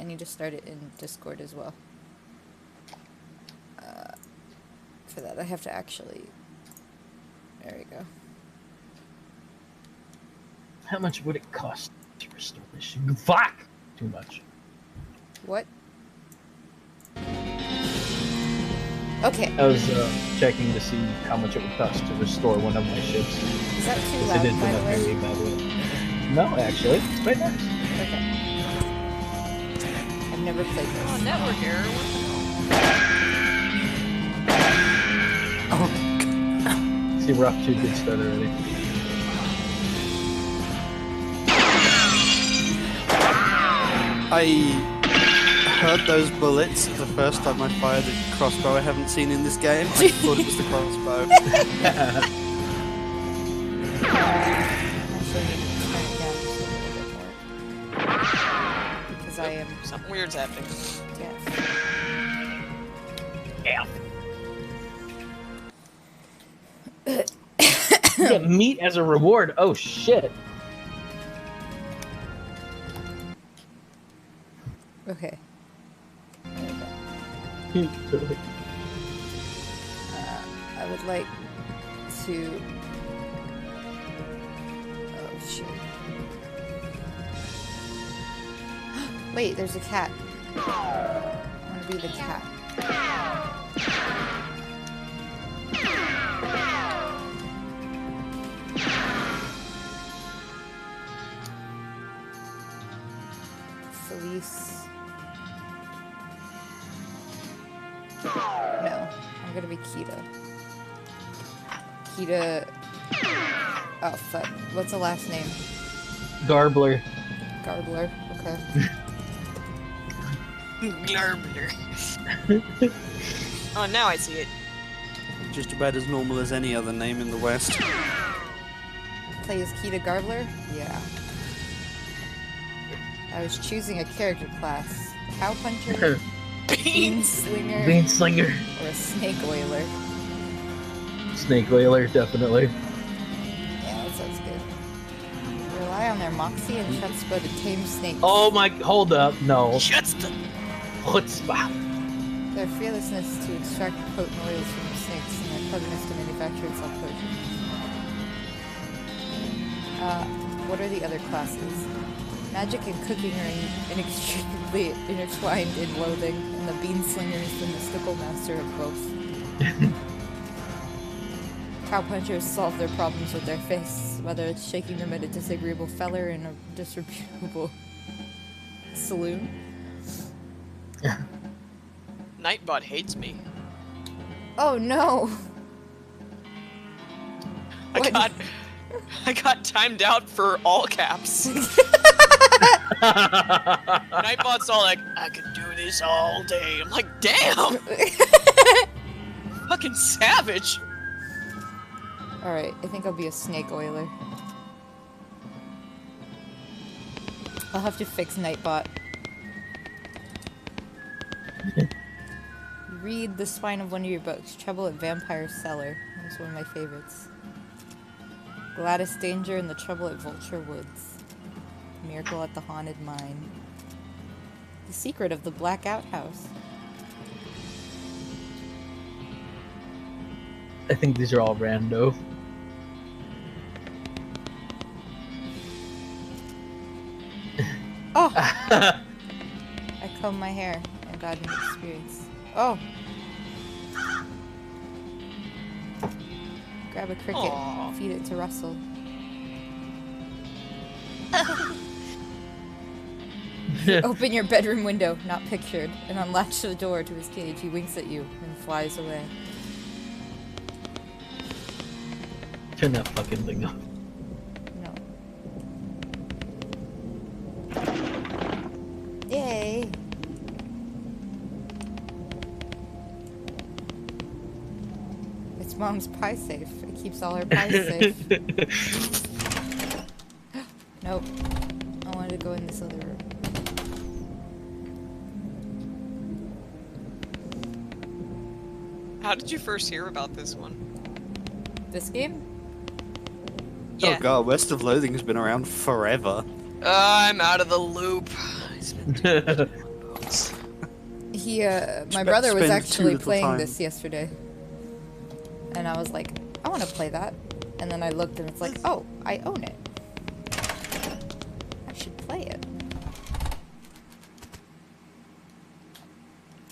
need to start it in Discord as well. For that, I have to actually... There we go. How much would it cost to restore this shit? Fuck! Too much. What? Okay. I was checking to see how much it would cost to restore one of my ships. Is that too loud, It is by in the a way? very bad way. No, actually, it's quite nice. Okay. I've never played this. Oh, network error. What the hell? Oh. See, we're off to a good start already. I heard those bullets the first time I fired a crossbow I haven't seen in this game. I thought it was the crossbow. Actually, I need to turn it down just a little bit more. Because I am... Something weird's happening. Yes. Yeah. You get meat as a reward. Oh shit. Okay. I would like to... Oh, shit. Wait, there's a cat. I want to be the cat. Felice. No, I'm gonna be Kida. Kida... Oh, fuck. What's the last name? Garbler. Garbler. Okay. Glarbler. Oh, now I see it. Just about as normal as any other name in the West. Play as Kida Garbler? Yeah. I was choosing a character class. Cowpuncher, Beanslinger, Beanslinger. or a Snake Oiler. Snake Whaler, definitely. Yeah, that sounds good. Rely on their moxie and chutzpah to tame snakes. Oh my, hold up, no. Chutzpah. Chutzpah. Their fearlessness to extract potent oils from the snakes and their cleverness to manufacture and sell potions. What are the other classes? Magic and cooking are inextricably intertwined in Loathing, and the Beanslinger is the mystical master of both. Cowpunchers solve their problems with their fists, whether it's shaking them at a disagreeable feller in a disreputable saloon. Nightbot hates me. Oh no! I got timed out for all caps. Nightbot's all like, I could do this all day. I'm like, damn! Fucking savage! Alright, I think I'll be a Snake Oiler. I'll have to fix Nightbot. Read the spine of one of your books. Trouble at Vampire Cellar. That's one of my favorites. Gladys Danger and the Trouble at Vulture Woods. Miracle at the Haunted Mine. The Secret of the Black Outhouse. I think these are all rando. Oh! I combed my hair and got an experience. Oh! Grab a cricket, Aww. feed it to Russell. Open your bedroom window, not pictured, and unlatch the door to his cage. He winks at you and flies away. Turn that fucking thing off. No. Yay! It's Mom's pie safe. It keeps all her pies safe. Nope. I wanted to go in this other room. How did you first hear about this one? This game? Yeah. Oh god, West of Loathing has been around forever. I'm out of the loop. It's been My brother was spend actually too little playing time. this yesterday. And I was like, I want to play that. And then I looked and it's like, oh, I own it. I should play it.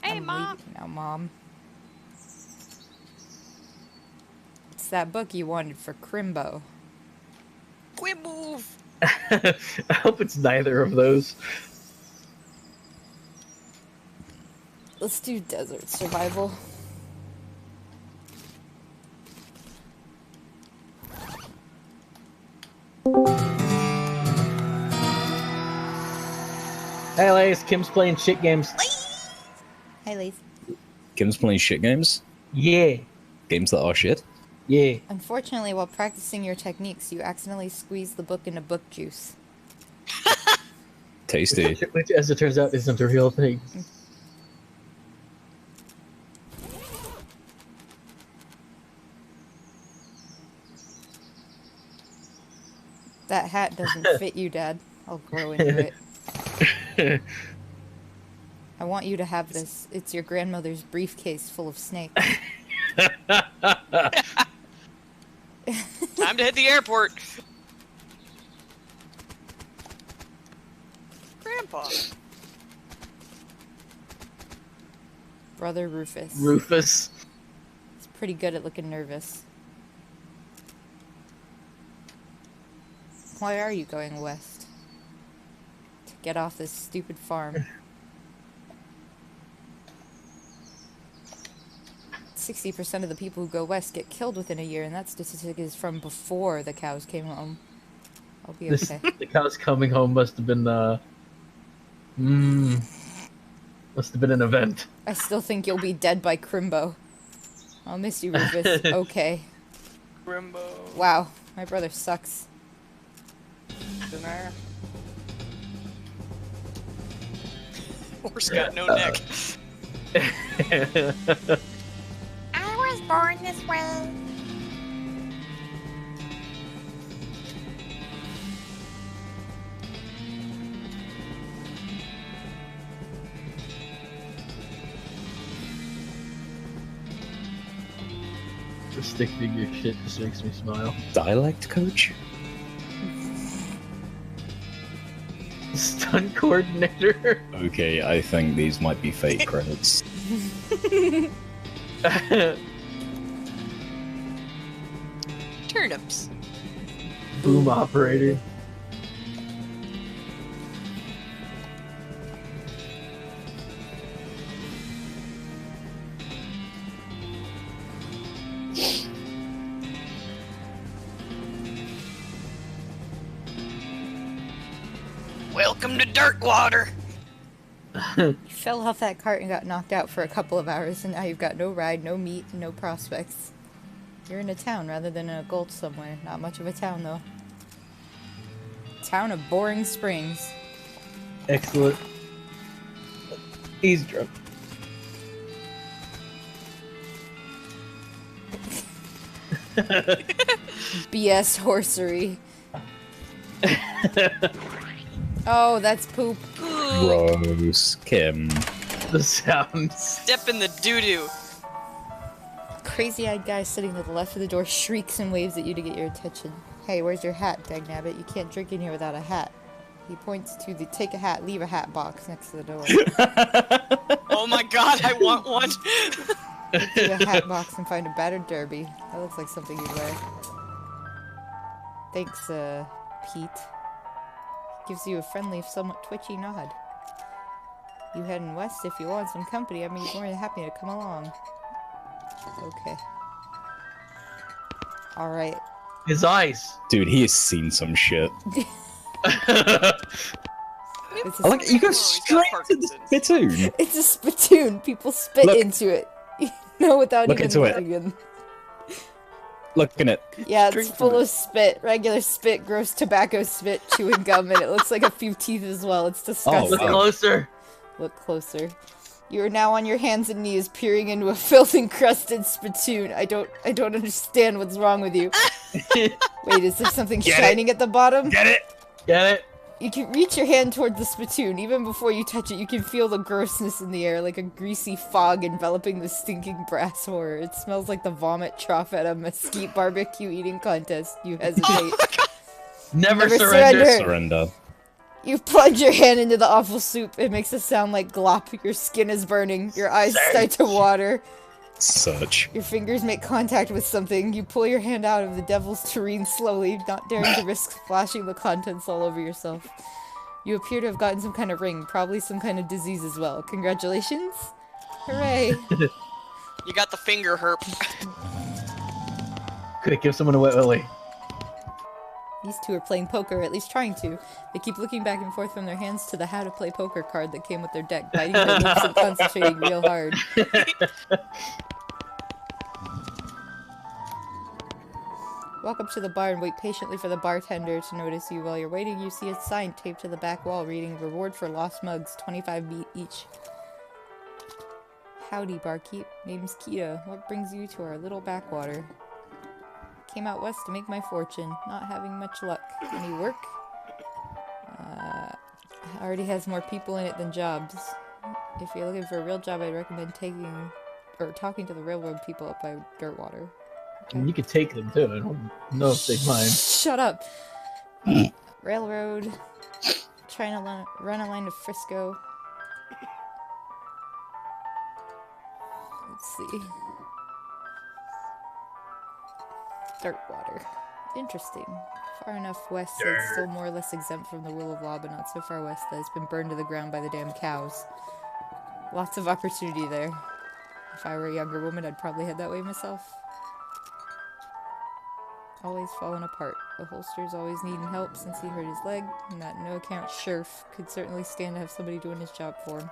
Hey, I'm Mom. leaving now, Mom. It's that book you wanted for Crimbo. Quit move. I hope it's neither of those. Let's do desert survival. Hey, Lace, Kim's playing shit games. Hi, Lace. Kim's playing shit games? Yeah. Games that are shit? Yeah. Unfortunately, while practicing your techniques, you accidentally squeezed the book into book juice. Tasty. Which, as it turns out, isn't a real thing. That hat doesn't fit you, Dad. I'll grow into it. I want you to have this. It's your grandmother's briefcase full of snakes. Time to hit the airport. Grandpa. Brother Rufus. Rufus. He's pretty good at looking nervous. Why are you going west? To get off this stupid farm. 60% of the people who go west get killed within a year, and that statistic is from before the cows came home. I'll be okay. The cows coming home must have been, must have been an event. I still think you'll be dead by Crimbo. I'll miss you, Rufus. Okay. Grimbo. Wow, my brother sucks. Dinner. Horse got no neck. I was born this way. The stick figure shit just makes me smile. Dialect coach? Stunt coordinator. Okay, I think these might be fake credits. Turnips. Boom operator. Welcome to dirt water. You fell off that cart and got knocked out for a couple of hours, and now you've got no ride, no meat, no prospects. You're in a town rather than in a gulch somewhere. Not much of a town, though. Town of Boring Springs. Excellent. He's drunk. BS horsery. Oh, that's poop. Gross. Kim. The sounds. Step in the doo-doo. Crazy-eyed guy sitting to the left of the door shrieks and waves at you to get your attention. Hey, where's your hat, Dagnabbit? You can't drink in here without a hat. He points to the take a hat, leave a hat box next to the door. Oh my god, I want one. Look through the hat box and find a battered derby. That looks like something you'd wear. Thanks, Pete. Gives you a friendly, somewhat twitchy nod. You heading west if you want some company. I'd be more than happy to come along. Okay. Alright. His eyes. Dude, he has seen some shit. It's I like you go he's got straight to the Parkinson's. spittoon. It's a spittoon. People spit Look. into it. You know, without Look even into it. looking. Look at it. Yeah, it's Drink full from of spit. Regular spit, gross tobacco spit, chewing gum, and it looks like a few teeth as well. It's disgusting. Look wow. closer. Look closer. You are now on your hands and knees, peering into a filth-encrusted spittoon. I don't understand what's wrong with you. Wait, is there something Get shining at the bottom? Get it? Get it? You can reach your hand toward the spittoon. Even before you touch it, you can feel the grossness in the air, like a greasy fog enveloping the stinking brass horror. It smells like the vomit trough at a mesquite barbecue eating contest. You hesitate. Never surrender. Surrender. You plunge your hand into the awful soup. It makes a sound like glop. Your skin is burning. Your eyes start to water. Search. Your fingers make contact with something. You pull your hand out of the devil's tureen slowly, not daring to risk splashing the contents all over yourself. You appear to have gotten some kind of ring, probably some kind of disease as well. Congratulations! Hooray! You got the finger herp. Could give someone a wet willy. These two are playing poker, at least trying to. They keep looking back and forth from their hands to the how to play poker card that came with their deck, biting their lips and concentrating real hard. Walk up to the bar and wait patiently for the bartender to notice you. While you're waiting, you see a sign taped to the back wall reading, "Reward for lost mugs, 25 each." Howdy, barkeep. Name's Kida. What brings you to our little backwater? Came out west to make my fortune. Not having much luck. Any work? Already has more people in it than jobs. If you're looking for a real job, I'd recommend talking to the railroad people up by Dirtwater. And you could take them too. I don't know if they mind. Shut up. Railroad. Trying to run a line to Frisco. Let's see. Dirtwater. Interesting. Far enough west so it's still more or less exempt from the will of law, but not so far west that it's been burned to the ground by the damn cows. Lots of opportunity there. If I were a younger woman, I'd probably head that way myself. Always falling apart. The holster's always needing help since he hurt his leg, and that no-account sheriff could certainly stand to have somebody doing his job for him.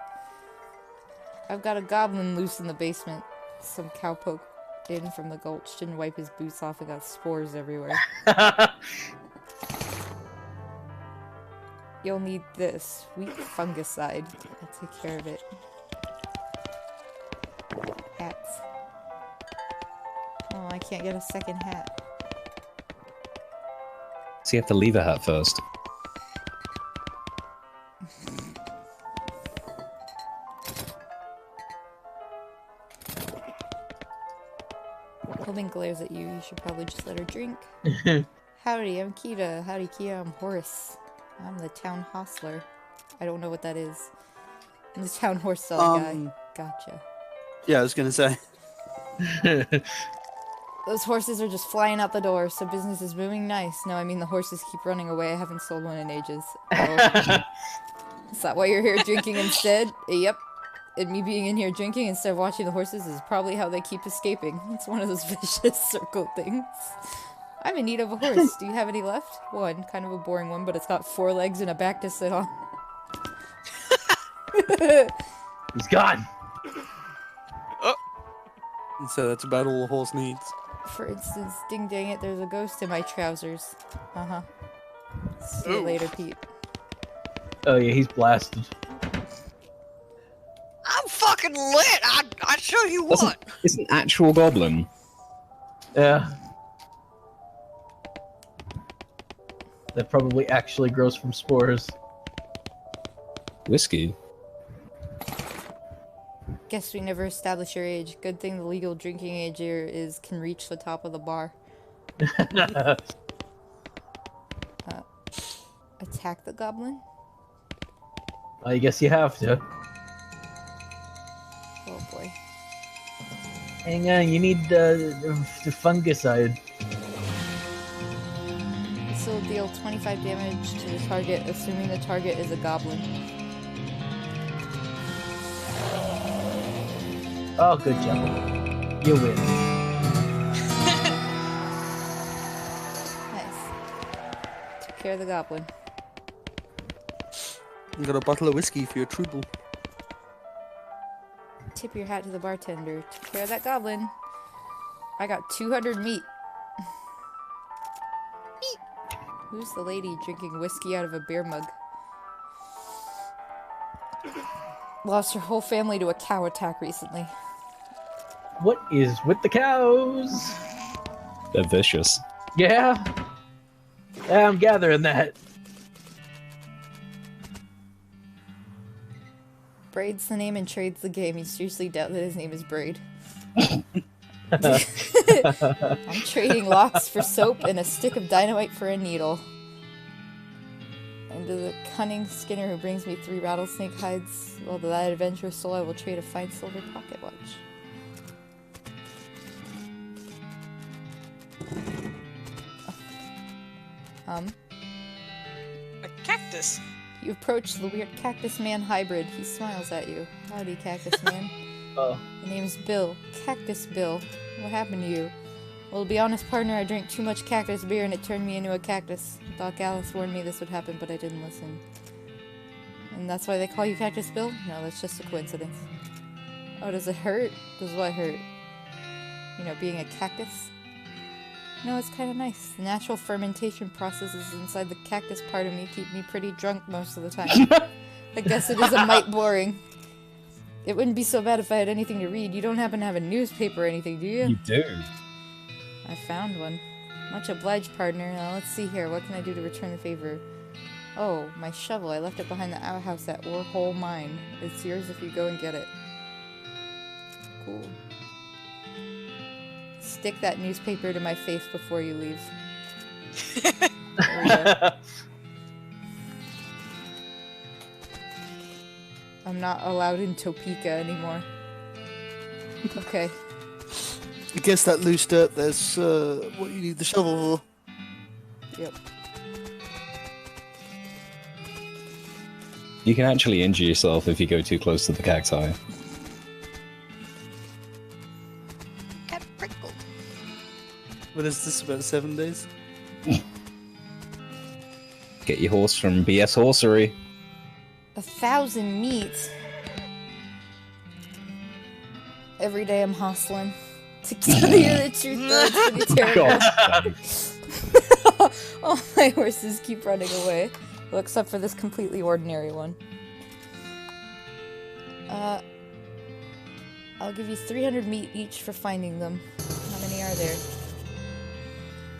I've got a goblin loose in the basement. Some cowpoke in from the gulch didn't wipe his boots off and got spores everywhere. You'll need this. Weak fungicide. I'll take care of it. Hats. Oh, I can't get a second hat. So you have to leave a hat first. Coleman glares at you. You should probably just let her drink. Howdy, I'm Kida. Howdy, Kida. I'm Horace. I'm the town hostler. I don't know what that is. I'm the town horse selling guy. Gotcha. Yeah, I was gonna say. Those horses are just flying out the door, so business is booming nice. No, I mean the horses keep running away. I haven't sold one in ages. Oh. Is that why you're here drinking instead? Yep. And me being in here drinking instead of watching the horses is probably how they keep escaping. It's one of those vicious circle things. I'm in need of a horse. Do you have any left? One. Kind of a boring one, but it's got 4 legs and a back to sit on. He's gone. So that's about all the horse needs. For instance, ding dang it, there's a ghost in my trousers. Uh-huh. See you later, Pete. Oh yeah, he's blasted. I'm fucking lit. I show you what. It's an actual goblin. Yeah. That probably actually grows from spores. Whiskey. Guess we never established your age. Good thing the legal drinking age here can reach the top of the bar. Attack the goblin? I guess you have to. Oh boy. Hang on, you need the fungicide. This will deal 25 damage to the target, assuming the target is a goblin. Oh, good job. You win. Nice. Took care of the goblin. I got a bottle of whiskey for your trouble. Tip your hat to the bartender. Took care of that goblin. I got 200 meat. Who's the lady drinking whiskey out of a beer mug? Lost her whole family to a cow attack recently. What is with the cows? They're vicious. Yeah. Yeah, I'm gathering that. Braid's the name and Trade's the game. You seriously doubt that his name is Braid? I'm trading locks for soap and a stick of dynamite for a needle. And to the cunning Skinner who brings me 3 rattlesnake hides, well, to that adventurous soul I will trade a fine silver pocket watch. A cactus. You approach the weird Cactus Man hybrid. He smiles at you. Howdy, Cactus Man. Oh. My name's Bill. Cactus Bill. What happened to you? Well, to be honest, partner, I drank too much cactus beer and it turned me into a cactus. Doc Alice warned me this would happen, but I didn't listen. And that's why they call you Cactus Bill? No, that's just a coincidence. Oh, does it hurt? Does what hurt? You know, being a cactus? No, it's kind of nice. The natural fermentation processes inside the cactus part of me keep me pretty drunk most of the time. I guess it is a mite boring. It wouldn't be so bad if I had anything to read. You don't happen to have a newspaper or anything, do you? You do. I found one. Much obliged, partner. Now let's see here. What can I do to return the favor? Oh, my shovel. I left it behind the outhouse at Orhole Mine. It's yours if you go and get it. Cool. Stick that newspaper to my face before you leave. There we go. I'm not allowed in Topeka anymore. Okay. I guess that loose dirt, there's what you need the shovel for. Yep. You can actually injure yourself if you go too close to the cacti. Got prickled. What is this, about 7 days? Get your horse from BS Horsery. 1,000 meat. Every day I'm hustling. To tell you the truth, though, it's pretty terrible. All my horses keep running away. Well, except for this completely ordinary one. I'll give you 300 meat each for finding them. How many are there?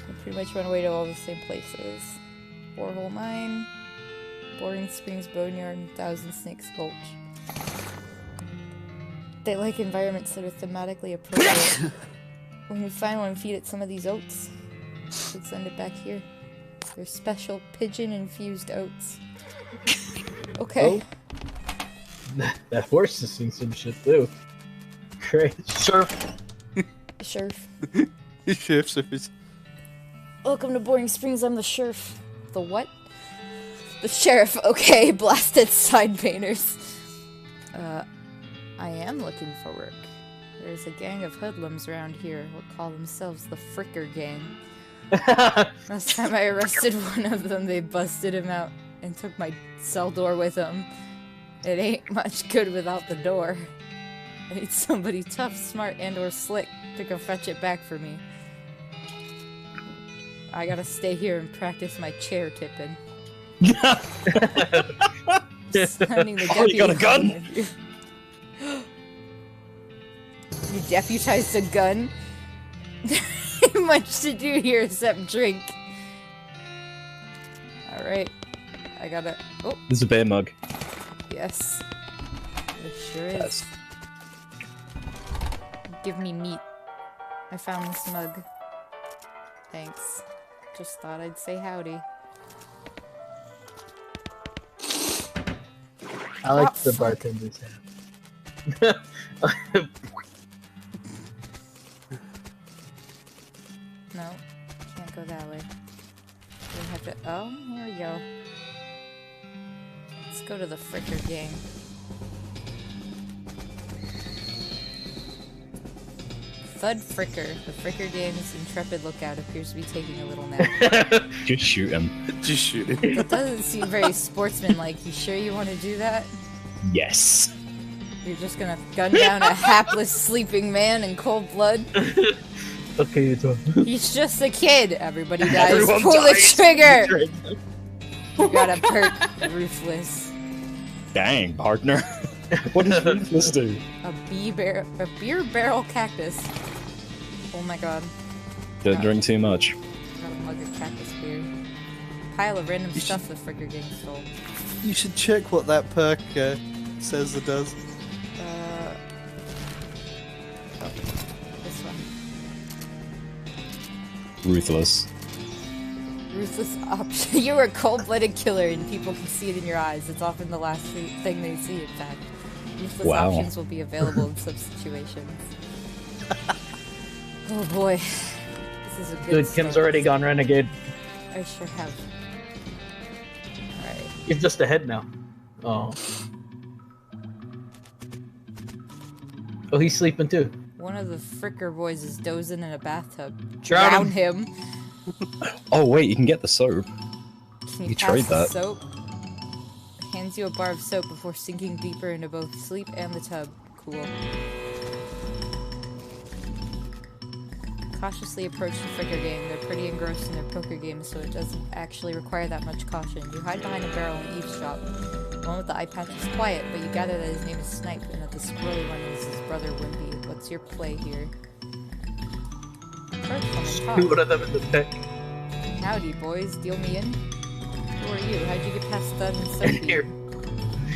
They pretty much run away to all the same places. Borehole Mine, Boring Springs Boneyard, and Thousand Snakes Gulch. They like environments that are thematically appropriate. When you find one, feed it some of these oats. Should send it back here. They're special pigeon-infused oats. Okay. Oh. That horse has seen some shit too. Great. Surf. Sheriff. Sheriff. Welcome to Boring Springs, I'm the sheriff. The what? The sheriff, okay, blasted side painters. I am looking for work. There's a gang of hoodlums around here who call themselves the Fricker Gang. Last time I arrested one of them, they busted him out and took my cell door with them. It ain't much good without the door. I need somebody tough, smart, and or slick to go fetch it back for me. I gotta stay here and practice my chair tipping. Sending the Oh, you got a gun? You deputized a gun? There ain't much to do here except drink. Alright. I gotta... Oh, There's a beer mug. yes. It sure is. Yes. Give me meat. I found this mug. Thanks. Just thought I'd say howdy. I like Oh, the fuck. bartender's hat. No, can't go that way. We have to. Oh, here we go. Let's go to the Fricker Gang. Thud Fricker, the Fricker Gang's intrepid lookout, appears to be taking a little nap. Just shoot him. Just shoot it. It doesn't seem very sportsmanlike. You sure you want to do that? Yes. You're just gonna gun down a hapless sleeping man in cold blood? Okay, it's a... He's just a kid. Everybody dies. Everyone Pull the dies. trigger! You gotta perk ruthless. Dang, partner. What does Ruthless do? A beer barrel cactus. Oh my god. Don't drink too much. Got a mug of cactus beer. Pile of random stuff the Fricker Gang stole. You should check what that perk says it does. Oh, this one. Ruthless. Ruthless option. You are a cold-blooded killer, and people can see it in your eyes. It's often the last thing they see, in fact. Ruthless options will be available in some situations. Oh boy. This is a good Dude, Kim's start. already gone renegade. I sure have. Alright. He's just ahead now. Oh. Oh, he's sleeping too. One of the Fricker boys is dozing in a bathtub. Drown him! Oh wait, you can get the soap. Can you You pass trade the that. soap? Hands you a bar of soap before sinking deeper into both sleep and the tub. Cool. Cautiously approach the Fricker gang. They're pretty engrossed in their poker game, so it doesn't actually require that much caution. You hide behind a barrel and eavesdrop. The one with the eye patch is quiet, but you gather that his name is Snipe and that the squirrely one is his brother Wimpy. What's your play here? First, come and Shoot talk. one of them in the pit. Howdy, boys. Deal me in? Who are you? How'd you get past Stud and Sophie? Here.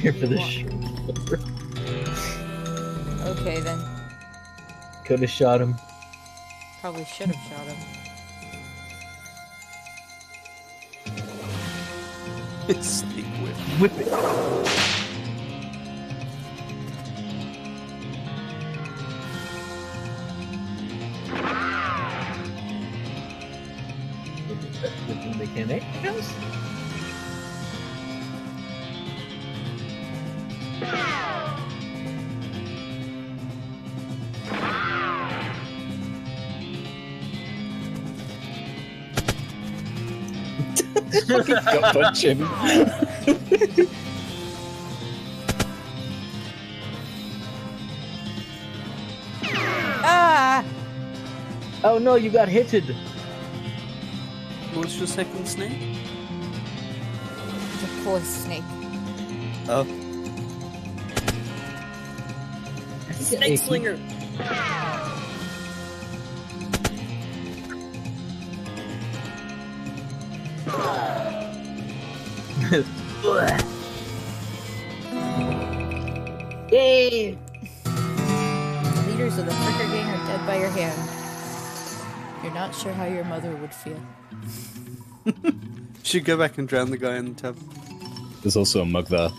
Here for this shit. Okay, then. Could have shot him. Probably should have shot him. Sneak whip. Whip it. Whipping mechanics. Got punch him. Ah! Oh no, you got hitted. What's your second snake? The boy snake. Oh. Snake slinger. Yay! The leaders of the Fricker gang are dead by your hand. You're not sure how your mother would feel. Should go back and drown the guy in the tub. There's also a mug there.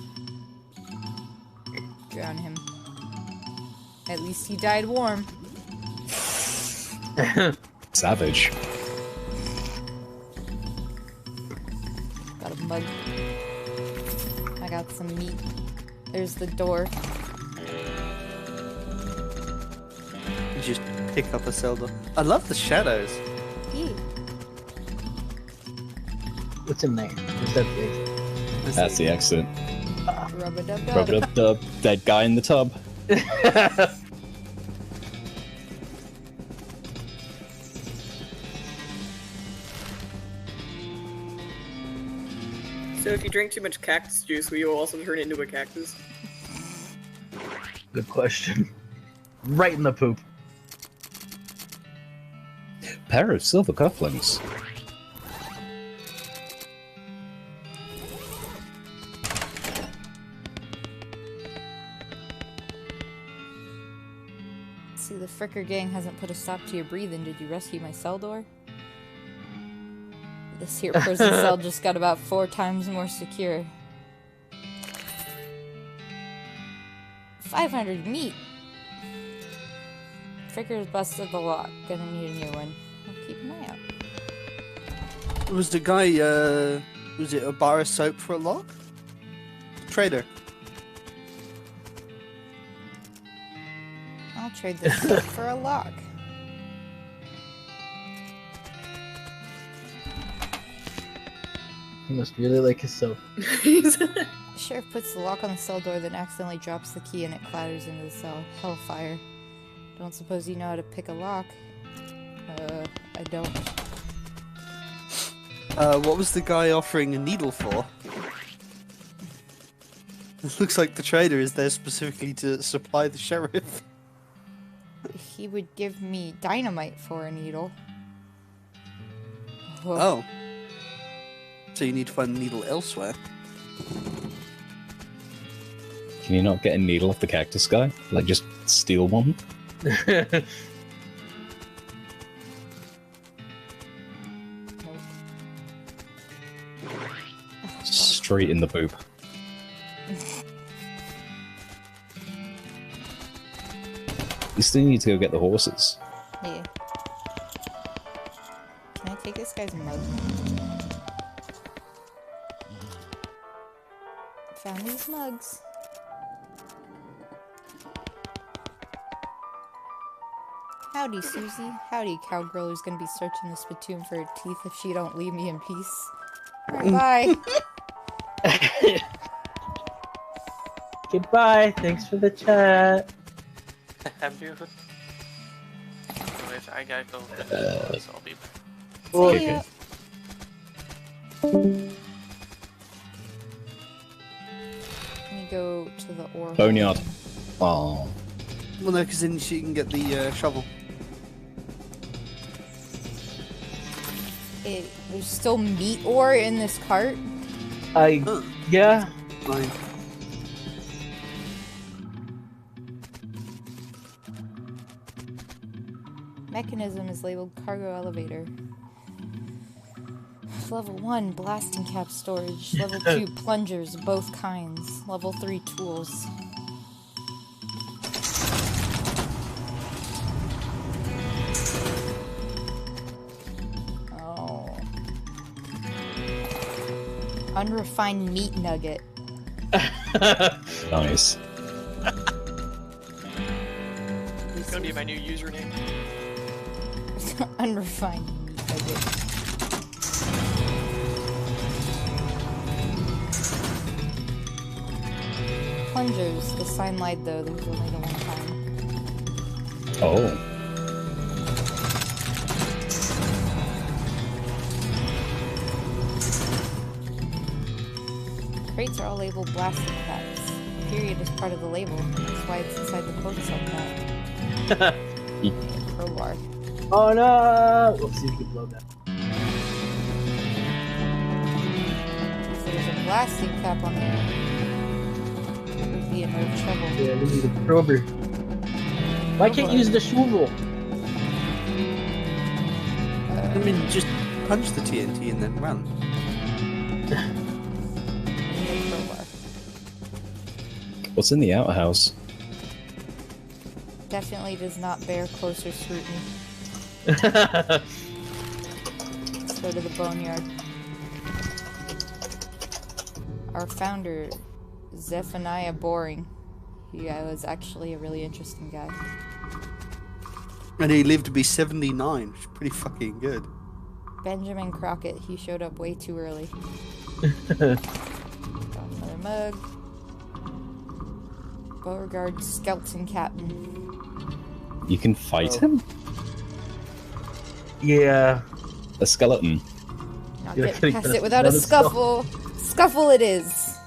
Drown him. At least he died warm. Savage. Got a mug. I got some meat. There's the door. You just pick up a cell door. I love the shadows. Eee. What's in there? What's that face? That's the exit. Rub-a-dub-dub. Rub it up, dub. Dead guy in the tub. So if you drink too much cactus juice, will you also turn into a cactus? Good question. Right in the poop. Pair of silver cufflinks. See, the Fricker gang hasn't put a stop to your breathing. Did you rescue my cell door? This here prison cell just got about 4 times more secure. 500 meat! Fricker's busted the lock. Gonna need a new one. I'll keep an eye out. Was the guy, was it a bar of soap for a lock? Trader. I'll trade this soap for a lock. He must really like his soap. The sheriff puts the lock on the cell door, then accidentally drops the key and it clatters into the cell. Hellfire. Don't suppose you know how to pick a lock? I don't. What was the guy offering a needle for? It looks like the trader is there specifically to supply the sheriff. He would give me dynamite for a needle. Whoa. Oh. So you need to find the needle elsewhere. Can you not get a needle off the cactus guy? Like, just steal one? Straight in the poop. You still need to go get the horses. Yeah. Can I take this guy's mug? Found these mugs. Howdy, Susie. Howdy, cowgirl who's gonna be searching the spittoon for her teeth if she don't leave me in peace. Alright, bye. Goodbye. Thanks for the chat. Have you? Anyways, I gotta go. So I'll be back. See ya. Let me go to the ore. Boneyard. Oh. Well, no, because then she can get the shovel. There's still meat ore in this cart? Yeah. Fine. Mechanism is labeled cargo elevator. Level 1, blasting cap storage. Level 2, plungers, both kinds. Level 3, tools. Oh. Unrefined meat nugget. Nice. It's gonna be my new username. Unrefined meat nugget. Plungers. The sign lied though, there's only the one time. Oh. Crates are all labeled blasting caps. Period is part of the label. That's why it's inside the quotes like that. Crowbar. Oh no! We'll see if we can blow that. So there's a blasting cap on there. That would be a nerve trouble. Yeah, we need a prober. Why can't you use the shovel? I mean, just punch the TNT and then run. Crowbar. What's in the outhouse? Definitely does not bear closer scrutiny. Let's go to the boneyard. Our founder, Zephaniah Boring. He was actually a really interesting guy. And he lived to be 79, which is pretty fucking good. Benjamin Crockett, he showed up way too early. Got another mug. Beauregard skeleton captain. You can fight him? Yeah. A skeleton. Not Yeah, getting past it without a another scuffle. Scuffle it is.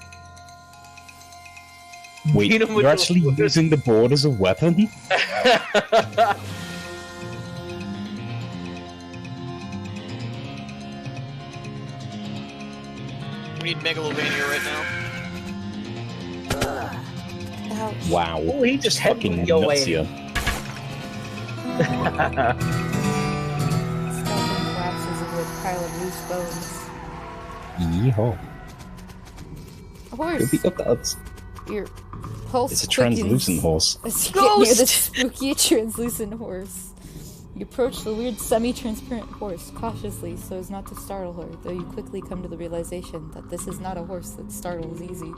Wait, Beat him with you're actually the- using the board as a weapon? We need Megalovania right now. Ouch. Wow. Oh, he just Fucking headbutted your nuts way. here. Skeleton collapses into a pile of loose bones. Yeehaw. A horse! Go beat up that. Your pulse It's a quickens translucent horse. as you get near the spooky translucent horse. You approach the weird semi-transparent horse cautiously so as not to startle her, though you quickly come to the realization that this is not a horse that startles easy.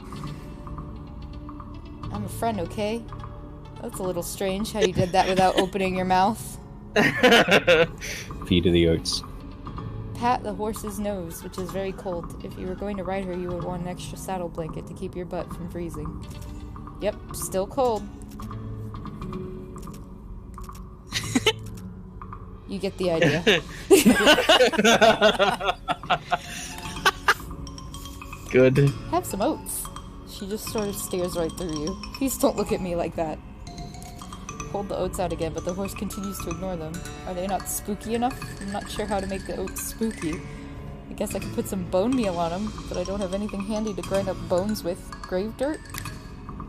I'm a friend, okay? That's a little strange how you did that without opening your mouth. Feed of the oats. Pat the horse's nose, which is very cold. If you were going to ride her, you would want an extra saddle blanket to keep your butt from freezing. Yep, still cold. You get the idea. Good. Have some oats. She just sort of stares right through you. Please don't look at me like that. Hold the oats out again, but the horse continues to ignore them. Are they not spooky enough? I'm not sure how to make the oats spooky. I guess I could put some bone meal on them, but I don't have anything handy to grind up bones with. Grave dirt?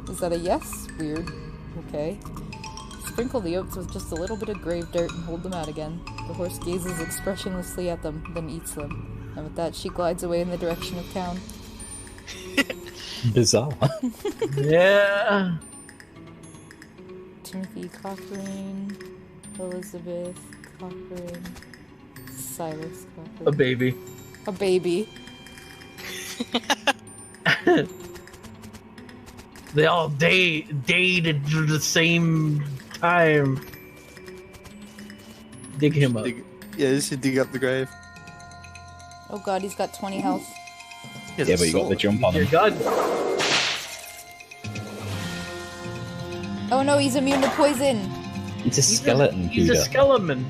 Is that a yes? Weird. Okay. Sprinkle the oats with just a little bit of grave dirt and hold them out again. The horse gazes expressionlessly at them, then eats them. And with that, she glides away in the direction of town. Bizarre. Yeah. Timothy Cochrane, Elizabeth Cochrane, Silas Cochrane. A baby. A baby. They all dated at the same time. Dig him up. Yeah, you should dig up the grave. Oh god, he's got 20 health. He has Yeah, a but you got the sword. jump on Your him. gun. Oh no, he's immune to poison! It's a skeleton, He's a Kida. skeleton.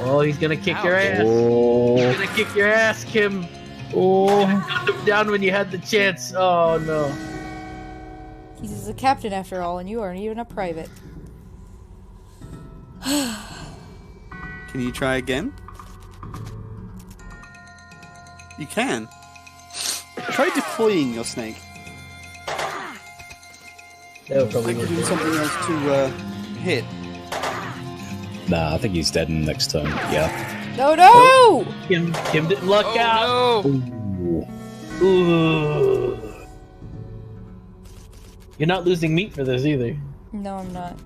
Oh, he's gonna kick your ass. Oh, He's gonna kick your ass, Kim. oh. Knocked him down when you had the chance. Oh no. He's a captain after all, and you aren't even a private. Can you try again? You can. Try deploying your snake. That would probably Like work. doing something else to hit. Nah, I think he's dead in the next turn. Yeah. No, no! Kim didn't luck out. Oh no! Ooh. Ooh. You're not losing meat for this either. No, I'm not.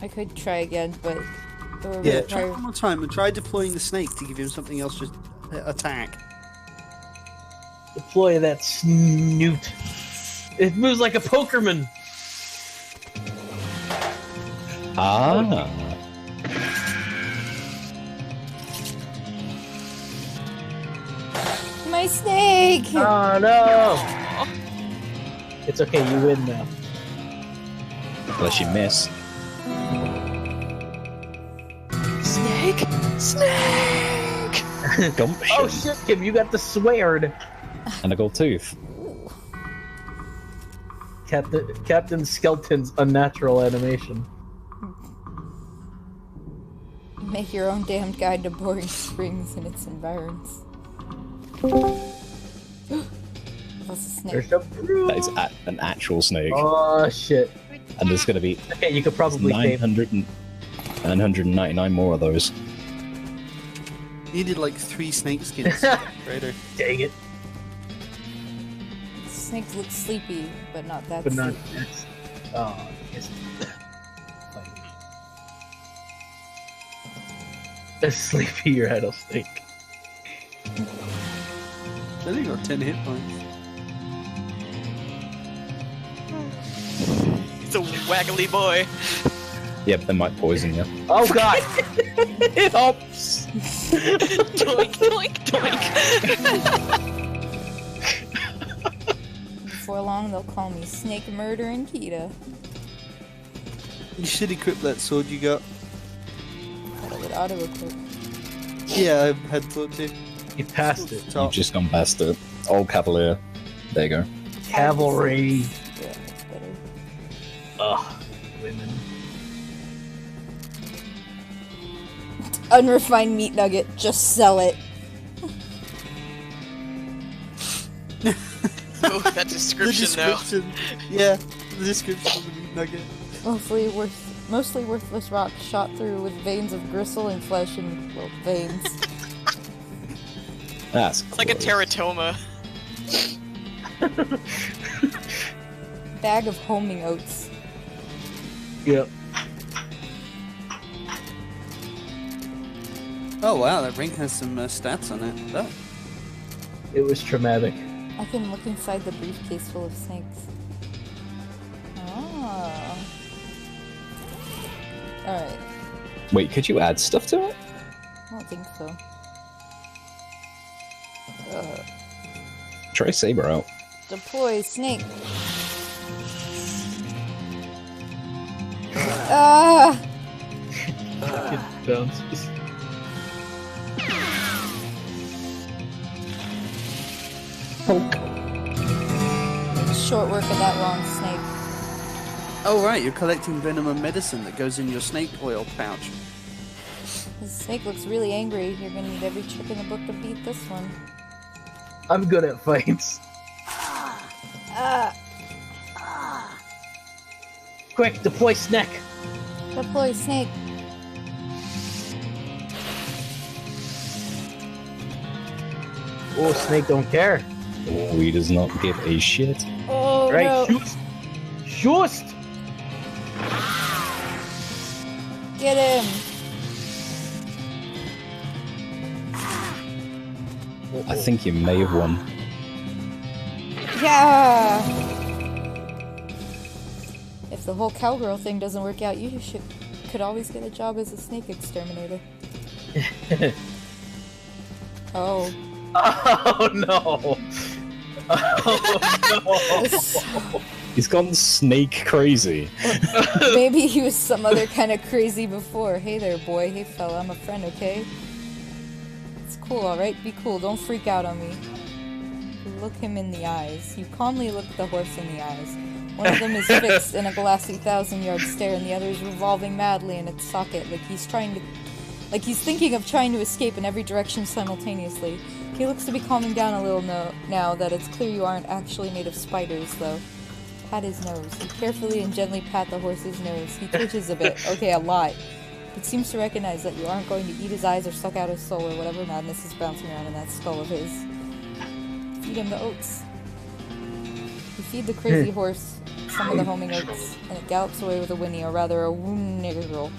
I could try again, but... it would Yeah, require- try one more time and try deploying the snake to give him something else to attack. Deploy that snoot. It moves like a pokerman. Ah. My snake! Oh no! It's okay, you win now. Unless you miss. Snake! Snake! Gumption. Oh shit, Kim, you got the sword. And a gold tooth. Captain Skeleton's unnatural animation. Make your own damned guide to boring springs and its environs. That's a snake. There's a proof. That is an actual snake. Oh shit. And there's going to be Okay, you could probably save. 999 more of those. Needed like 3 snake skins. Raider. Dang it. Snakes look sleepy, but not that But not. sleepy. That's, oh, yes. A sleepy rattlesnake. I only got 10 hit points. It's a waggly boy. Yep, they might poison you. Oh god! It hops! Doink, doink, doink. Before long, they'll call me Snake Murdering Kida. You should equip that sword you got. That would auto-equip. Yeah, I had thought to. You passed it. You've just gone past it. Old Cavalier. There you go. Cavalry. Yeah, that's better. Ugh. Women. Unrefined meat nugget, just sell it. Oh, that description, though. Yeah, the description of the meat nugget. Mostly worthless rock shot through with veins of gristle and flesh and, well, veins. That's It's like a teratoma. Bag of homing oats. Yep. Oh wow, that ring has some stats on it. Oh. It was traumatic. I can look inside the briefcase full of snakes. Ah. Alright. Wait, could you add stuff to it? I don't think so. Try Saber out. Deploy snake. Ah! It bounces. Short work of that long snake. Oh right, you're collecting venom and medicine that goes in your snake oil pouch. This snake looks really angry. You're gonna need every trick in the book to beat this one. I'm good at fights. Quick, deploy snack. Deploy snake. Oh, snake don't care. Oh, he does not give a shit. Oh Right, no! shoot. Shoot. Get him! I think you may have won. Yeah! If the whole cowgirl thing doesn't work out, you could always get a job as a snake exterminator. Oh. Oh no. Oh no. He's gone snake crazy. Maybe he was some other kind of crazy before. Hey there, boy. Hey, fella. I'm a friend, okay? It's cool, alright? Be cool. Don't freak out on me. You look him in the eyes. You calmly look the horse in the eyes. One of them is fixed in a glassy 1,000-yard stare, and the other is revolving madly in its socket, like he's thinking of trying to escape in every direction simultaneously. He looks to be calming down a little now that it's clear you aren't actually made of spiders, though. Pat his nose. You carefully and gently pat the horse's nose. He twitches a bit. Okay, a lot. But seems to recognize that you aren't going to eat his eyes or suck out his soul or whatever madness is bouncing around in that skull of his. Feed him the oats. You feed the crazy horse some of the homing oats, and it gallops away with a whinny, or rather a woo-niggerl.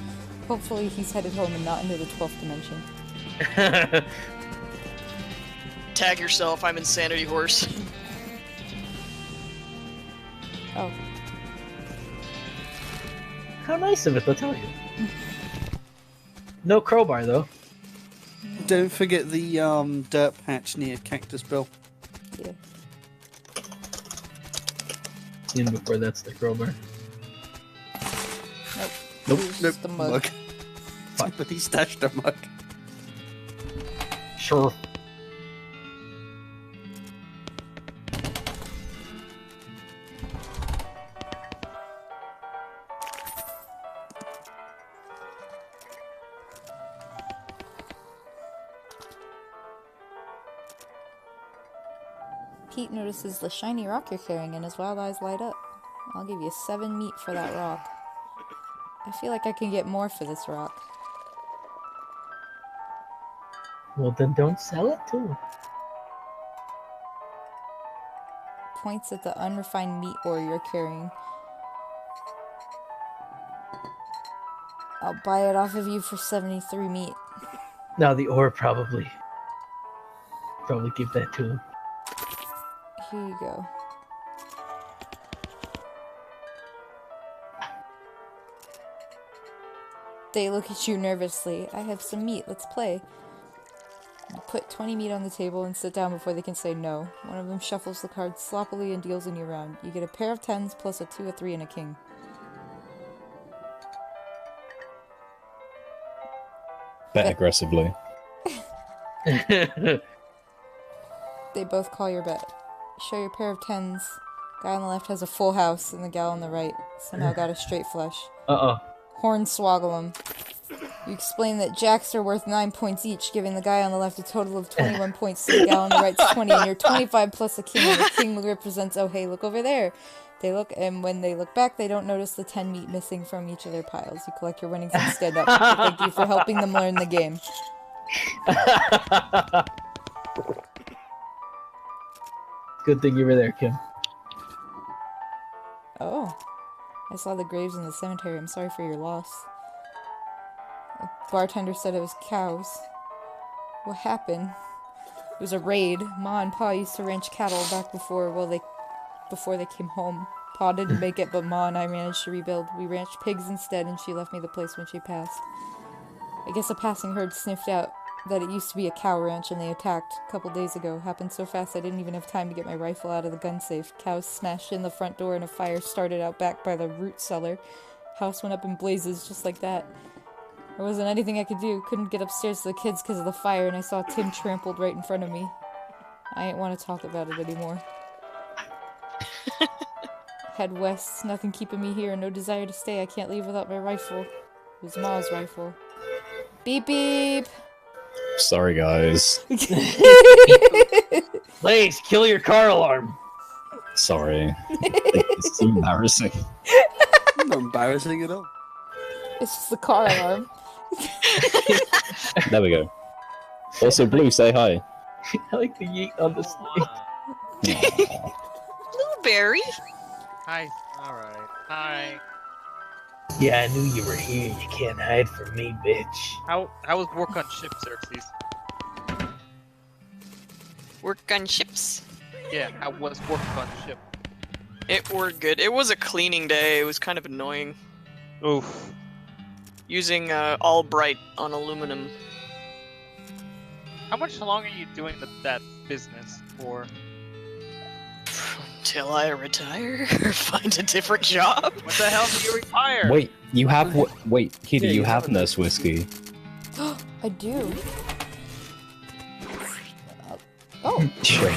Hopefully he's headed home and not into the 12th dimension. Tag yourself, I'm Insanity Horse. Oh. How nice of it, I'll tell you. No crowbar, though. Don't forget the dirt patch near Cactus Bill. Yeah. Even before that's the crowbar. Nope. Nope. It was just a mug. Somebody stashed a mug. Sure. Pete notices the shiny rock you're carrying and his wild eyes light up. I'll give you 7 meat for that rock. I feel like I can get more for this rock. Well, then don't sell it too. Points at the unrefined meat ore you're carrying. I'll buy it off of you for 73 meat. Now the ore probably give that to him. Here you go. They look at you nervously. I have some meat. Let's play. You put 20 meat on the table and sit down before they can say no. One of them shuffles the cards sloppily and deals a new round. You get a pair of 10s plus a 2, a 3, and a king. Bet aggressively. They both call your bet. Show your pair of 10s. Guy on the left has a full house, and the gal on the right somehow got a straight flush. Uh-oh. Hornswoggle 'em. You explain that jacks are worth 9 points each, giving the guy on the left a total of 21 points, so the gal on the right's 20, and you're 25 plus a king, and the king represents, oh hey, look over there. They look, and when they look back, they don't notice the 10 meat missing from each of their piles. You collect your winnings and stand up. Thank you for helping them learn the game. Good thing you were there, Kim. Oh. I saw the graves in the cemetery. I'm sorry for your loss. The bartender said it was cows. What happened? It was a raid. Ma and Pa used to ranch cattle back before they came home. Pa didn't make it, but Ma and I managed to rebuild. We ranched pigs instead, and she left me the place when she passed. I guess a passing herd sniffed out that it used to be a cow ranch, and they attacked a couple days ago. Happened so fast I didn't even have time to get my rifle out of the gun safe. Cows smashed in the front door, and a fire started out back by the root cellar. House went up in blazes just like that. There wasn't anything I could do. Couldn't get upstairs to the kids because of the fire, and I saw Tim trampled right in front of me. I ain't want to talk about it anymore. Head west. Nothing keeping me here. No desire to stay. I can't leave without my rifle. It was Ma's rifle. Beep beep! Sorry, guys. Blaze, kill your car alarm. Sorry. It's embarrassing. Not embarrassing at all. It's just the car alarm. There we go. Also, Blue, say hi. I like the yeet on the snake. Aw. Blueberry. Hi. Alright. Hi. Yeah, I knew you were here. You can't hide from me, bitch. How was work on ship, Xerxes? Work on ships. Yeah, how was work on ship? It were good. It was a cleaning day. It was kind of annoying. Oof. Using all bright on aluminum. How much longer are you doing that business for? Until I retire or find a different job. What the hell do you retire? Wait, you have wait, Kida, Yeah, you you have have nurse whiskey. I do. Oh, Sure.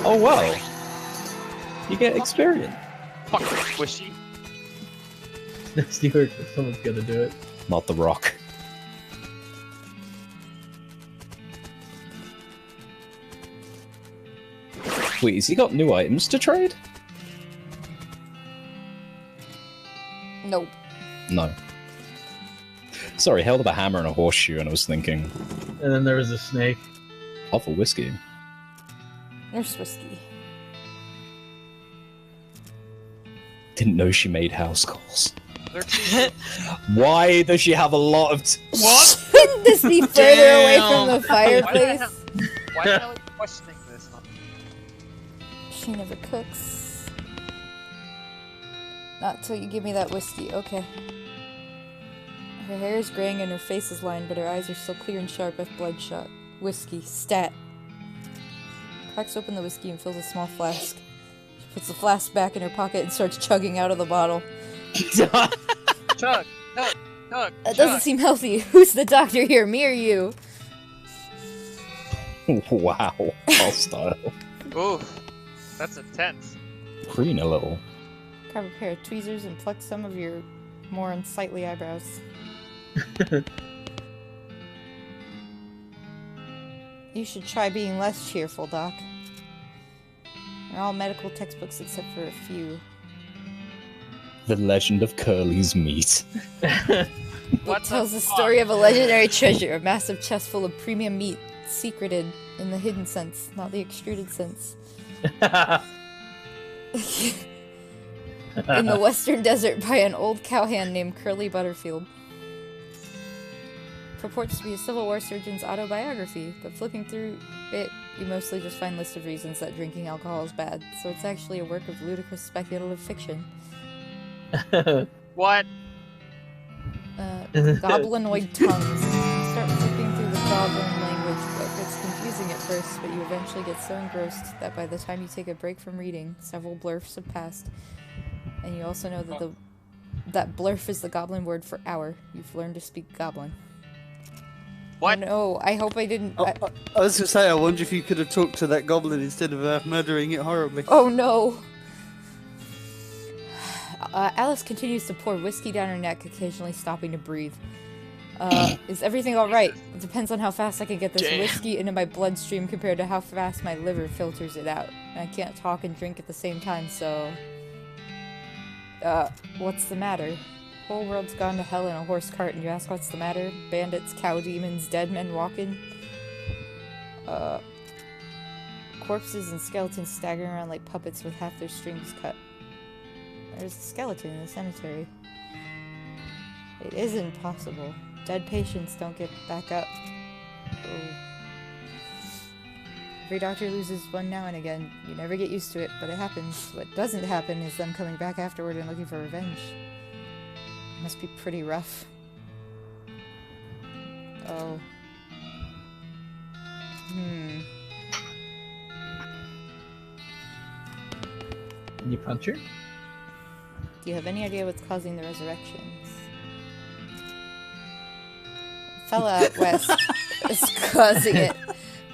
Oh wow. You get experience. Fuck squishy. Stuart, someone's gonna do it. Not the Rock. Wait, has he got new items to trade? nope. No. Sorry, held up a hammer and a horseshoe, and I was thinking And then there was a snake. of a whiskey. Nurse whiskey. Didn't know she made house calls. Xerxes. Why does she have a lot of? What? Couldn't this be further away from the Why the fireplace? hell? Why the hell are you questioning this? She never cooks. Not till you give me that whiskey, okay. Her hair is graying and her face is lined, but her eyes are still clear and sharp if bloodshot. Whiskey. Stat. Cracks open the whiskey and fills a small flask. She puts the flask back in her pocket and starts chugging out of the bottle. Chug, chug, chug. That doesn't seem healthy. Who's the doctor here, me or you? Wow, hostile. Oof. That's intense. Preen a little. Grab a pair of tweezers and pluck some of your more unsightly eyebrows. You should try being less cheerful, Doc. They're all medical textbooks except for a few. The Legend of Curly's Meat. What It tells the fuck? story of a legendary treasure, a massive chest full of premium meat, secreted in the hidden sense, not the extruded sense. In the western desert by an old cowhand named Curly Butterfield. Purports to be a Civil War surgeon's autobiography, but flipping through it, you mostly just find lists of reasons that drinking alcohol is bad, so it's actually a work of ludicrous speculative fiction. What? Goblinoid tongues. You start flipping through the goblin language book. It's confusing at first, but you eventually get so engrossed that by the time you take a break from reading, several blurfs have passed. And you also know that that blurf is the goblin word for hour. You've learned to speak goblin. What? Oh, no, I hope I didn't... I was gonna say, I wonder if you could have talked to that goblin instead of murdering it horribly. Oh no! Alice continues to pour whiskey down her neck, occasionally stopping to breathe. Is everything alright? It depends on how fast I can get this Damn. whiskey into my bloodstream compared to how fast my liver filters it out. And I can't talk and drink at the same time, so... what's the matter? Whole world's gone to hell in a horse cart and you ask what's the matter? Bandits, cow demons, dead men walking? Corpses and skeletons staggering around like puppets with half their strings cut. There's a skeleton in the cemetery. It is impossible. Dead patients don't get back up. Oh. Every doctor loses one now and again. You never get used to it, but it happens. What doesn't happen is them coming back afterward and looking for revenge. It must be pretty rough. Oh. Can you punch her? Do you have any idea what's causing the resurrections? A fella out west is causing it.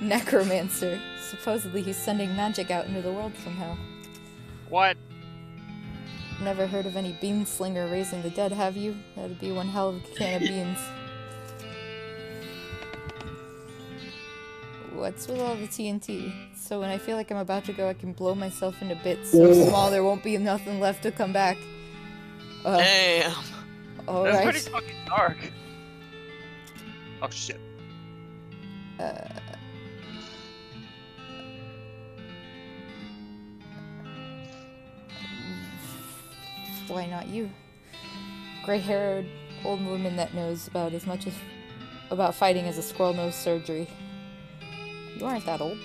Necromancer. Supposedly he's sending magic out into the world somehow. What? Never heard of any beam slinger raising the dead, have you? That'd be one hell of a can of beans. what's with all the TNT? So when I feel like I'm about to go, I can blow myself into bits so small there won't be nothing left to come back. Damn. That's Alright. pretty fucking dark. Oh shit. Why not you? Gray-haired old woman that knows about as much as about fighting as a squirrel knows surgery. You aren't that old.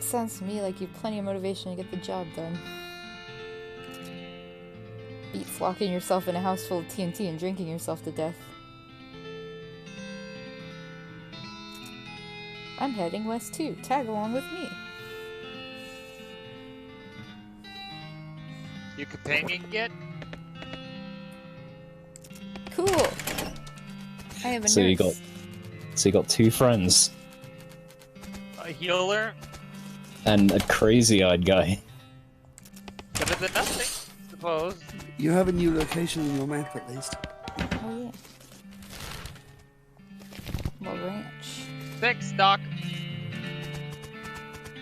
Sounds to me like you've plenty of motivation to get the job done. Beats locking yourself in a house full of TNT and drinking yourself to death. I'm heading west too. Tag along with me. You companion yet? Cool. I have a So nurse. you got two friends A healer? and a crazy-eyed guy. Better than nothing, suppose. You have a new location in your map at least. Oh yeah. La Ranch. Thanks, Doc.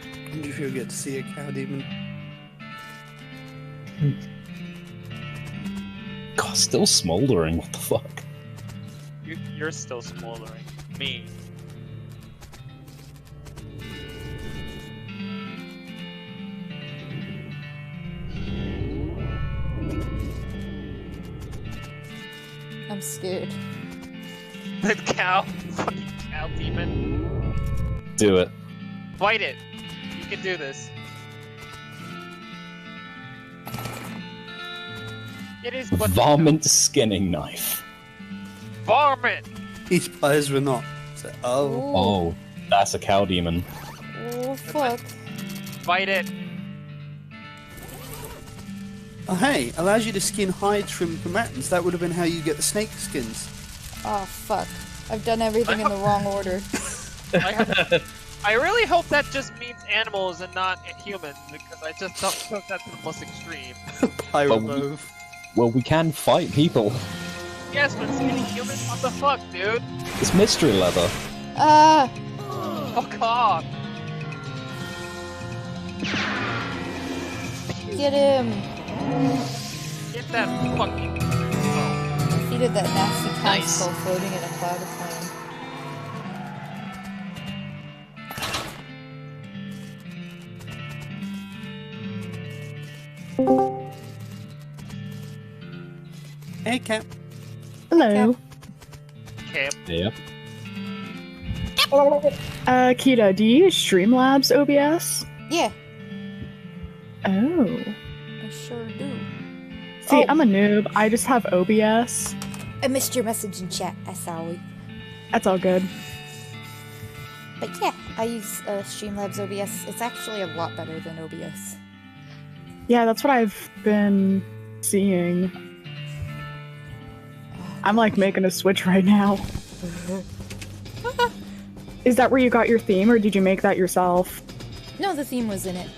I wonder if you'll get to see a cow demon. God, still smoldering. What the fuck? You're still smoldering. Me. I'm scared. The cow. Fucking cow demon. Do it. Fight it. You can do this. It is but Varmint skinning knife. varmint. These players were not. So, oh. Oh, that's a cow demon. Oh fuck. Fight it. Oh, hey, allows you to skin hides from combatants. That would have been how you get the snake skins. Oh fuck. I've done everything in the wrong order. I really hope that just means animals and not humans, because I just took that to the most extreme. Pyro But we- move. Well, we can fight people. Yes, but skinning humans? What the fuck, dude? It's mystery leather. Ah! Fuck off. Get him! Get that fucking... Oh. Defeated that nasty cow Nice. skull floating in a cloud of flame. Hey, Cap. Hello. Okay. Yeah. Kida, do you use Streamlabs OBS? Yeah, Oh. I sure do. See, Oh. I'm a noob. I just have OBS. I missed your message in chat. I sorry. That's all good. But yeah, I use Streamlabs OBS. It's actually a lot better than OBS. Yeah, that's what I've been seeing. I'm like making a switch right now. Is that where you got your theme, or did you make that yourself? No, the theme was in it.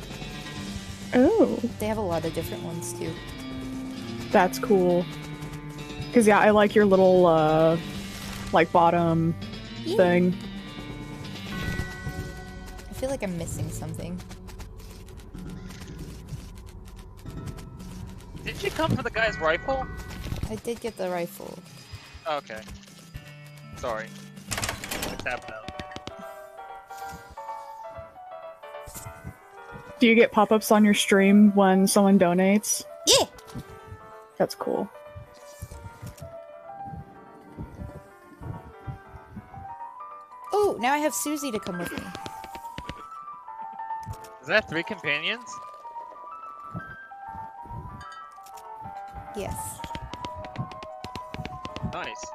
Oh, They have a lot of different ones too. that's cool. Cause yeah, I like your little like bottom thing. I feel like I'm missing something. Did you come for the guy's rifle? I did get the rifle. Okay. Sorry. It's happened now. Do you get pop-ups on your stream when someone donates? Yeah! That's cool. Oh, now I have Susie to come with me. Is that 3 companions? Yes. Nice.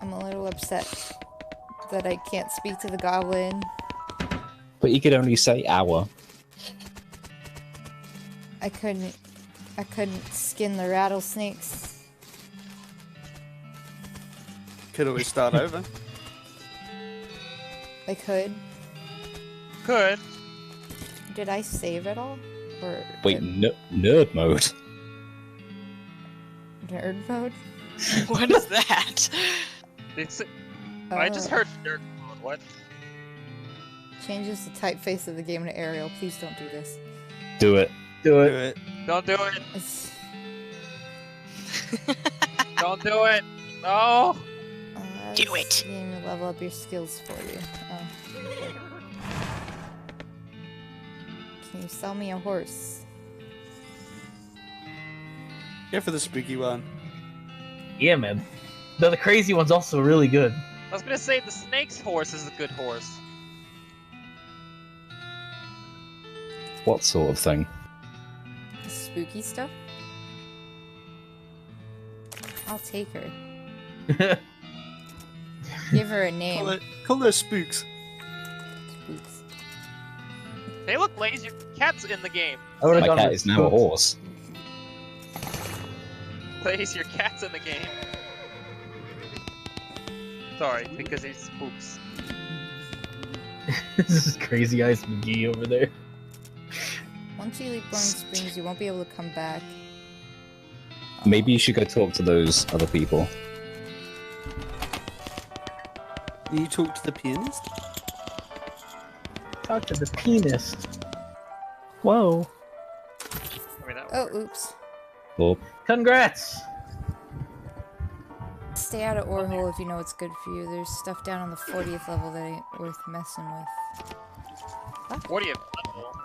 I'm a little upset that I can't speak to the goblin. But you could only say hour. I couldn't skin the rattlesnakes. Could always start over. I could. Good. Did I save it all? Or Wait, nerd mode. nerd mode? What is that? It's, I just heard dirt. What? Changes the typeface of the game to Arial. Please don't do this. Do it. Do Do it. it. Don't do it. It's, Don't do it. No. Do this it. game will level up your skills for you. Oh. Can you sell me a horse? Go for the spooky one. Yeah, man. Though the crazy one's also really good. I was gonna say the snake's horse is a good horse. What sort of thing? Spooky stuff? I'll take her. Give her a name. Call those spooks. Spooks. Hey, look, ladies, your cat's in the game. I would have My gone cat with is now a Spooks. horse. Ladies, your cat's in the game. Sorry, because he's spooks. This is Crazy Eyes McGee over there. Once you leave Boiling Springs, you won't be able to come back. Maybe you should go talk to those other people. Can you talk to the pianist? Talk to the pianist. Whoa. I mean, that Oh, oops. Well, Congrats! Stay out of Orhole if you know what's good for you. There's stuff down on the 40th level that ain't worth messing with. 40th level.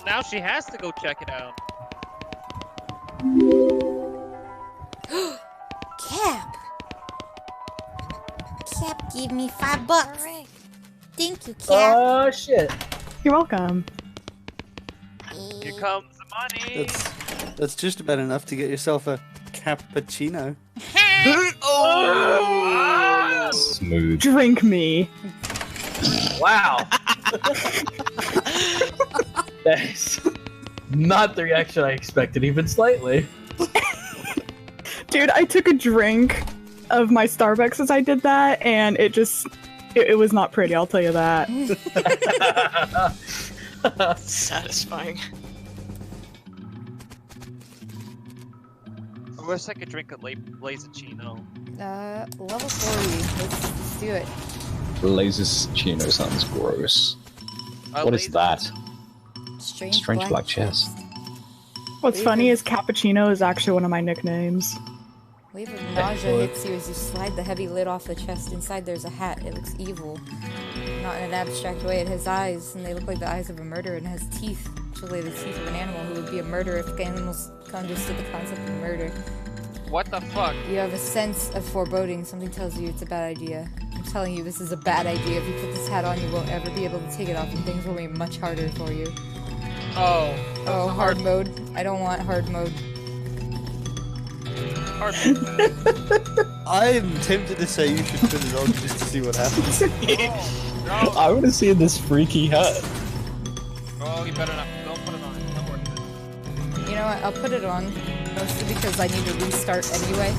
Now she has to go check it out. Cap! Cap gave me $5. Thank you, Cap. Oh shit. You're welcome. Here comes the money. That's just about enough to get yourself a cappuccino. Oh! smooth. Drink me. Wow. That's not the reaction I expected, even slightly. Dude, I took a drink of my Starbucks as I did that, and it just... It was not pretty, I'll tell you that. Satisfying. I wish I could drink a Blazacino. Level 40. Let's do it. Lasers Chino sounds gross. What is that? Strange Black chest. What's funny is Cappuccino is actually one of my nicknames. Wave of nausea hits you as you slide the heavy lid off the chest. Inside there's a hat. It looks evil. Not in an abstract way. It has eyes, and they look like the eyes of a murderer, and it has teeth. Actually, the teeth of an animal who would be a murderer if animals understood the concept of murder. What the fuck? You have a sense of foreboding. Something tells you it's a bad idea. I'm telling you, this is a bad idea. If you put this hat on, you won't ever be able to take it off, and things will be much harder for you. Oh. Oh, hard mode. I don't want hard mode. Hard. I'm tempted to say you should put it on just to see what happens. No. I want to see this freaky hat. Oh, you better not. Don't put it on. Don't worry. You know what? I'll put it on. Mostly because I need to restart anyway.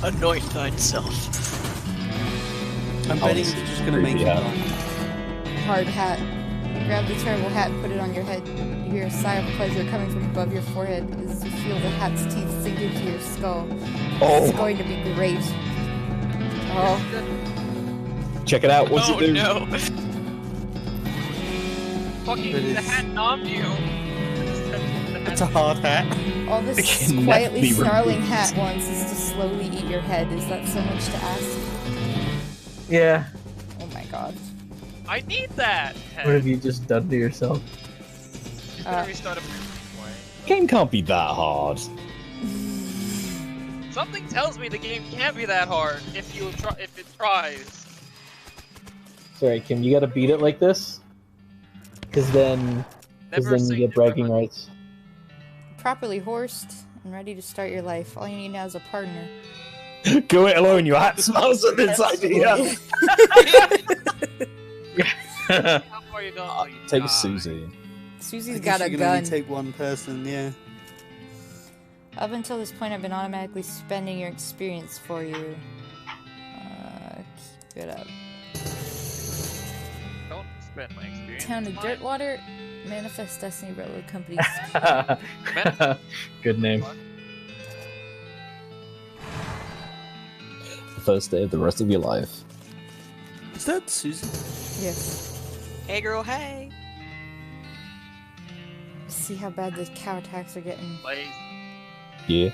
Anoint thyself. I'm Oh, betting this you're is just gonna make creepy it hat. on. Hard hat. You grab the terrible hat and put it on your head. You hear a sigh of pleasure coming from above your forehead as you feel the hat's teeth sink into your skull. Oh. It's going to be great. Oh, Check it out. What's Oh it do? no! Fucking But the it's- hat nommed you. It's a hard hat. all this can quietly never be snarling removed. hat wants is to slowly eat your head. Is that so much to ask? Yeah. Oh my god. I need that. What have you just done to yourself? She's gonna restart it anyway. Game can't be that hard. Something tells me the game can't be that hard if you try. If it tries. Sorry, Kim, you gotta beat it like this? Cause then Never you say get never, bragging honey. rights. Properly horsed and ready to start your life. All you need now is a partner. Go it alone, you hat smells on this idea. How far you going? till you Take die? Susie. Susie's I guess got a you can only gun. take one person, yeah. Up until this point, I've been automatically spending your experience for you. Keep it up. Don't spend my experience. Town of Mine. Dirtwater, Manifest Destiny Railroad Companies. Good name. first day of the rest of your life. Is that Susan? Yes. Hey girl, hey. See how bad the cow attacks are getting. Blaze, Yeah,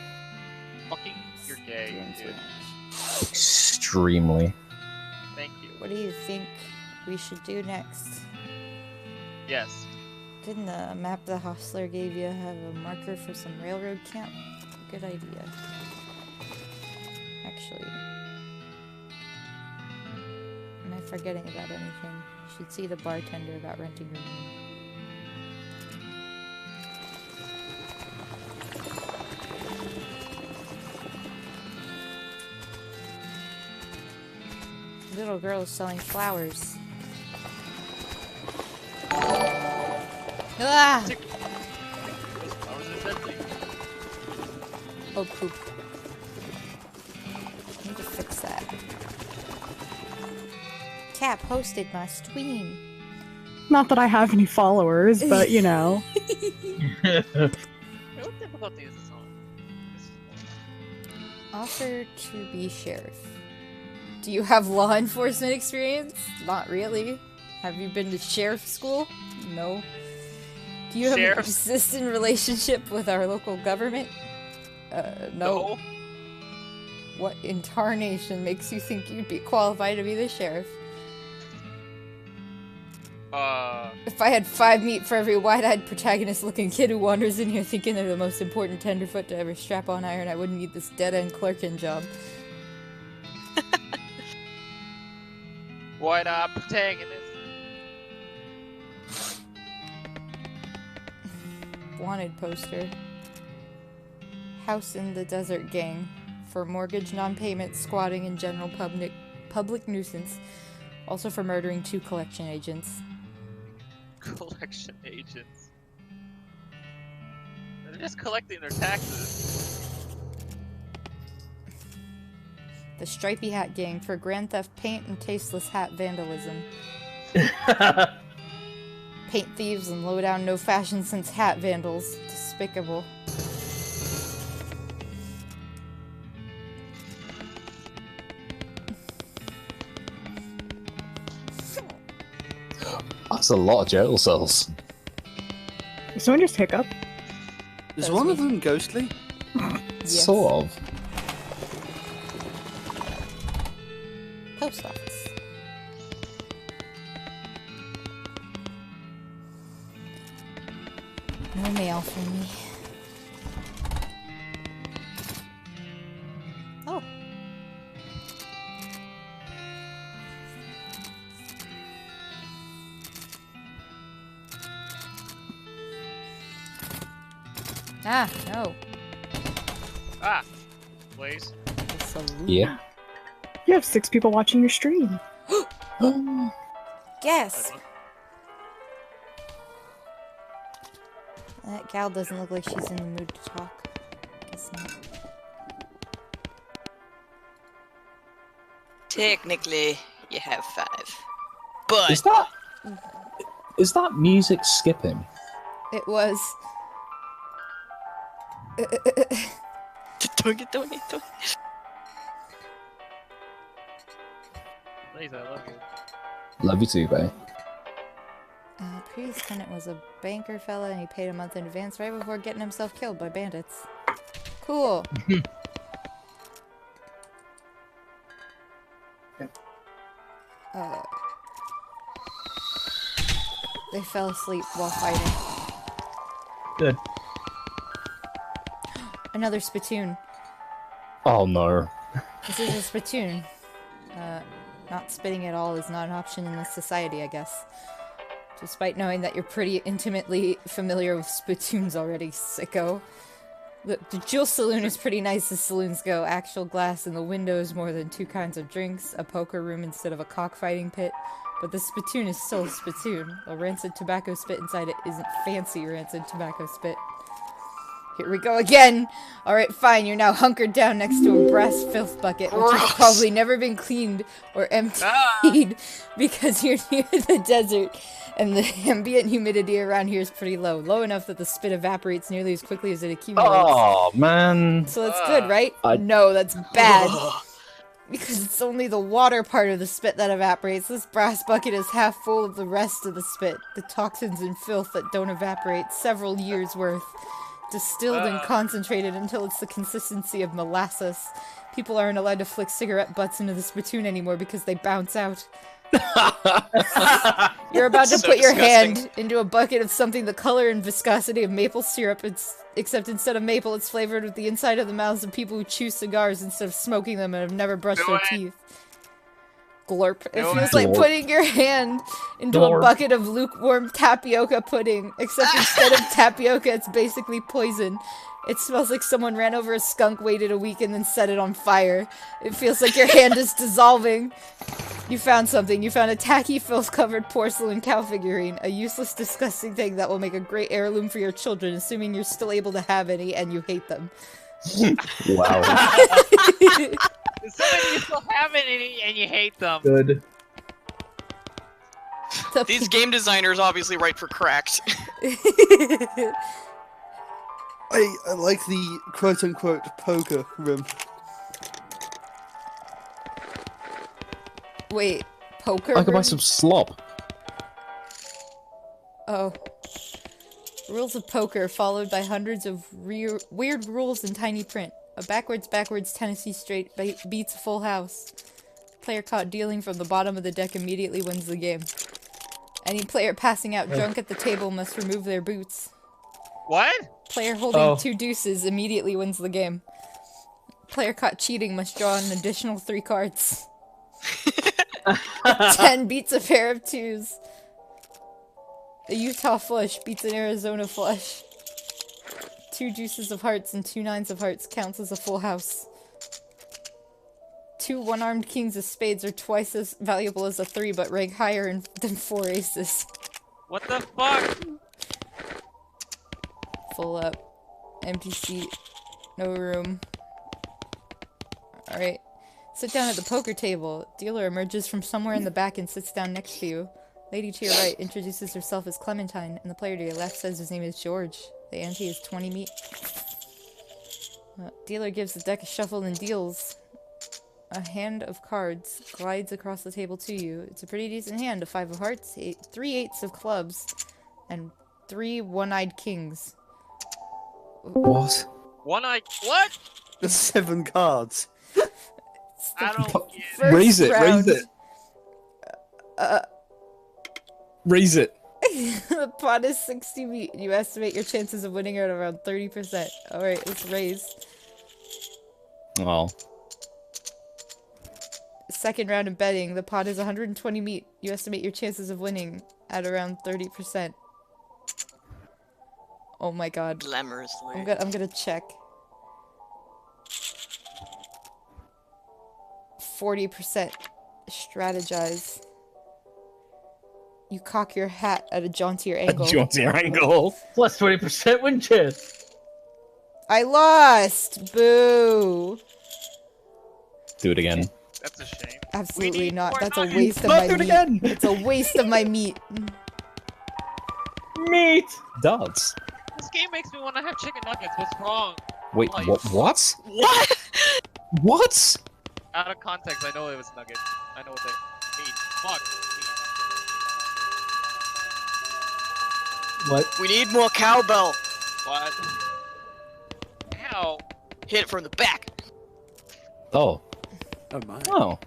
fucking, you're gay, dude. extremely. Thank you. What do you think we should do next? Yes. Didn't the map the hostler gave you have a marker for some railroad camp? Good idea. Actually, am I forgetting about anything? You should see the bartender about renting your room. Little girl is selling flowers. Ah! Those flowers are deadly. Oh, poop. Need to fix that. Cat posted my stream. Not that I have any followers, but you know. Hey, what difficulty is this on? Offer to be sheriff. Do you have law enforcement experience? Not really. Have you been to sheriff school? No. Do you have a Sheriff? persistent relationship with our local government? No. What in tarnation makes you think you'd be qualified to be the sheriff? If I had 5 meat for every wide-eyed protagonist-looking kid who wanders in here thinking they're the most important tenderfoot to ever strap on iron, I wouldn't need this dead-end clerking job. What protagonist? Wanted poster. House in the Desert Gang. For mortgage non-payment, squatting, and general public nuisance. Also for murdering 2 collection agents. Collection agents. They're just collecting their taxes. The Stripey Hat Gang. For grand theft paint and tasteless hat vandalism. Paint thieves and low-down no-fashion-sense hat vandals. Despicable. That's a lot of jail cells. Did someone just hiccup? Is That's one me. of them ghostly? Yes. Sort of. Post office. No mail for me. Oh. Ah, no. Ah, Blaze. The saloon. Yeah. You have 6 people watching your stream. Guess. That gal doesn't look like she's in the mood to talk. Guess not. Technically, you have 5. But Is that music skipping? It was. don't it. Blaze, I love you. Love you too, babe. Previous tenant was a banker fella and he paid a month in advance right before getting himself killed by bandits. Cool. They fell asleep while fighting. Good. Another spittoon. Oh no. This is a spittoon. Not spitting at all is not an option in this society, I guess. Despite knowing that you're pretty intimately familiar with spittoons already, sicko. Look, the Jewel Saloon is pretty nice as saloons go. Actual glass in the windows, more than 2 kinds of drinks, a poker room instead of a cockfighting pit. But the spittoon is still a spittoon. The rancid tobacco spit inside it isn't fancy rancid tobacco spit. Here we go again! Alright, fine, you're now hunkered down next to a brass filth bucket, which has probably never been cleaned or emptied because you're near the desert, and the ambient humidity around here is pretty low. Low enough that the spit evaporates nearly as quickly as it accumulates. Oh man. So that's good, right? I- No, that's bad. Because it's only the water part of the spit that evaporates. This brass bucket is half full of the rest of the spit, the toxins and filth that don't evaporate, several years' worth. Distilled and concentrated until it's the consistency of molasses. People aren't allowed to flick cigarette butts into the spittoon anymore because they bounce out. You're about to put your hand into a bucket of something the color and viscosity of maple syrup, except instead of maple, it's flavored with the inside of the mouths of people who chew cigars instead of smoking them and have never brushed their teeth. Glorp. It feels like putting your hand into a bucket of lukewarm tapioca pudding, except instead of tapioca, it's basically poison. It smells like someone ran over a skunk, waited a week, and then set it on fire. It feels like your hand is dissolving. You found something. You found a tacky, filth-covered porcelain cow figurine. A useless, disgusting thing that will make a great heirloom for your children, assuming you're still able to have any and you hate them. Wow. Assuming you still have any and you hate them. Good. These game designers obviously write for cracked. I like the quote-unquote poker room. Wait, poker? I could buy room? some slop. Oh. Rules of poker, followed by hundreds of weird rules in tiny print. A backwards Tennessee straight beats a full house. Player caught dealing from the bottom of the deck immediately wins the game. Any player passing out drunk at the table must remove their boots. What? Player holding 2 deuces immediately wins the game. Player caught cheating must draw an additional 3 cards. 10 beats a pair of 2s. A Utah flush beats an Arizona flush. 2 deuces of hearts and 2 nines of hearts counts as a full house. 2 one-armed kings of spades are twice as valuable as a 3, but rank higher than 4 aces. What the fuck? Full up. Empty seat. No room. Alright. Sit down at the poker table. Dealer emerges from somewhere in the back and sits down next to you. Lady to your right introduces herself as Clementine, and the player to your left says his name is George. The ante is 20 meat. Dealer gives the deck a shuffle and deals. A hand of cards glides across the table to you. It's a pretty decent hand. A 5 of hearts, 3 eights of clubs, and 3 one-eyed kings. What? One-eyed what? There's 7 cards. I don't get First Raise it, round. raise it. Raise it. The pot is 60 meat. You estimate your chances of winning are at around 30%. Alright, let's raise. Oh. Second round of betting. The pot is 120 meat. You estimate your chances of winning at around 30%. Oh my god. Glamorously. I'm gonna check. 40%. Strategize. You cock your hat at a jauntier angle. Jauntier angle. Plus 20% win chance. I lost! Boo! Do it again. That's a shame. Absolutely need not. more That's a nuggets. waste of No, my do it meat. again. It's a waste of my meat. Meat! Darts. This game makes me want to have chicken nuggets. What's wrong? Wait, Life. what? What? What? Out of context, I know it was nuggets. I know what they meat. Fuck. What? We need more cowbell. What? Ow. Hit it from the back. Oh. Oh my. Oh.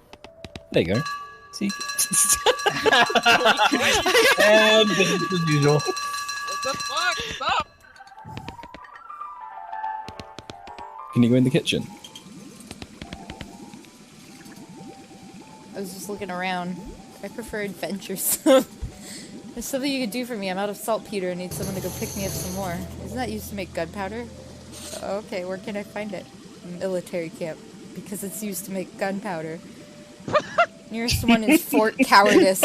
There you go. See? And business as usual. What the fuck? Stop! Can you go in the kitchen? I was just looking around. I prefer adventures. There's something you could do for me. I'm out of saltpeter and need someone to go pick me up some more. Isn't that used to make gunpowder? Okay, where can I find it? Military camp. Because it's used to make gunpowder. Nearest one is Fort Cowardice.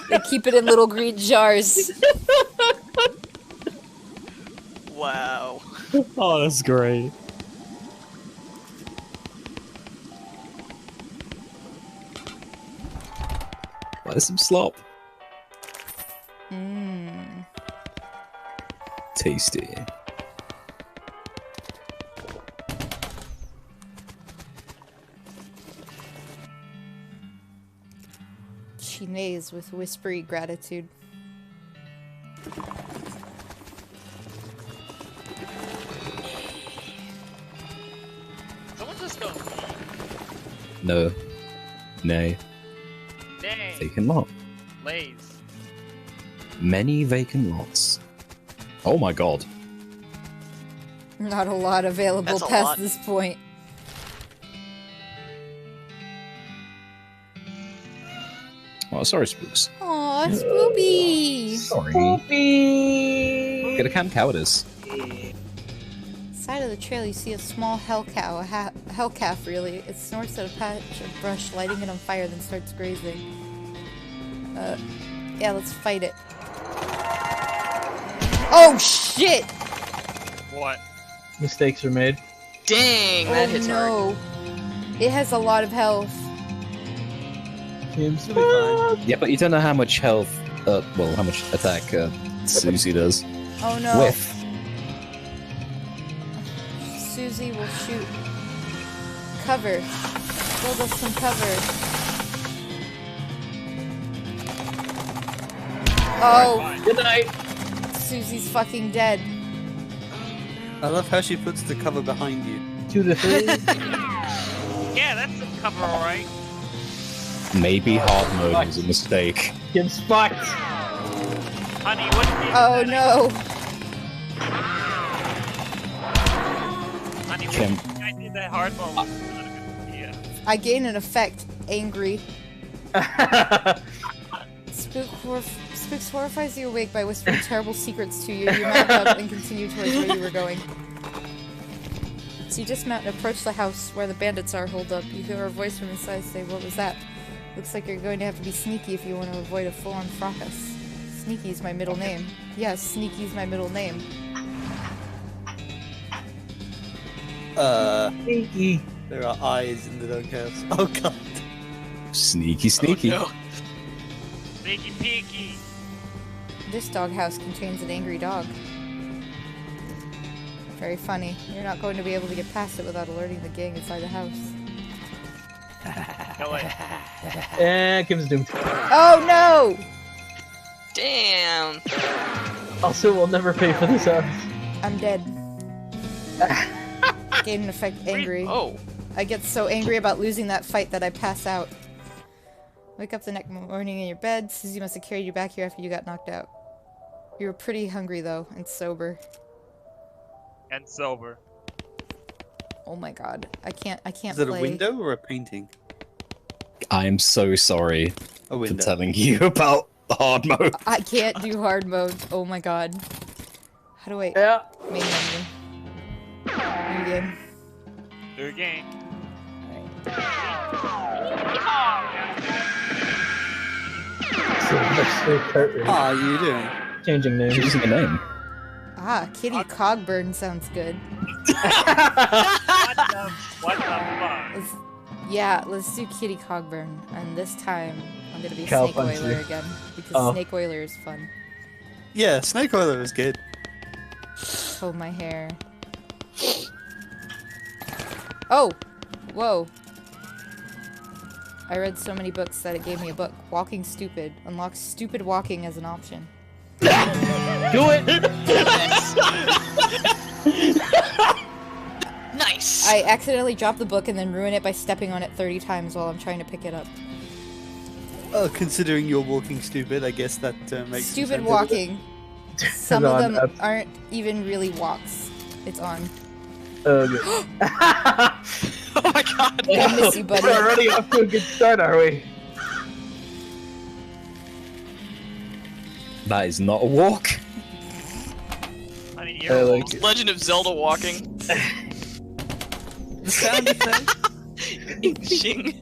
They keep it in little green jars. Wow. Oh, that's great. There's some slop. Mmm. Tasty. She neighs with whispery gratitude. Someone just go. No. Nay. Nay. Vacant lot. Lays. Many vacant lots. Oh my god. Not a lot available That's a past lot. this point. Oh, sorry, Spooks. Aw, Spoopy! Sorry. Poopy! Get a can cowardice. Side of the trail, you see a small hell cow, a hell calf, really. It snorts at a patch of brush, lighting it on fire, then starts grazing. Yeah, let's fight it. Oh, shit! What? Mistakes are made. Dang, that Oh, hits hard. no. It has a lot of health. Kim's Yeah, but you don't know how much health, well, how much attack Susie does. Oh, no. With. Susie will shoot. Cover. Build us some cover. Oh, Good night. Susie's fucking dead. I love how she puts the cover behind you. To the three. Yeah, that's a cover, alright. Maybe hard mode was a mistake. Kim's fucked. Honey, what do you Oh, no. Honey, Kim. what do you think I did that hard mode? Not a good idea. I gain an effect. Angry. Spooks horrifies you awake by whispering terrible secrets to you. You mount up and continue towards where you were going. So you dismount and approach the house where the bandits are holed up. You hear a voice from inside say, "What was that? Looks like you're going to have to be sneaky if you want to avoid a full-on fracas." Sneaky's my middle name. Yes, Sneaky's my middle name. Sneaky. There are eyes in the doghouse. Oh god. Sneaky, sneaky. Oh, Sneaky peeky. This doghouse contains an angry dog. Very funny. You're not going to be able to get past it without alerting the gang inside the house. Kill it. Kim's doomed. Oh no! damn. Also, we'll never pay for this house. I'm dead. Gain an effect angry. Oh, I get so angry about losing that fight that I pass out. Wake up the next morning in your bed. Susie must have carried you back here after you got knocked out. You were pretty hungry though, and sober. And sober. Oh my god. I can't Is it play. a window or a painting? I'm so sorry A for window. telling you about the hard mode. I can't do hard mode. Oh my god. How do I... Yeah. Main menu. New game. Do it again. So much curtain. How are you doing? Changing names. Using a name. Ah, Kitty Cogburn sounds good. What the fuck? Yeah, let's do Kitty Cogburn. And this time, I'm gonna be Cow Snake Oiler Puncher. again. Because Oh. Snake Oiler is fun. Yeah, Snake Oiler is good. Hold my hair. Oh! Whoa. I read so many books that it gave me a book. Walking Stupid. Unlocks stupid walking as an option. Do it! nice. I accidentally dropped the book and then ruin it by stepping on it 30 times while I'm trying to pick it up. Considering you're walking stupid, I guess that makes Stupid sense. walking. Some It's of on them up. aren't even really walks. It's on. Oh, good. oh my god. I miss you, buddy. We're already off to a good start, are we? That is not a walk. Honey, I you're like it. Legend of Zelda walking. The sound effect. Shing.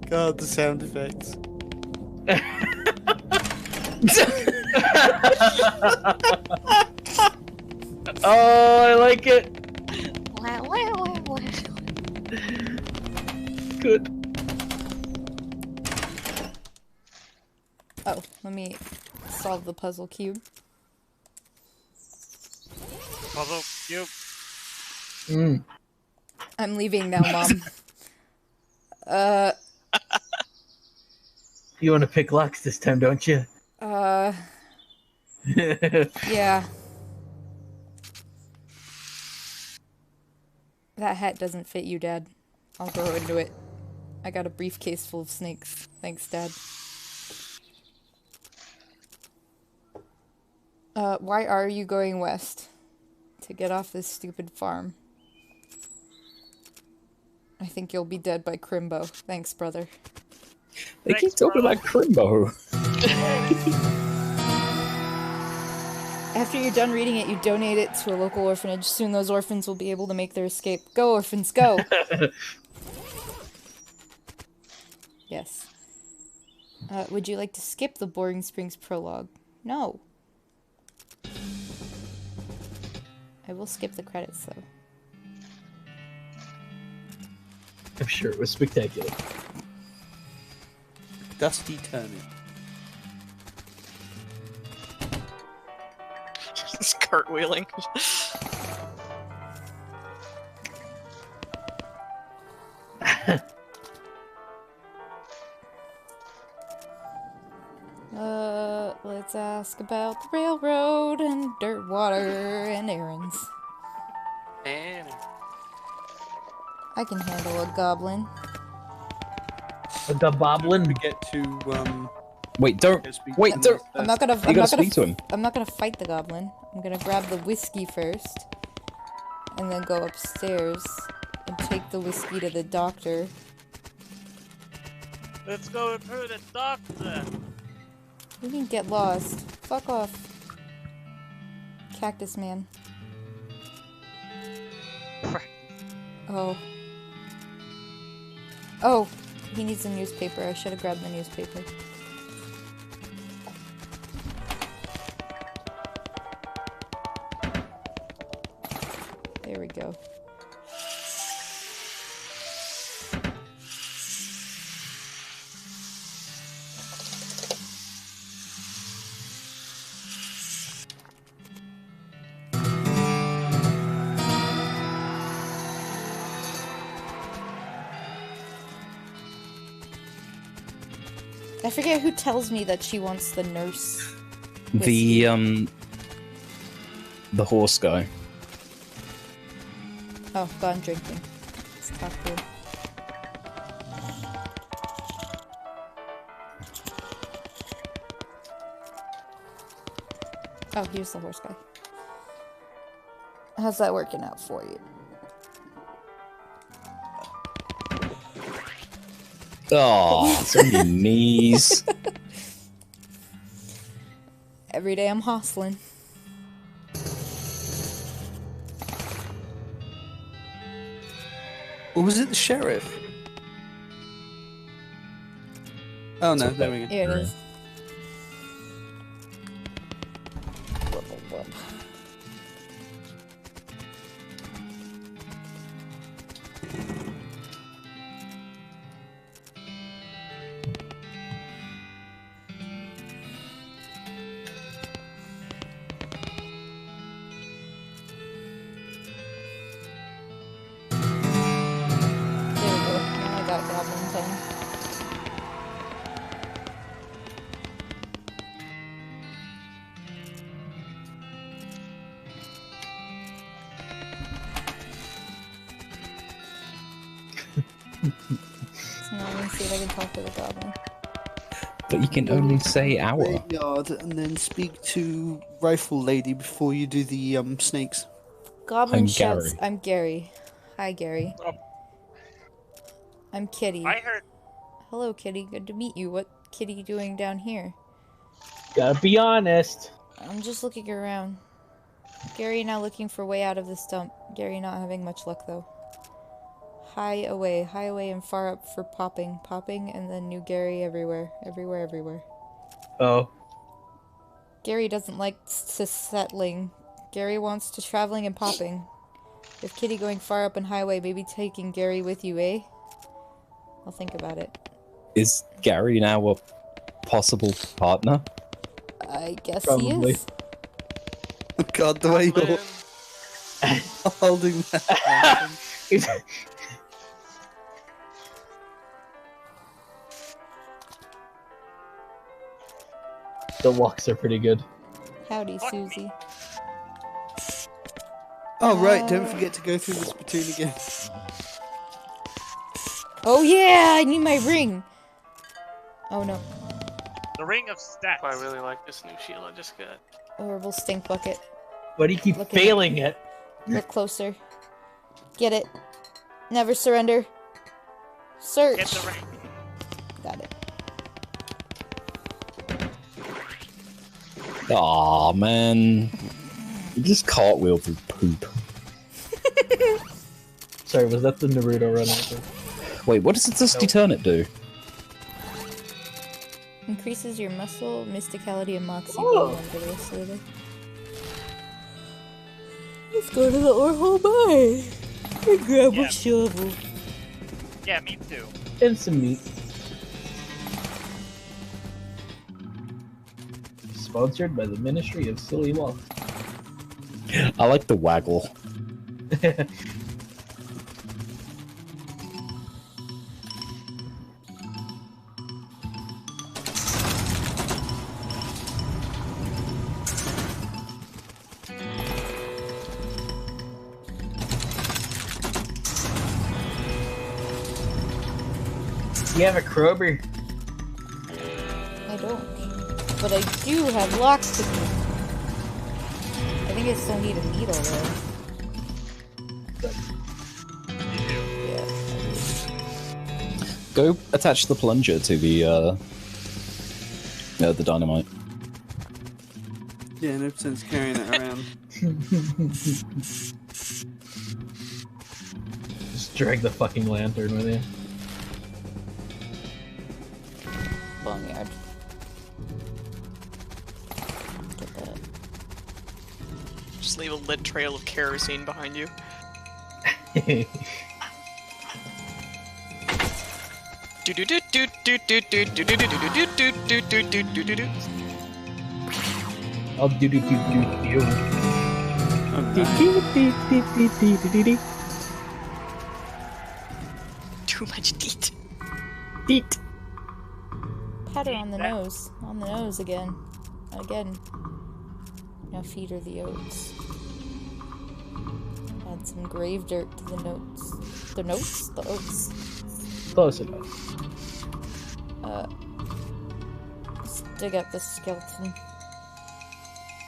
God, the sound effects. Oh, I like it. Good. Oh, let me solve the puzzle cube. puzzle cube. Mm. I'm leaving now, Mom. You want to pick locks this time, don't you? Yeah. That hat doesn't fit you, Dad. I'll grow into it. I got a briefcase full of snakes. Thanks, Dad. Why are you going west? To get off this stupid farm. I think you'll be dead by Crimbo. Thanks, brother. They keep talking about Crimbo. After you're done reading it, you donate it to a local orphanage. Soon those orphans will be able to make their escape. Go, orphans, go! Yes. Would you like to skip the Boring Springs prologue? No. I will skip the credits, though. I'm sure it was spectacular. Dusty turnip. Just cartwheeling. Let's ask about the railroad and dirt water and errands. And I can handle a goblin. A goblin. We get to Wait, don't. speak Wait, to don't. them I'm not gonna. You gotta speak to him. I'm not gonna fight the goblin. I'm gonna grab the whiskey first, and then go upstairs and take the whiskey to the doctor. Let's go to the doctor. You can get lost. Fuck off, Cactus Man. Oh. Oh, he needs a newspaper. I should have grabbed the newspaper. There we go. I forget who tells me that she wants the nurse. whiskey. The horse guy. Oh, gone drinking. Let's talk to him. Oh, here's the horse guy. How's that working out for you? Oh, it's on your knees. Every day I'm hustling. Or was it the sheriff? Oh no, there we go. Here it is. There we go. Now I got goblin tongue. So now I'm gonna see if I can talk to the goblin. But you can only say hour. Graveyard and then speak to Rifle Lady before you do the snakes. Goblin I'm shouts, Gary. I'm Gary. Hi, Gary. Oh. I'm Kitty. I heard. Hello, Kitty. Good to meet you. What Kitty doing down here? Gotta be honest. I'm just looking around. Gary now looking for way out of the stump. Gary not having much luck, though. High away and far up for popping. Popping, and then new Gary everywhere. Everywhere. Oh. Gary doesn't like settling. Gary wants to traveling and popping. If Kitty going far up and highway, maybe taking Gary with you, eh? I'll think about it. Is Gary now a possible partner? I guess Probably. he is. God, the way you're holding that. The walks are pretty good. Howdy, Susie. Oh, right, don't forget to go through the spittoon again. Oh yeah, I need my ring. Oh no. The ring of stats. I really like this new shield I just got. Horrible stink bucket. Why do you keep Look at failing it? Look closer. Get it. Never surrender. Search. Get the ring. Got it. Aw, man. You just cartwheel through poop. Sorry, was that the Naruto run answer? Wait, what does the Dusty Turnip do? Increases your muscle, mysticality, and moxie Oh. roll for the rest of the day. Let's go to the Orho Bay and grab Yeah. a shovel. Yeah, me too. And some meat. Sponsored by the Ministry of Silly Walks. I like the waggle. You have a Krober. I don't. But I do have lockpicking. I think I still need a needle though. Yeah. Go attach the plunger to the dynamite. Yeah, no sense carrying it around. Just drag the fucking lantern with you. Boneyard. Get that. Just leave a lit trail of kerosene behind you. I'll do. Too much deet. Deet. Pat her on the nose. On the nose again. Again. Now feed her the oats. Add some grave dirt to the notes. The notes? The oats. Close enough. Let's dig up the skeleton.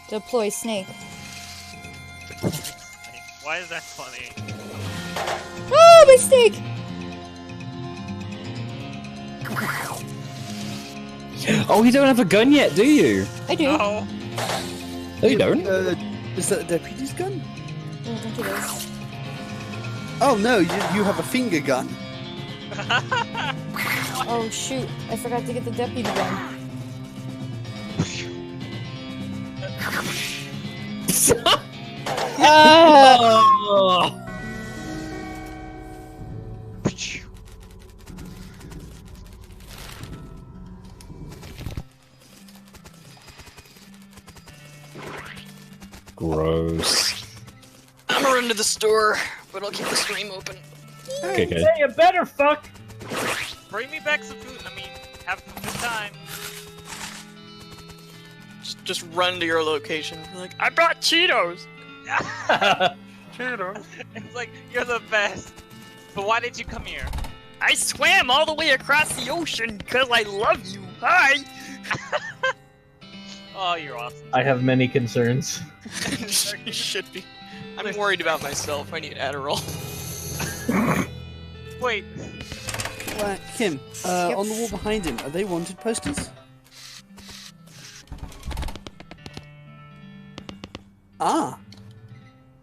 Deploy snake. Why is that funny? Oh, my snake! Oh, you don't have a gun yet, do you? I do. Oh, No, you don't. Is that the deputy's gun? I don't think it is. Oh no, you have a finger gun. Oh shoot, I forgot to get the deputy gun. Oh! Gross. I'm gonna run to the store, but I'll keep the stream open. Okay, okay. Say you better fuck. bring me back some food. I mean, have a good time. Just run to your location. Like, I brought Cheetos! Cheetos. It's like, you're the best. But why did you come here? I swam all the way across the ocean because I love you. Hi! Oh, you're awesome. I have many concerns. You should be. I'm worried about myself. I need Adderall. Wait, Kim, on the wall behind him, are they wanted posters? Ah.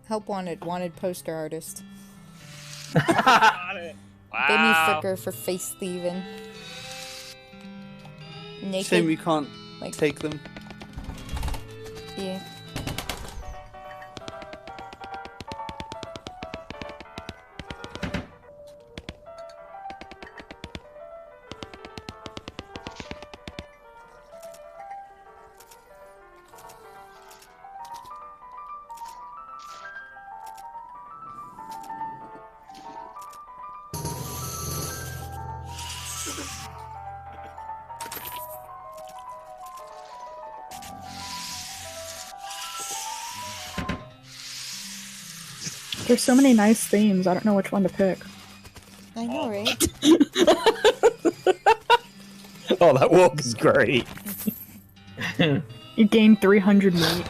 Help wanted. Wanted poster artist. got it. Pay me Wow. fricker for face thieving. Naked. Shame we can't like, take them. yeah. There's so many nice themes. I don't know which one to pick. I know, right? Oh, that walk is great. You gain 300 meat.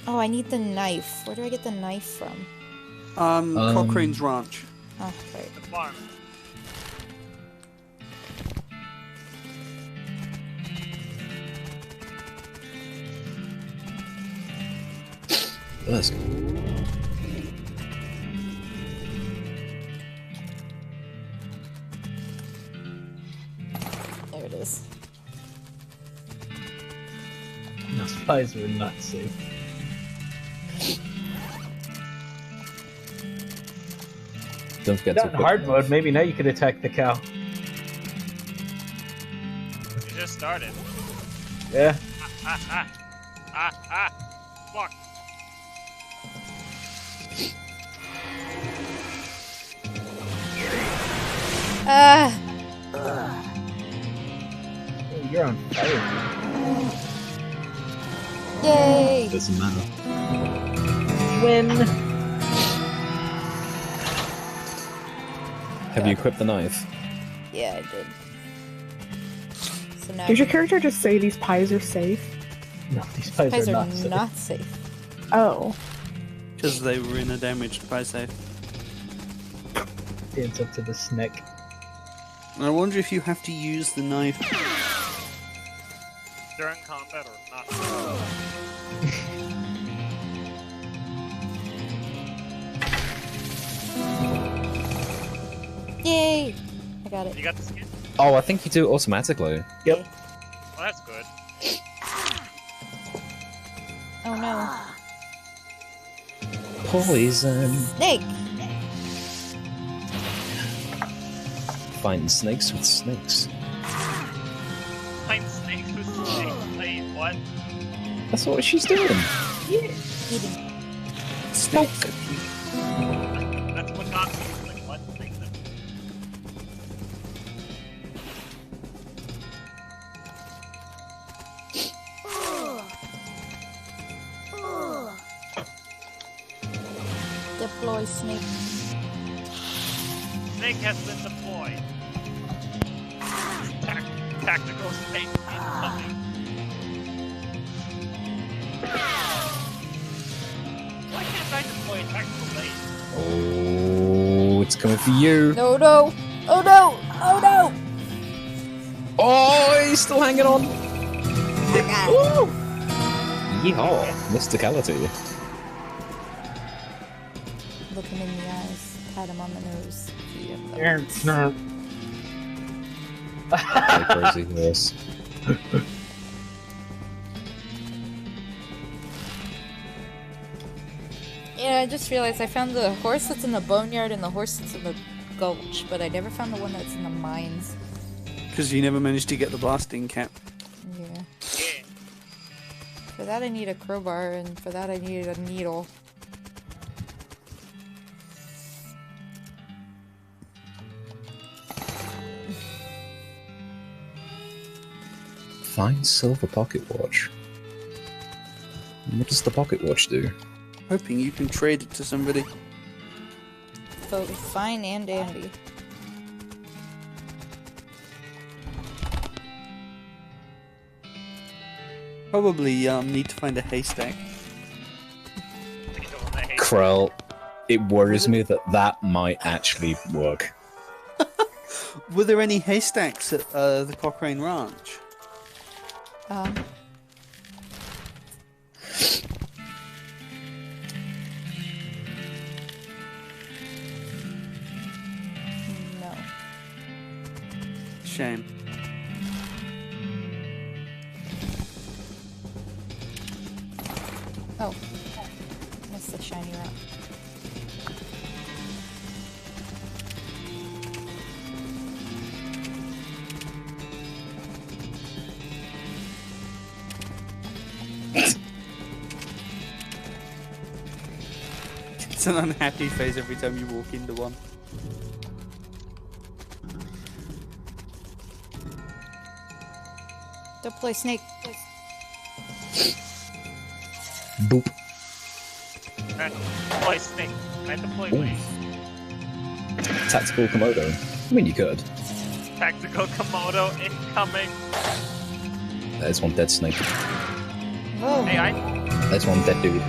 Oh, I need the knife. Where do I get the knife from? Cochrane's Ranch. Oh, right. The farm. Let's go. There it is. No, spies were not safe. Don't forget Got to in put- hard mode, maybe now you could attack the cow. You just started. Yeah. Fuck. Ah! Oh, you're on fire. Yay! Doesn't matter. Win. Have you equipped the knife? Yeah, I did. So now Did your character just say these pies are safe? No, these spies pies are are not safe. not safe. Oh. Because they were in a damaged pie safe. Dance up to the snack. And I wonder if you have to use the knife. During combat or not? Yay! I got it. You got the skin? Oh, I think you do it automatically. Yep. Well, that's good. Oh no. Poison. Snake! Fighting snakes with snakes. Find snakes with snakes. Wait, what? That's what she's doing. Eating. Smoke. That's what got me. Like, what? Snakes that- Deploy snake. Snake has been deployed. Tactical snake incoming. Why can't I deploy a tactical snake? Oh, it's coming for you. No, no! Oh no! Oh no! Oh, he's still hanging on. I got it. Yeehaw. Mysticality. Look him in the eyes. Pat him on the nose. Feed him the Like crazy horse. Yeah, I just realized I found the horse that's in the boneyard and the horse that's in the gulch, but I never found the one that's in the mines. Because you never managed to get the blasting cap. Yeah. Yeah. For that I need a crowbar, and for that I need a needle. Find silver pocket watch. What does the pocket watch do? Hoping you can trade it to somebody. Both fine and dandy. Probably need to find a haystack. Krell, it worries me that that might actually work. Were there any haystacks at the Cochrane Ranch? No. Shame. Oh. Missed the shiny rock. It's an unhappy face every time you walk into one. Deploy snake. Boop. Deploy snake. Can I deploy Ooh. wing? Tactical Komodo. I mean, you could. Tactical Komodo incoming. There's one dead snake. Whoa. Hey, There's one dead dude.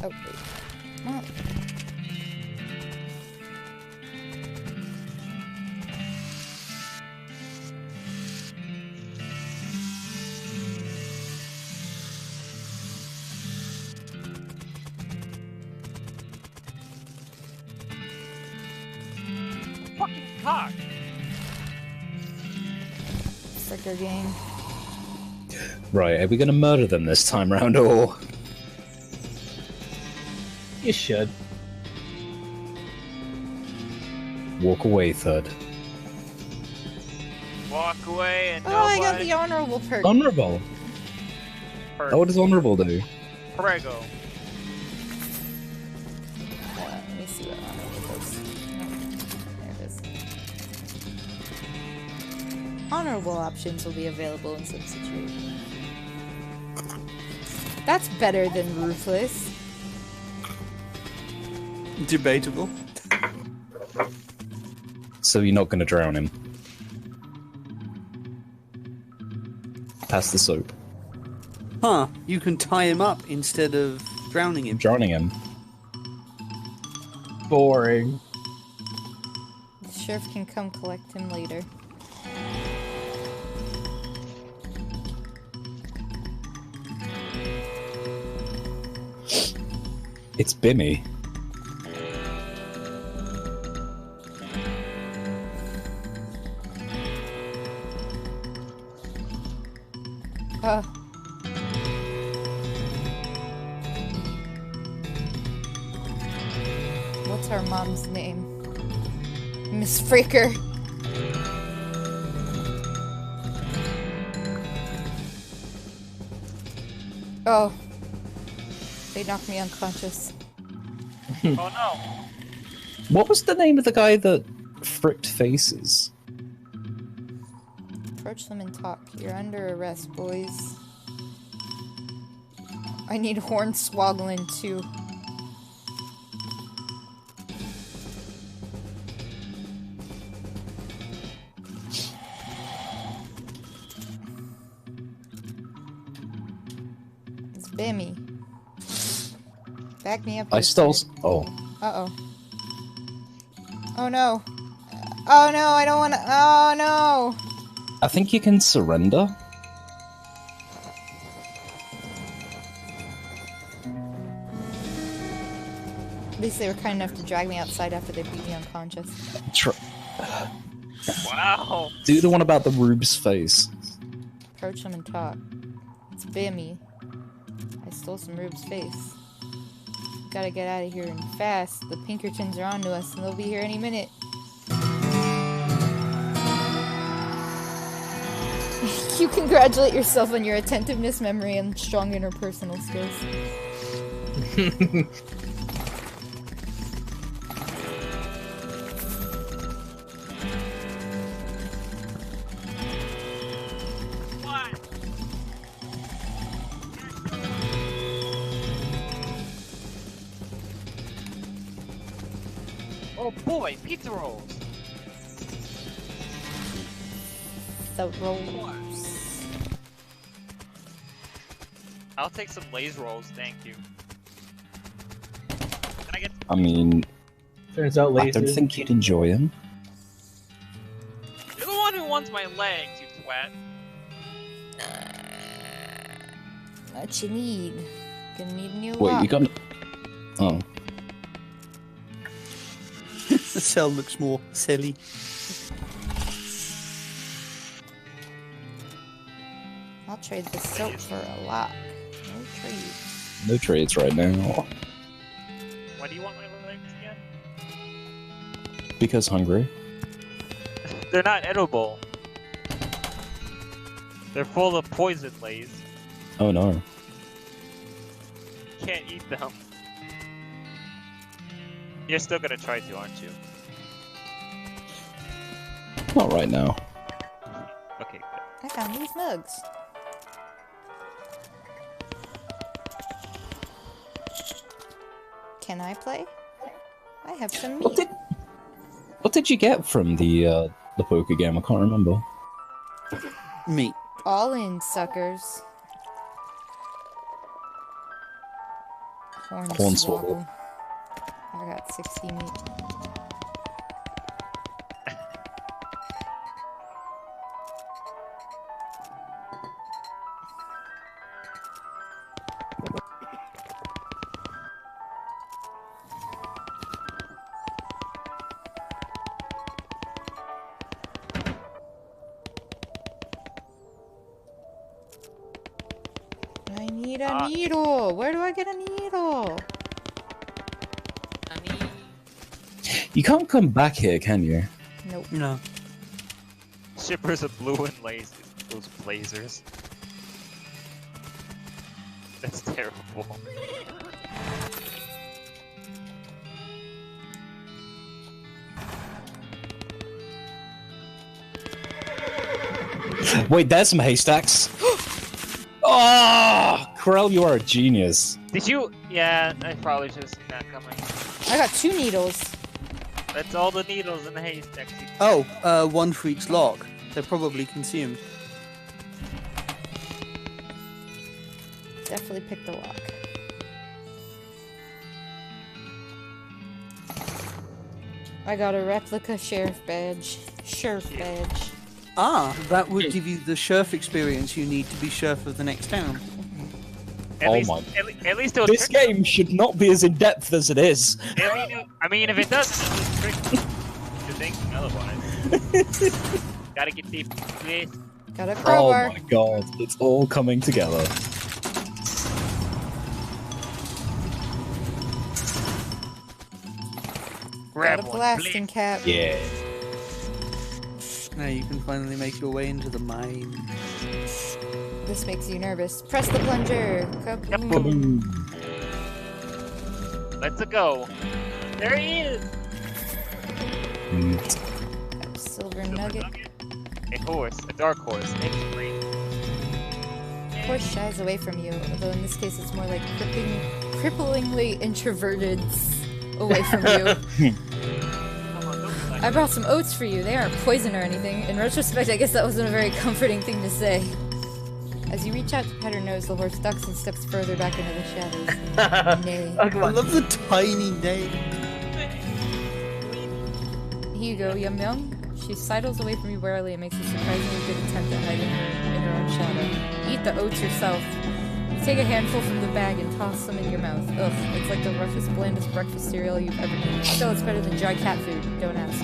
Oh, wait. What? fucking cock. Fricker game. Right, are we gonna murder them this time round, or...? You should. Walk away, third. Walk away and Oh, I got nobody. the honorable perk. Honorable. Perk. Oh, what does honorable do? Prego. Let me see what honorable does. There it is. Honorable options will be available in some situations. That's better than ruthless. Debatable. So you're not gonna drown him. Pass the soap. Huh, you can tie him up instead of drowning him. Drowning him. Boring. The sheriff can come collect him later. It's Bimmy. What's our mom's name? Miss Freaker. Oh. They knocked me unconscious. Oh no. What was the name of the guy that fricked faces? Approach them and talk. You're under arrest, boys. I need Hornswogglin too. It's Bimmy. Back me up. I you stole... said. Oh. Uh-oh. Oh no. Oh no, I don't wanna... Oh no! I think you can surrender. At least they were kind enough to drag me outside after they beat me unconscious. Wow. Do the one about the Rube's face. Approach them and talk. It's Bimmy. I stole some Rube's face. Gotta get out of here and fast. The Pinkertons are onto us and they'll be here any minute. You congratulate yourself on your attentiveness, memory, and strong interpersonal skills. Oh boy, pizza rolls. The rolls. I'll take some Lay's rolls, thank you. Can I get? I mean, Turns out I lazy. don't think you'd enjoy him. You're the one who wants my legs, you twat. What you need? Gonna need a new Wait, lock. you got... Oh. The cell looks more silly. I'll trade the soap for a lock. No trade. No trades right now. Why do you want my legs again? Because hungry. They're not edible. They're full of poison, Lays. Oh no. You can't eat them. You're still gonna try to, aren't you? Not right now. Okay, good. I found these mugs. Can I play? I have some meat. What did you get from the poker game? I can't remember. Meat. All in, suckers. Hornswoggle. I got 60 meat. I need a needle. Where do I get a needle? You can't come back here, can you? Nope. No. Shippers are blue and lasers. Those blazers. That's terrible. Wait, there's some haystacks. Oh, Corel, you are a genius. Did you? Yeah, I probably should have seen that coming. I got 2 needles. That's all the needles in the haystack. Oh, one for each lock. They're probably consumed. Definitely picked the lock. I got a replica sheriff badge. Sheriff badge. Ah, that would give you the sheriff experience you need to be sheriff of the next town. At Oh least, my- At least it was This game should not be as in depth as it is. I mean, if it does, it's tricky. You're thinking otherwise. Gotta get deep, please. Got a Oh crowbar. my god, it's all coming together. Grab Got a one, blasting please. cap. Yeah. Now you can finally make your way into the mine. This makes you nervous. Press the plunger. Kaboom. Kaboom. Let's go. There he is. Got a silver nugget. A horse, a dark horse, named Green. Horse shies away from you, although in this case it's more like cripplingly introverted away from you. I brought some oats for you. They aren't poison or anything. In retrospect, I guess that wasn't a very comforting thing to say. As you reach out to pet her nose, the horse ducks and steps further back into the shadows. Nay. I love the tiny name. Here you go, Yum Yum. She sidles away from you warily and makes a surprisingly good attempt at hiding in her own shadow. Eat the oats yourself. You take a handful from the bag and toss them in your mouth. Ugh, it's like the roughest, blandest breakfast cereal you've ever eaten. Still, it's better than dry cat food. Don't ask.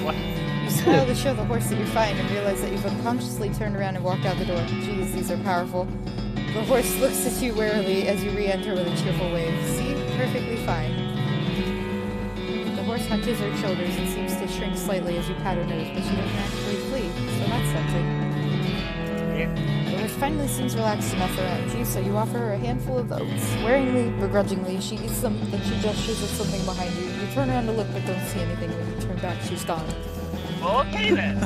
What? You smile to show the horse that you're fine and realize that you've unconsciously turned around and walked out the door. Jeez, these are powerful. The horse looks at you warily as you re-enter with a cheerful wave. See? Perfectly fine. The horse hunches her shoulders and seems to shrink slightly as you pat her nose, but she doesn't actually flee, so that's something. The horse finally seems relaxed enough around you, so you offer her a handful of oats. Waringly, begrudgingly, she eats them, then she gestures at something behind you. You turn around to look, but don't see anything. When you turn back, she's gone. Okay then.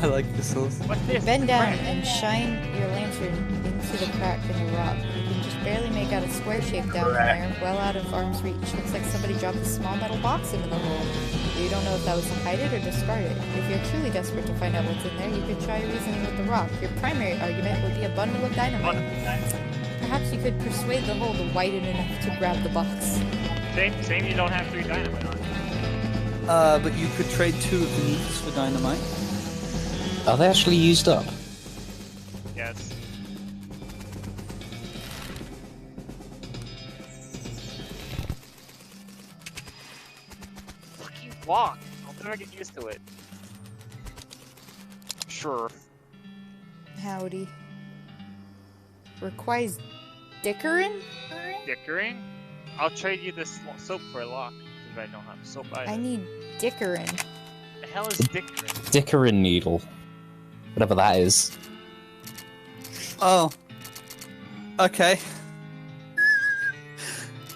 I like whistles. What's this? Bend down Crack. and shine your lantern into the crack in the rock. You can just barely make out a square shape down there, well out of arm's reach. Looks like somebody dropped a small metal box into the hole. You don't know if that was to hide it or discard it. If you're truly desperate to find out what's in there, you could try reasoning with the rock. Your primary argument would be a bundle of dynamite. Perhaps you could persuade the hole to widen enough to grab the box. Same you don't have 3 dynamite on. But you could trade 2 of the needles for dynamite. Are they actually used up? Yes. Fucking walk. I'll never get used to it. Sure. Howdy. Requires dickering? Dickering? I'll trade you this soap for a lock. If I don't have soap either. I need dickering. The hell is dickering? Dickerin needle. Whatever that is. Oh. Okay.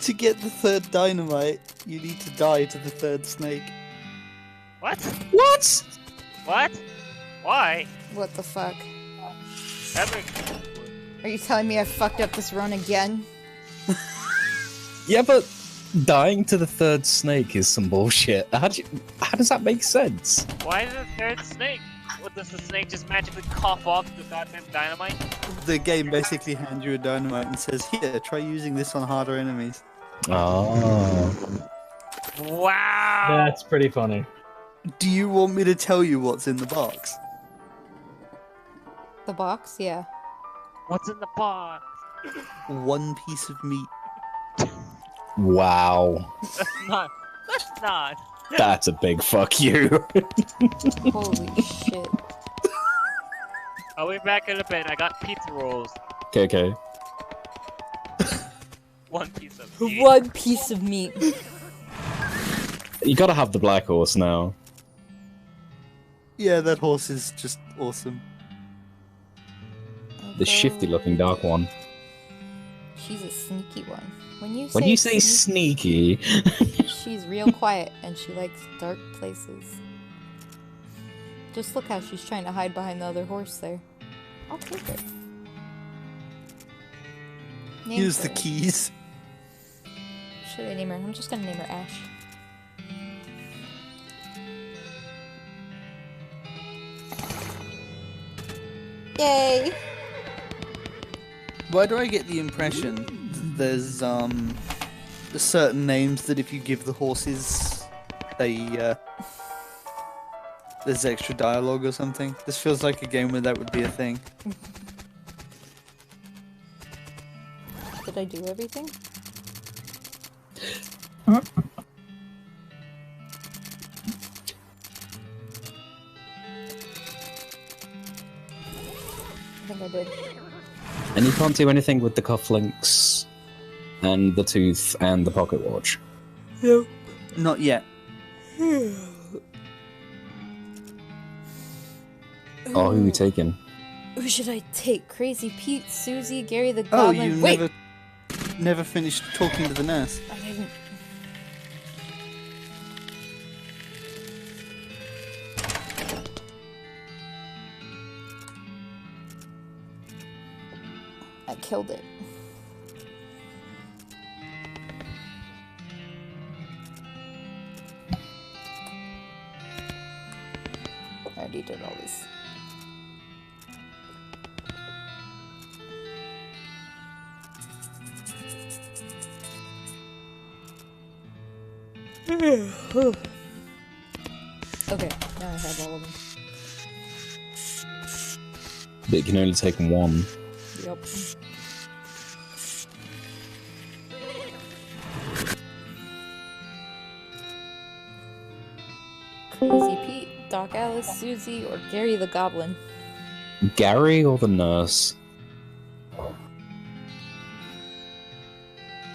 To get the third dynamite, you need to die to the third snake. What? What? What? Why? What the fuck? That makes... Are you telling me I fucked up this run again? Yeah, but dying to the third snake is some bullshit. How does that make sense? Why is the third snake? What, does the snake just magically cough off the goddamn dynamite? The game basically hands you a dynamite and says, here, try using this on harder enemies. Oh. Wow! That's pretty funny. Do you want me to tell you what's in the box? The box? Yeah. What's in the box? One piece of meat. Wow. That's not. That's not. That's a big fuck you. Holy shit. I'll be back in a bit. I got pizza rolls. Okay. One piece of meat. One piece of meat. You gotta have the black horse now. Yeah, that horse is just awesome. The shifty looking dark one. She's a sneaky one. When you say sneaky, she's real quiet and she likes dark places. Just look how she's trying to hide behind the other horse there. I'll take her. Name Use her. the keys. Should I name her? I'm just gonna name her Ash. Yay! Why do I get the impression there's certain names that if you give the horses, they there's extra dialogue or something? This feels like a game where that would be a thing. Did I do everything? I think I did. and you can't do anything with the cufflinks, and the tooth, and the pocket watch. Not yet. Oh, who are we taking? Who should I take? Crazy Pete, Susie, Gary the Oh, Goblin? you Wait! never finished talking to the nurse. I didn't. I killed it. I already did all this. Okay, now I have all of them. But you can only take one. Yep. Crazy Pete, Doc Alice, Susie, or Gary the Goblin? Gary or the nurse?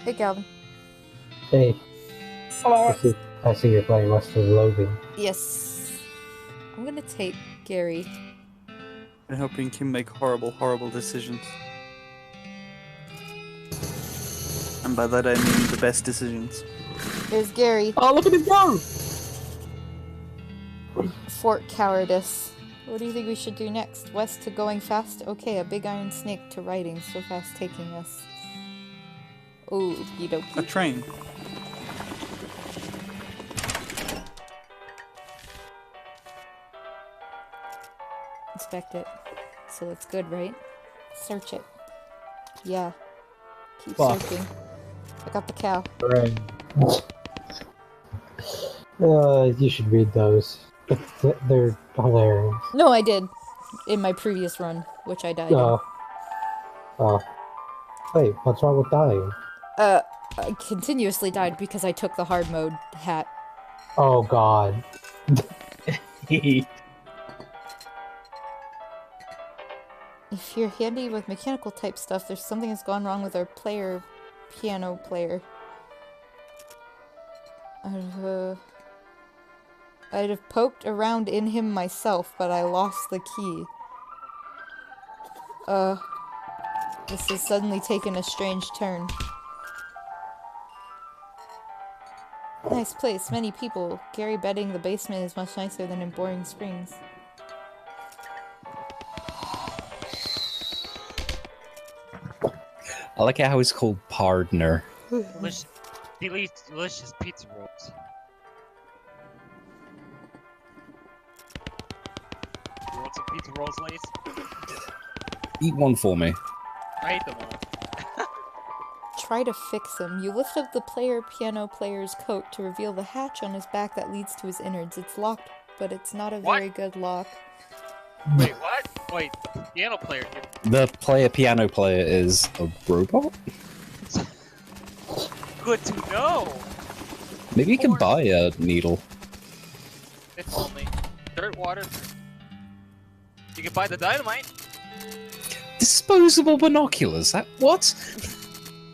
Hey, Galvin. Hey. I see you're playing Western Loathing. Yes. I'm gonna take Gary. And helping him make horrible, horrible decisions. And by that I mean the best decisions. There's Gary. Oh, look at him go! Fort Cowardice. What do you think we should do next? West to going fast? Okay, a big iron snake to riding, so fast taking us. Oh, you A dokie. train. Inspect it. So it's good, right? Search it. Yeah. Keep Fuck. searching. I got the cow. Right. You should read those. They're hilarious. No, I did. In my previous run, which I died in. Wait, what's wrong with dying? I continuously died because I took the hard mode hat. Oh god. If you're handy with mechanical type stuff, there's something that's gone wrong with our piano player. I'd have poked around in him myself, but I lost the key. This has suddenly taken a strange turn. Nice place, many people. Gary betting the basement is much nicer than in Boring Springs. I like how it's called Pardner. Delicious pizza rolls. You want some pizza rolls, Lace? Eat one for me. I ate them all. Try to fix him. You lift up the piano player's coat to reveal the hatch on his back that leads to his innards. It's locked, but it's not a very good lock. Wait, what? Wait, the piano player. The piano player is a robot? Good to know. Maybe you can buy a needle. If only. Dirt, water. You can buy the dynamite. Disposable binoculars? What?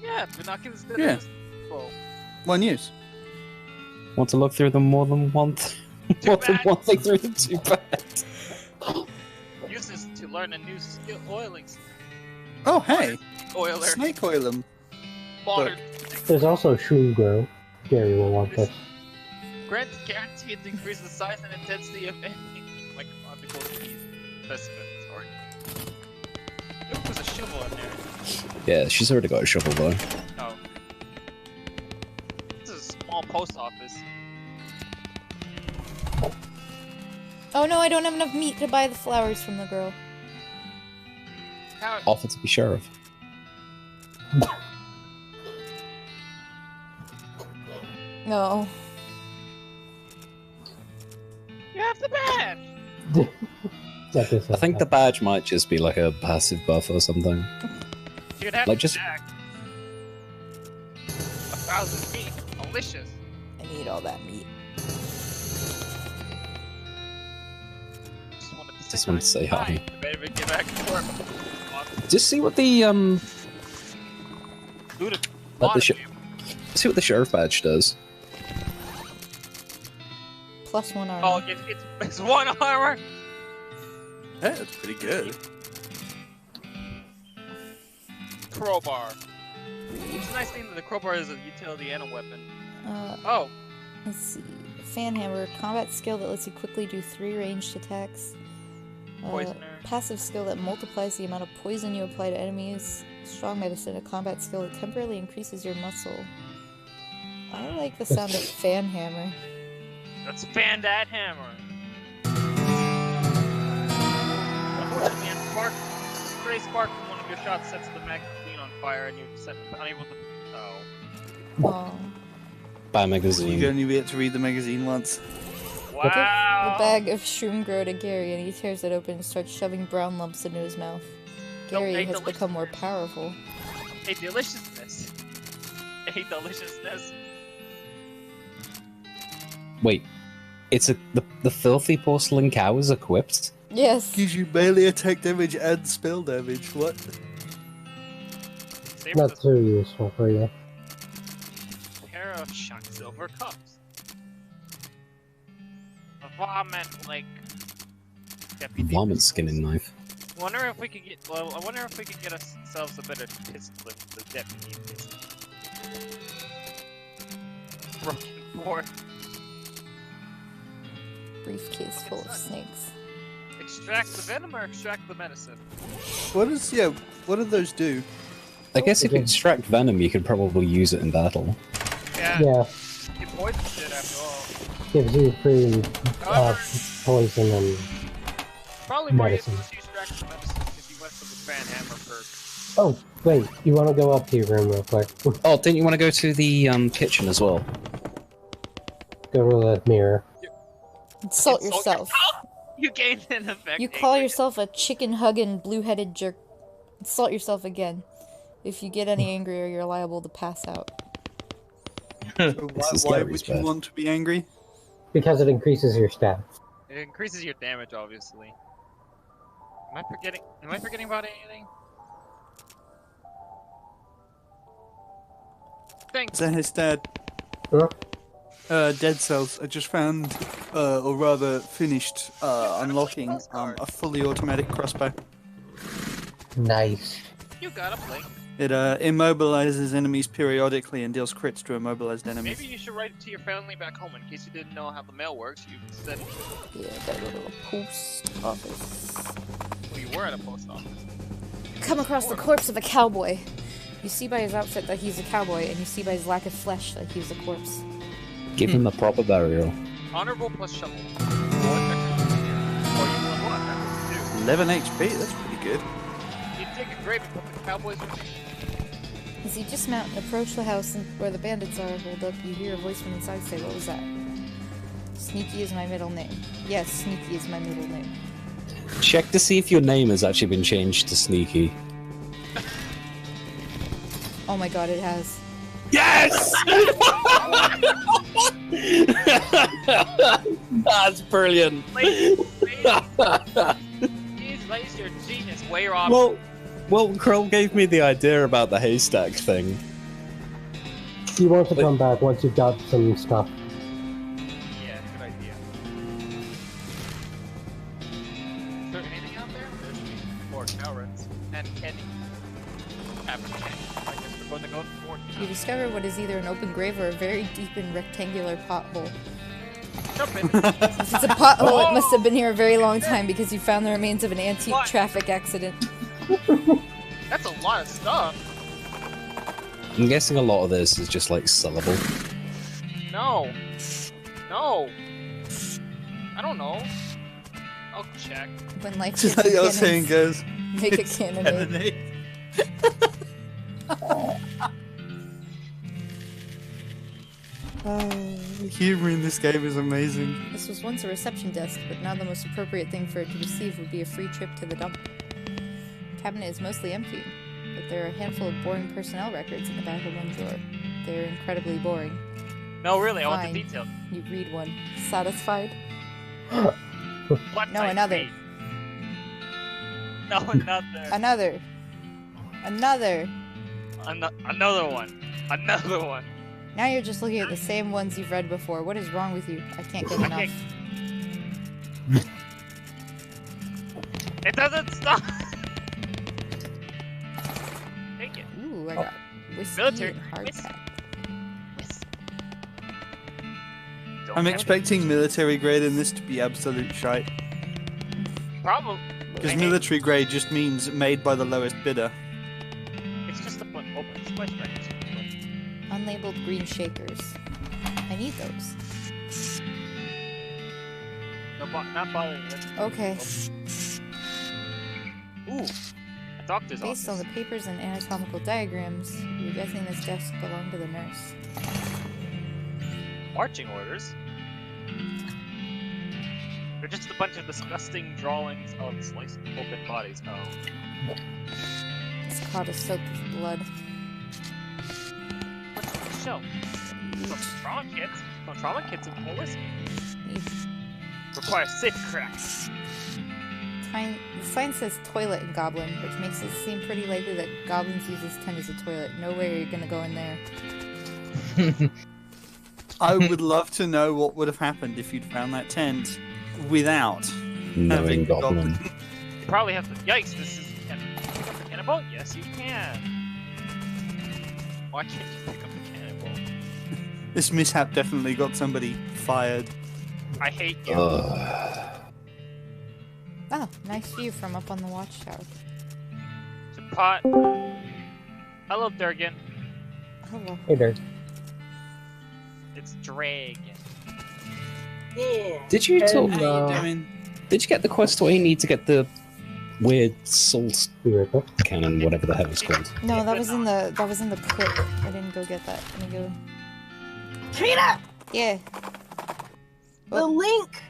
Yeah, binoculars. Yeah. Well, One use. Want to look through them more than one more than one thing through them? Too bad. use this to learn a new skill. Oiling. Oh, hey. Oiler. Snake oil them. Water. There's also Shroom Grow. Gary will want this. Grants guaranteed to increase the size and intensity of any microbiological specimen. Sorry. Look, there's a shovel in there. Yeah, she's already got a shovel though. Oh. This is a small post office. Oh no, I don't have enough meat to buy the flowers from the girl. How? Offer to be sheriff. No. You have the badge! I think the badge might just be like a passive buff or something. You could have Like the just jack. 1,000 meat. Delicious. I need all that meat. Just wanted to say hi. Maybe get back to work. Just see what the Dude, see what the sheriff badge does. Plus 1 armor. Oh, it's 1 armor. Yeah, that's pretty good. Crowbar. It's a nice thing that the crowbar is a utility and a weapon. Oh. Let's see. Fan hammer, combat skill that lets you quickly do 3 ranged attacks. Poisoner. Passive skill that multiplies the amount of poison you apply to enemies. Strong medicine, a combat skill that temporarily increases your muscle. I like the sound of fan hammer. Let's fan that hammer. Unfortunately, stray spark from one of your shots sets the magazine on fire, and you're unable to. Oh. Oh. Buy a magazine. You only get to read the magazine once. Wow. The bag of shroom grow to Gary, and he tears it open and starts shoving brown lumps into his mouth. Gary has become more powerful. A deliciousness. A deliciousness. Wait, it's the filthy porcelain cow is equipped? Yes. Gives you melee attack damage and spell damage. What? Not too useful for you. Pair of shot silver cups. A vomit like. Vomit skinning knife. Wonder if we could get. Well, I wonder if we could get ourselves a better pistol than the deputy pistol. Broken board. Briefcase full of snakes. Extract the venom or extract the medicine? What do those do? I guess if you extract venom, you could probably use it in battle. Yeah. You poison shit after all. Gives you free poison and Probably more medicine. useful to extract the medicine if you went for the fan hammer perk. Oh, wait, you want to go up to your room real quick? Oh, didn't you want to go to the kitchen as well? Go to the mirror. Insult yourself. You gained an effect. You call yourself a chicken-hugging, blue-headed jerk. Insult yourself again. If you get any angrier, you're liable to pass out. Why would you want to be angry? Because it increases your stat. It increases your damage, obviously. Am I forgetting about anything? Thanks. Is that his dad? Huh? Dead Cells. I just found, or rather finished, unlocking a fully automatic crossbow. Nice. You got a blink. It immobilizes enemies periodically and deals crits to immobilized enemies. Maybe you should write it to your family back home in case you didn't know how the mail works. You said, Yeah, gotta go to a post office. well, you were at a post office. Come across the corpse of a cowboy. You see by his outfit that he's a cowboy, and you see by his lack of flesh that he's a corpse. Give him a proper burial. Honorable plus shovel. Or you want what? That was 11 HP, that's pretty good. 2. You take a grave and put the cowboys with you. As you dismount and approach the house where the bandits are holed up, you hear a voice from inside say, "What was that?" "Sneaky is my middle name." "Yes, Sneaky is my middle name." Check to see if your name has actually been changed to Sneaky. Oh my god, it has. Yes! That's brilliant. Please lace your genius way off. Well, Kroll gave me the idea about the haystack thing. You want to come back once you've got some stuff. Yeah, good idea. Is there anything out there? There should be more carrots and candy. Average candy. I guess we're going to go for more. You discover what is either an open grave or a very deep and rectangular pothole. Jump in. If it's a pothole, it must have been here a very long time because you found the remains of an antique What? traffic accident. That's a lot of stuff. I'm guessing a lot of this is just like sellable. No. No. I don't know. I'll check. When life Just gives like you your saying cannons, goes. make a it's cannonade. Humor in this game is amazing. This was once a reception desk, but now the most appropriate thing for it to receive would be a free trip to the dump. The cabinet is mostly empty, but there are a handful of boring personnel records in the back of one drawer. They're incredibly boring. No, really, I want Fine. the details. You read one. Satisfied? What No, type another. read? No, another. Another. Another. Another one. Another one. Now you're just looking at the same ones you've read before. What is wrong with you? I can't get enough. It doesn't stop. Take it. Ooh, I got whiskey Military. and hardtack. I'm expecting military grade in this to be absolute shite. Probably. Because military grade just means made by the lowest bidder. It's just a open splash package. Unlabeled green shakers. I need those. No, not bothering with. Okay. Ooh, a doctor's Based on office. the papers and anatomical diagrams, you're guessing this desk belonged to the nurse. Marching orders. They're just a bunch of disgusting drawings of sliced open bodies. Oh. This cot is soaked with blood. What's on the shelf? Some trauma kits. Some trauma kits and more whiskey. Require safe cracks. The sign says toilet in Goblin, which makes it seem pretty likely that goblins use this tent as a toilet. No way you're gonna go in there. I would love to know what would have happened if you'd found that tent without Knowing having the Goblin. You probably have to. Yikes! This is. Can you pick up the cannonball? Yes, you can. Why can't you pick up the cannonball? This mishap definitely got somebody fired. I hate you. Oh, nice view from up on the watchtower. It's a pot. Hello, Durgan. Hello. Hey, Dirk. It's Dragon. Yeah. Did you talk? How you doing? Did you get the quest where you need to get the weird salt Be right back. cannon, whatever the hell it's called? No, that was in the pit. I didn't go get that. Let me go. Kida! Yeah. The link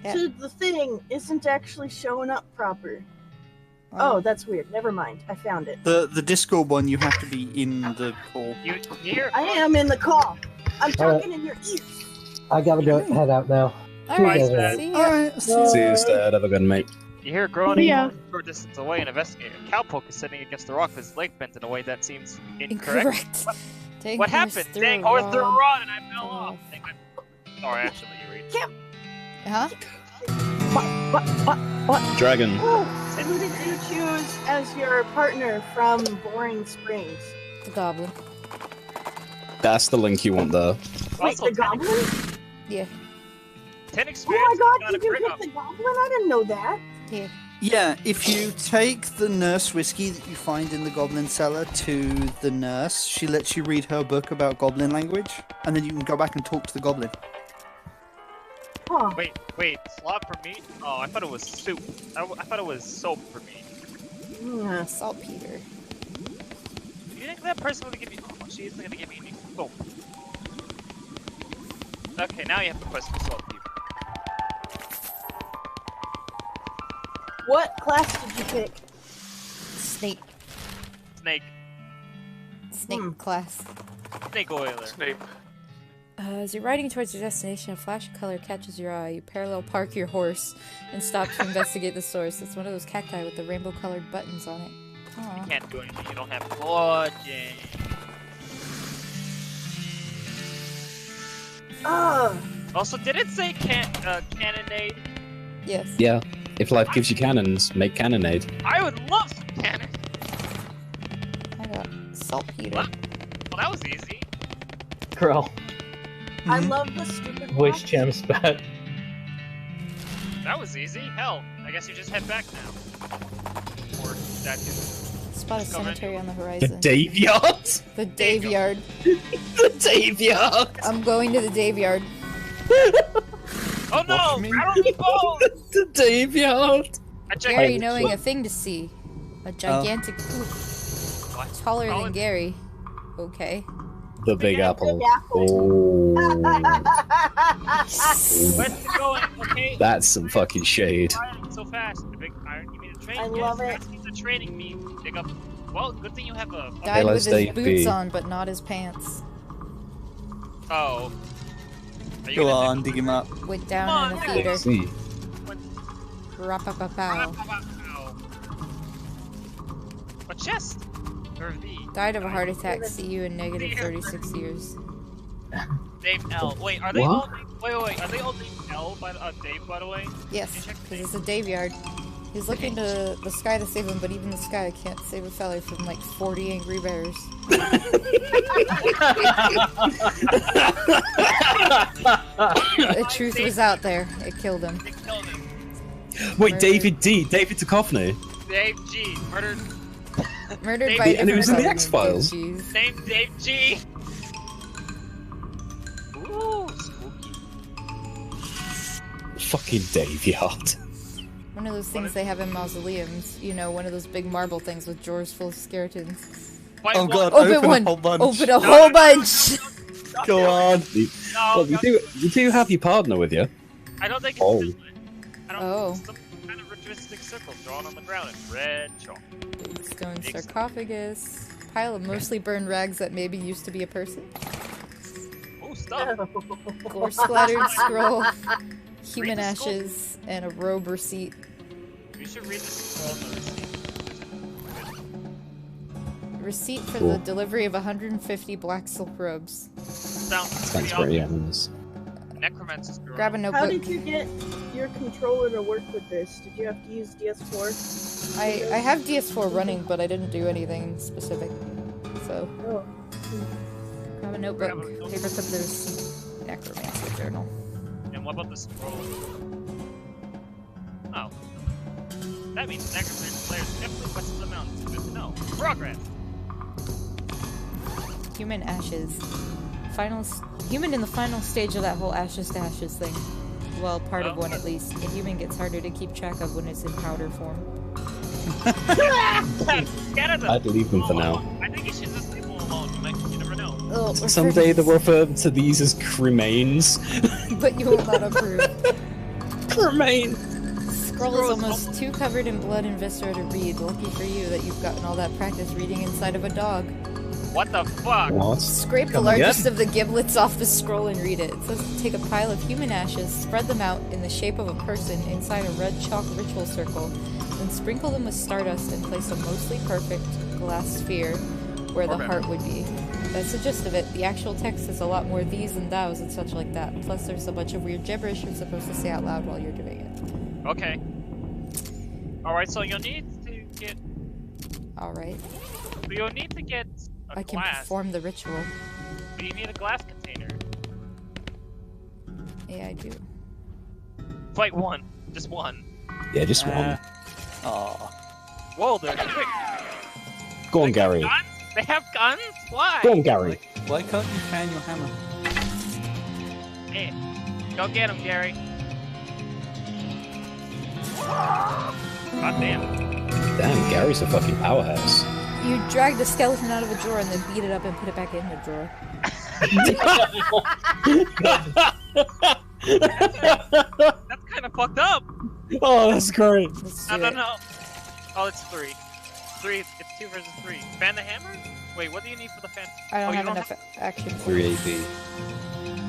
Yeah. to the thing isn't actually showing up proper. Oh, that's weird. Never mind. I found it. The Discord one, you have to be in the call. You hear? I am in the call. I'm talking in your ears. I gotta go head out now. Alright, See you guys see later. ya. Alright, See you, Dad. Have a good night. You hear groaning Yeah. from a short distance away and investigate. A cowpoke is sitting against the rock with his leg bent in a way that seems incorrect. Dang What horse happened? threw Dang a horse threw a rod. rod and I fell off. Dang, Sorry, actually, you read. Huh? What? Dragon. Oh, Sit who did you choose as your partner from Boring Springs? The goblin. That's the link you want there. Wait, the goblin? Yeah. 10 Oh experience. my god, you can pick the goblin? I didn't know that. Yeah. Yeah, if you take the nurse whiskey that you find in the goblin cellar to the nurse, she lets you read her book about goblin language, and then you can go back and talk to the goblin. Huh. Wait, slot for meat? Oh, I thought it was soup. I thought it was soap for meat. Yeah. Saltpeter. Do you think that person would give me? Oh, she isn't gonna give me any soap. Okay, now you have to quest for saltpeter. What class did you pick? Snake. Snake. Snake class. Snake oiler. Snape. As you're riding towards your destination, a flash of color catches your eye. You parallel park your horse and stop to investigate the source. It's one of those cacti with the rainbow-colored buttons on it. Aww. You can't do anything. You don't have fortune. Also, did it say cannonade? Yes. Yeah. If life gives you cannons, make cannonade. I would love some cannon. I got saltpeter. Well, that was easy. Girl, I love the stupid voice box. jam spat. That was easy. Hell, I guess you just head back now. Or that is. Spot a Just cover cemetery on the The horizon. Daveyard? The Daveyard. The Daveyard! I'm going to the Daveyard. Oh no! I don't need bones! The Daveyard! I checked. Gary knowing a thing to see. A gigantic poop. What? Taller Oh, than Gary. Okay. The Big Apple. Apple. Oh. Where's it going? Okay. That's some fucking shade. Why so fast? The big iron. You mean a train? I love it. He's a training me. Dig up. Well, good thing you have a. Died with let's his take boots B. on, but not his pants. Oh. Are you Go gonna on, dig him up. Went down Come in a on, theater. See. Rapapapow. A chest. Or the. Died of a heart attack. See you in negative 36 years. Dave L. Wait, are they What? all? Wait. Are they all Dave L? Dave, by the way. Yes, Can you check because it's a Daveyard. He's looking to the sky to save him, but even the sky can't save a fella from like 40 angry bears. The truth was out there. It killed him. They killed him. Wait, Murdered. David D. David Duchovny. Dave G. Murdered. Murdered Dave- by a And it was in the different X-Files. government, jeez. Name Dave G. Ooh, spooky. Fucking Daveyard. One of those things they have in mausoleums. You know, one of those big marble things with drawers full of skeletons. Fight Oh one. god, Open open one. a whole bunch. Open a whole bunch. Go on. Well, you do have your partner with you. I don't think it's Oh. just I don't Oh. Some kind of ritualistic circle drawn on the ground in red chalk. Big stone Big sarcophagus. Pile of mostly burned rags that maybe used to be a person. Oh, stuff. Gore splattered scroll. Human Read the scroll. ashes and a robe receipt. You should read the scroll on the receipt. Receipt for Cool. the delivery of 150 black silk robes. Sounds Sounds pretty pretty awesome. ominous. Necromancer scroll. Grab a How notebook. did you get your controller to work with this? Did you have to use DS4? I have DS4 running, but I didn't do anything specific. So, Oh. grab a notebook. Paper clip the receipt. Necromancer journal. And what about the scroll? Oh. That means necromancer players definitely west of the mountains. Good to know. Progress. Human ashes. Human in the final stage of that whole ashes to ashes thing. Well, part of one at least. A human gets harder to keep track of when it's in powder form. Canada. I'd leave them for now. I think you should just leave them alone. You never know. Oh, Someday they'll refer to these as cremains. But you will not approve. Cremain! Scroll is almost too covered in blood and viscera to read. Lucky for you that you've gotten all that practice reading inside of a dog. What the fuck? What? Scrape the Come largest again? of the giblets off the scroll and read it. It says to take a pile of human ashes, spread them out in the shape of a person inside a red chalk ritual circle, then sprinkle them with stardust and place a mostly perfect glass sphere where the heart would be. That's the gist of it. The actual text is a lot more these and thous and such like that. Plus there's a bunch of weird gibberish you're supposed to say out loud while you're doing it. Okay. Alright, so you'll need to get. Alright. You'll need to get a I can glass. perform the ritual. But you need a glass container. Yeah, I do. Fight one. Just one. Yeah, just one. Aw. Whoa, they're quick. Go on, Gary. Guns? They have guns? Why? Go on, Gary. Why can't you fan your hammer? Hey, go get him, Gary. God damn. Damn, Gary's a fucking powerhouse. You dragged a skeleton out of a drawer and then beat it up and put it back in the drawer. That's kind of fucked up. Oh, that's great. Let's No, do no, it. no. Oh, it's 3. 3, it's 2 versus 3. Fan the hammer? Wait, what do you need for the fan? I don't you have enough action points. 3 AP.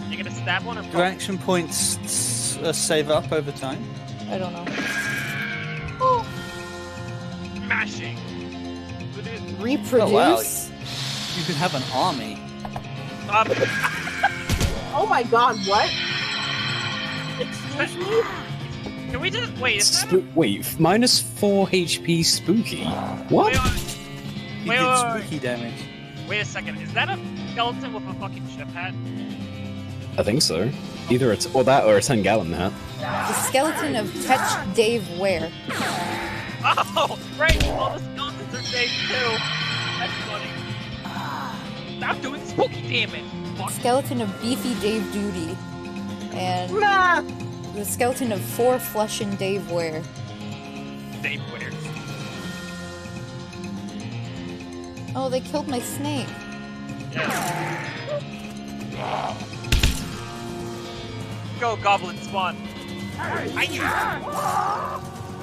You're gonna stab one or Do action points save up over time? I don't know. Mashing. Reproduce? Oh, wow. You could have an army. Oh my god, what? Excuse me? Can we just wait? Is that Wait, minus 4 HP spooky. What? You Wait, did wait, spooky damage. wait a second. Is that a skeleton with a fucking chef hat? I think so. Either it's or that or a 10-gallon hat. The skeleton of Tetch Dave Ware. Oh, right. All the skeletons are safe too. That's funny. Stop doing spooky damage. Fuck. Skeleton of Beefy Dave Duty. And Nah. the skeleton of Four Flush and Dave Ware. Dave Ware. Oh, they killed my snake. Yeah. Go, goblin spawn.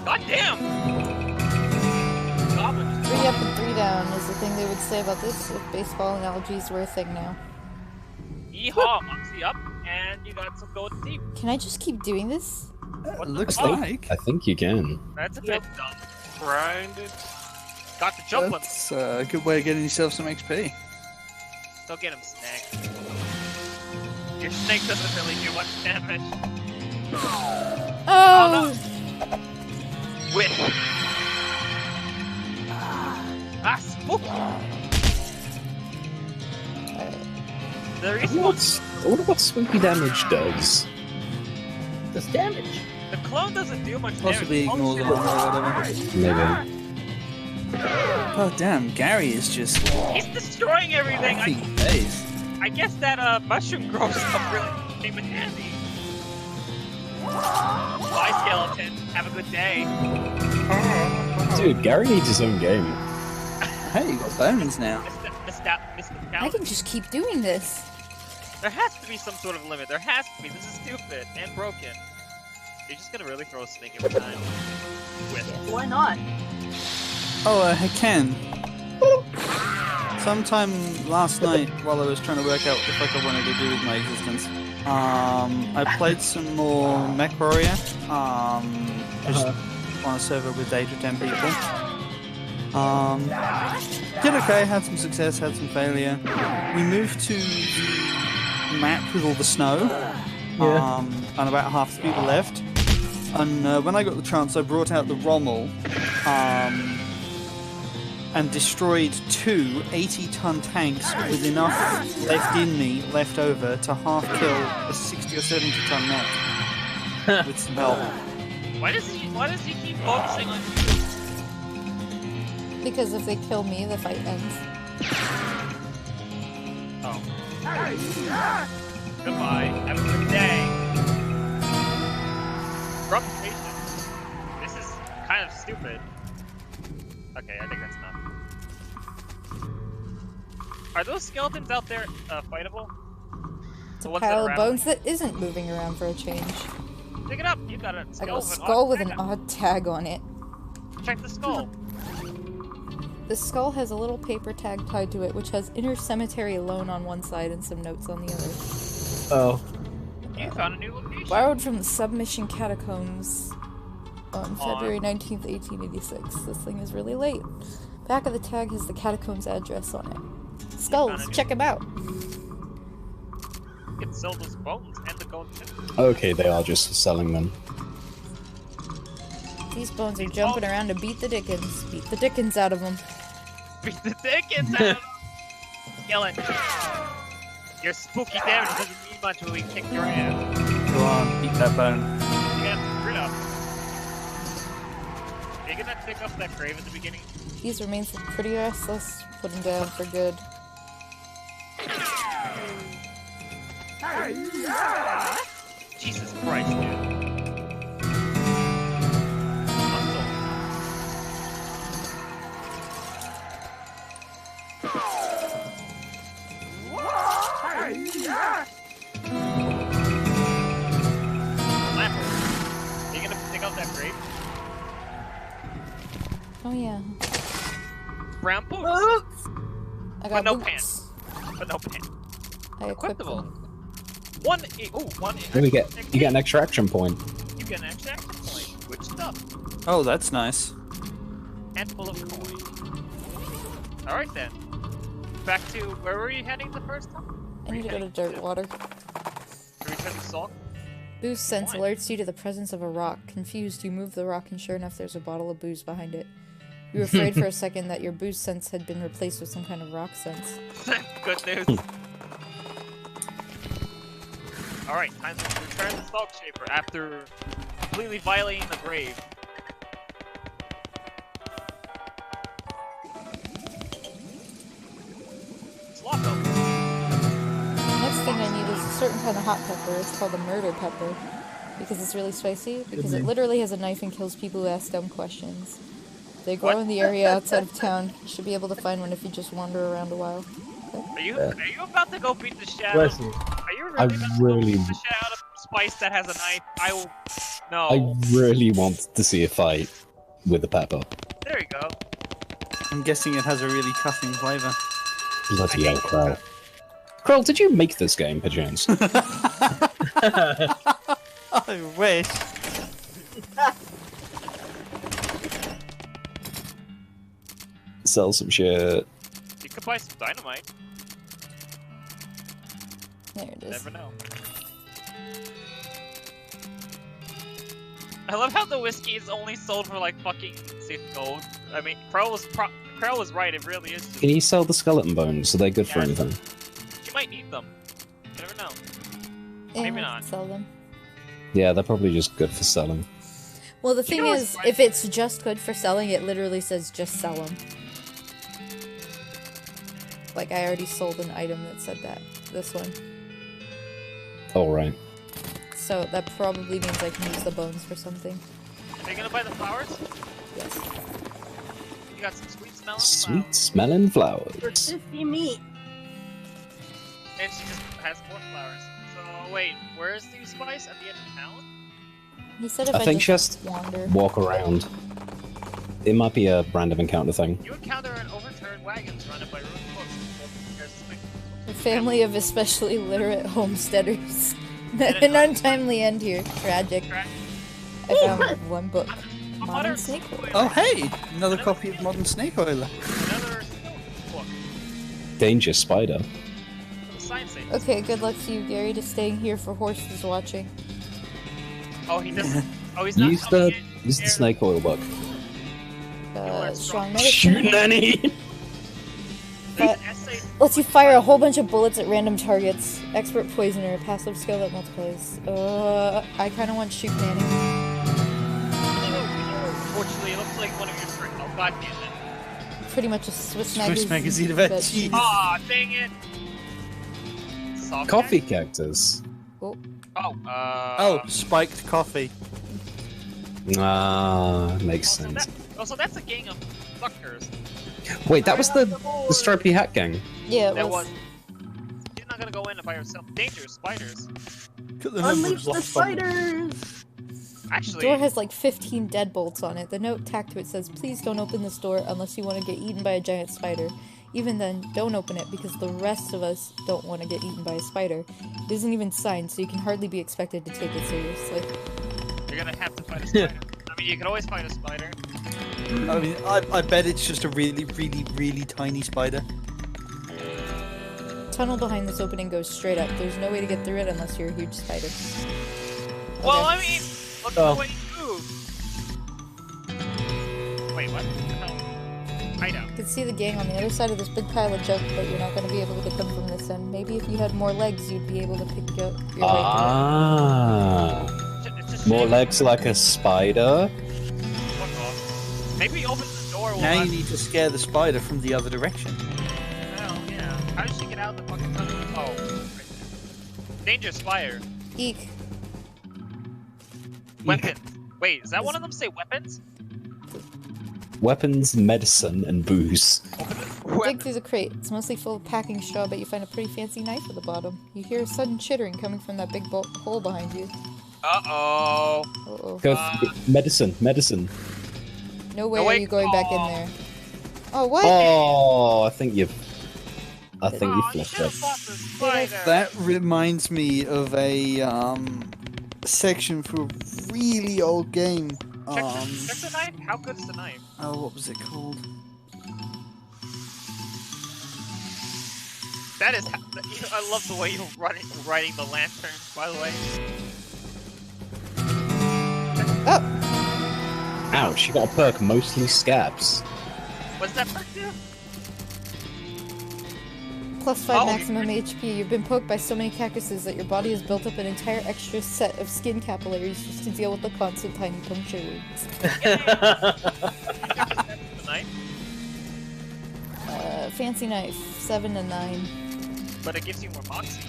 God damn. Goblin. 3 up and 3 down is the thing they would say about this if baseball analogies were a thing now. Yeehaw, Moxie up, and you got some gold teeth. Can I just keep doing this? Looks I like. think you can. That's a bit dumb. Grinded. Got the jump one. That's a good way of getting yourself some XP. Go get him, Snake. Your snake doesn't really do much damage. Oh! Whip. Ah, spooky. The reason I wonder what spooky damage does. Does damage. the clone doesn't do much Possibly damage. ignores armor or whatever. Maybe. Oh damn, Gary is just He's destroying everything. happy days. I guess that mushroom growth stuff really came in handy. Bye, skeleton. Have a good day. Dude, Gary needs his own game. Hey, you got bones now. Mr. I can just keep doing this. There has to be some sort of limit. There has to be. This is stupid and broken. You're just gonna really throw a snake every time. Why not? Oh, I can. Sometime last night, while I was trying to work out what the fuck I wanted to do with my existence, I played some more MechWarrior, just on a server with 8 or 10 people. Did okay, had some success, had some failure. We moved to the map with all the snow, and about half the people left. And when I got the chance, I brought out the Rommel, and destroyed 2 80-ton tanks with enough left in me, left over, to half kill a 60 or 70-ton mech with some help. Why does he keep focusing on you? Because if they kill me, the fight ends. Oh. Goodbye. Have a good day. Reputation. This is kind of stupid. Okay, I think that's enough. Are those skeletons out there fightable? It's a ones that pile are of around? bones that isn't moving around for a change. Pick it up. You got a I skull, got a with, skull with an odd tag on it. Check the skull. The skull has a little paper tag tied to it, which has Inner Cemetery Alone on one side and some notes on the other. Oh. You found a new location. Borrowed from the Submission Catacombs on February 19th, 1886. This thing is really late. Back of the tag has the Catacombs address on it. Skulls, check them out. You can sell those bones and the gold tip. Okay, they are just selling them. These bones are jumping around to beat the dickens. Beat the dickens out of them. Beat the dickens out of them! Kill it. Your spooky damage doesn't mean much when we kick your ass. Go on, eat that bone. You got rid of. Are you gonna pick up that grave at the beginning? These remains look pretty restless. Put them down for good. Jesus Christ, dude. Are you gonna pick up that grape? Oh yeah. Brown boots! I got no boots. pants. But no pants. I equipped Equipable. them. One You get an extraction point. You get an extra action point. Good stuff. Oh, that's nice. Handful of coin. Alright then. Back to where were you heading the first time? I need to go to Dirtwater. Return to Salt? Booze sense alerts you to the presence of a rock. Confused, you move the rock and sure enough there's a bottle of booze behind it. You were afraid for a second that your booze sense had been replaced with some kind of rock sense. Good news. Alright, time to return to Salt Shaper after completely violating the grave. Slocko. Next thing I need is a certain kind of hot pepper. It's called a murder pepper. Because it's really spicy. Because it literally has a knife and kills people who ask dumb questions. They grow in the area outside of town. You should be able to find one if you just wander around a while. Are you about to go beat the shit out Bless of? you. Are you I really about to go really- beat the shit out of Spice that has a knife? I will. No. I really want to see a fight with the pepper. There you go. I'm guessing it has a really cutting flavor. Bloody hell, Krell. Krell, did you make this game, perchance? I wish. Sell some shit. You could buy some dynamite. There it is. Never know. I love how the whiskey is only sold for like fucking gold. I mean, Krell was right. It really is. Just... Can you sell the skeleton bones? Are they good for Yeah. anything? You might need them. You never know. Yeah, Maybe I not. can sell them. Yeah, they're probably just good for selling. Well, the thing know is, what's if it's just good for selling, it literally says just sell them. Like, I already sold an item that said that. This one. Alright. So that probably means I can use the bones for something. Are you gonna buy the flowers? Yes. You got some sweet smelling Sweet flowers. smelling For flowers. 50 meat. And she just has more flowers. So wait, where's the Spice? At the edge of town? He said if I think just just wander. walk around. It might be a random encounter thing. You encounter an overturned wagon surrounded by ruined books. A family of especially literate homesteaders. An untimely end here. Tragic. I found one book. Modern Snake Oil. Oh hey, another copy of Modern Snake Oiler. Another book. Danger spider. Science aid. Okay, good luck to you, Gary, to staying here for horses watching. Oh, he doesn't. Oh, he's not Use coming the in use the here. snake oil book. Strong Shoot medicine. Nanny! There's an essay. Lets you fire a whole bunch of bullets at random targets. Expert poisoner, passive skill that multiplies. I kind of want shoot Nanny. Unfortunately, it looks like one of your friends. Oh, god damn it. Pretty much a Swiss Swiss magazine of but cheese. Aw, dang it. Soft Coffee guy? cactus. Oh, Oh, spiked coffee. Ah, makes Also, sense. also, that's a gang of fuckers. Wait, that was the stripy hat gang. yeah, it That was. was. You're not gonna go in by yourself. Dangerous spiders. Unleash the spiders! The Actually, door has like 15 deadbolts on it. The note tacked to it says, "Please don't open this door unless you want to get eaten by a giant spider. Even then, don't open it because the rest of us don't want to get eaten by a spider. It isn't even signed, so you can hardly be expected to take it seriously." you're gonna have to fight a spider. I mean, you can always fight a spider. I mean, I bet it's just a really, really, really tiny spider. Tunnel behind this opening goes straight up. There's no way to get through it unless you're a huge spider. Well, Okay. I mean, look at Oh. the way you move. Wait, what? I know. You can see the gang on the other side of this big pile of junk, but you're not going to be able to get them from this end. Maybe if you had more legs, you'd be able to pick your way through. Ah. More legs like a spider? Fuck off. Maybe open the door. Now you need to scare the spider from the other direction. Well, yeah. How does she get out of the fucking tunnel? Oh, right there. Dangerous fire. Eek. Weapons. Wait, is that one of them say weapons? Weapons, medicine, and booze. Dig through the crate. It's mostly full of packing straw, but you find a pretty fancy knife at the bottom. You hear a sudden chittering coming from that big hole behind you. Uh-oh. Uh-oh. Go medicine. No way are you going back in there. Oh, what? Oh, I think you flipped it. That reminds me of a section for a really old game. Check the knife? How good's the knife? Oh, what was it called? That is... I love the way you're riding the lantern, by the way. Oh! Ouch, you got a perk, mostly scabs. What's that perk do? Plus 5 maximum HP. You've been poked by so many cactuses that your body has built up an entire extra set of skin capillaries just to deal with the constant tiny puncture wounds. Fancy knife, 7 and 9. But it gives you more moxie.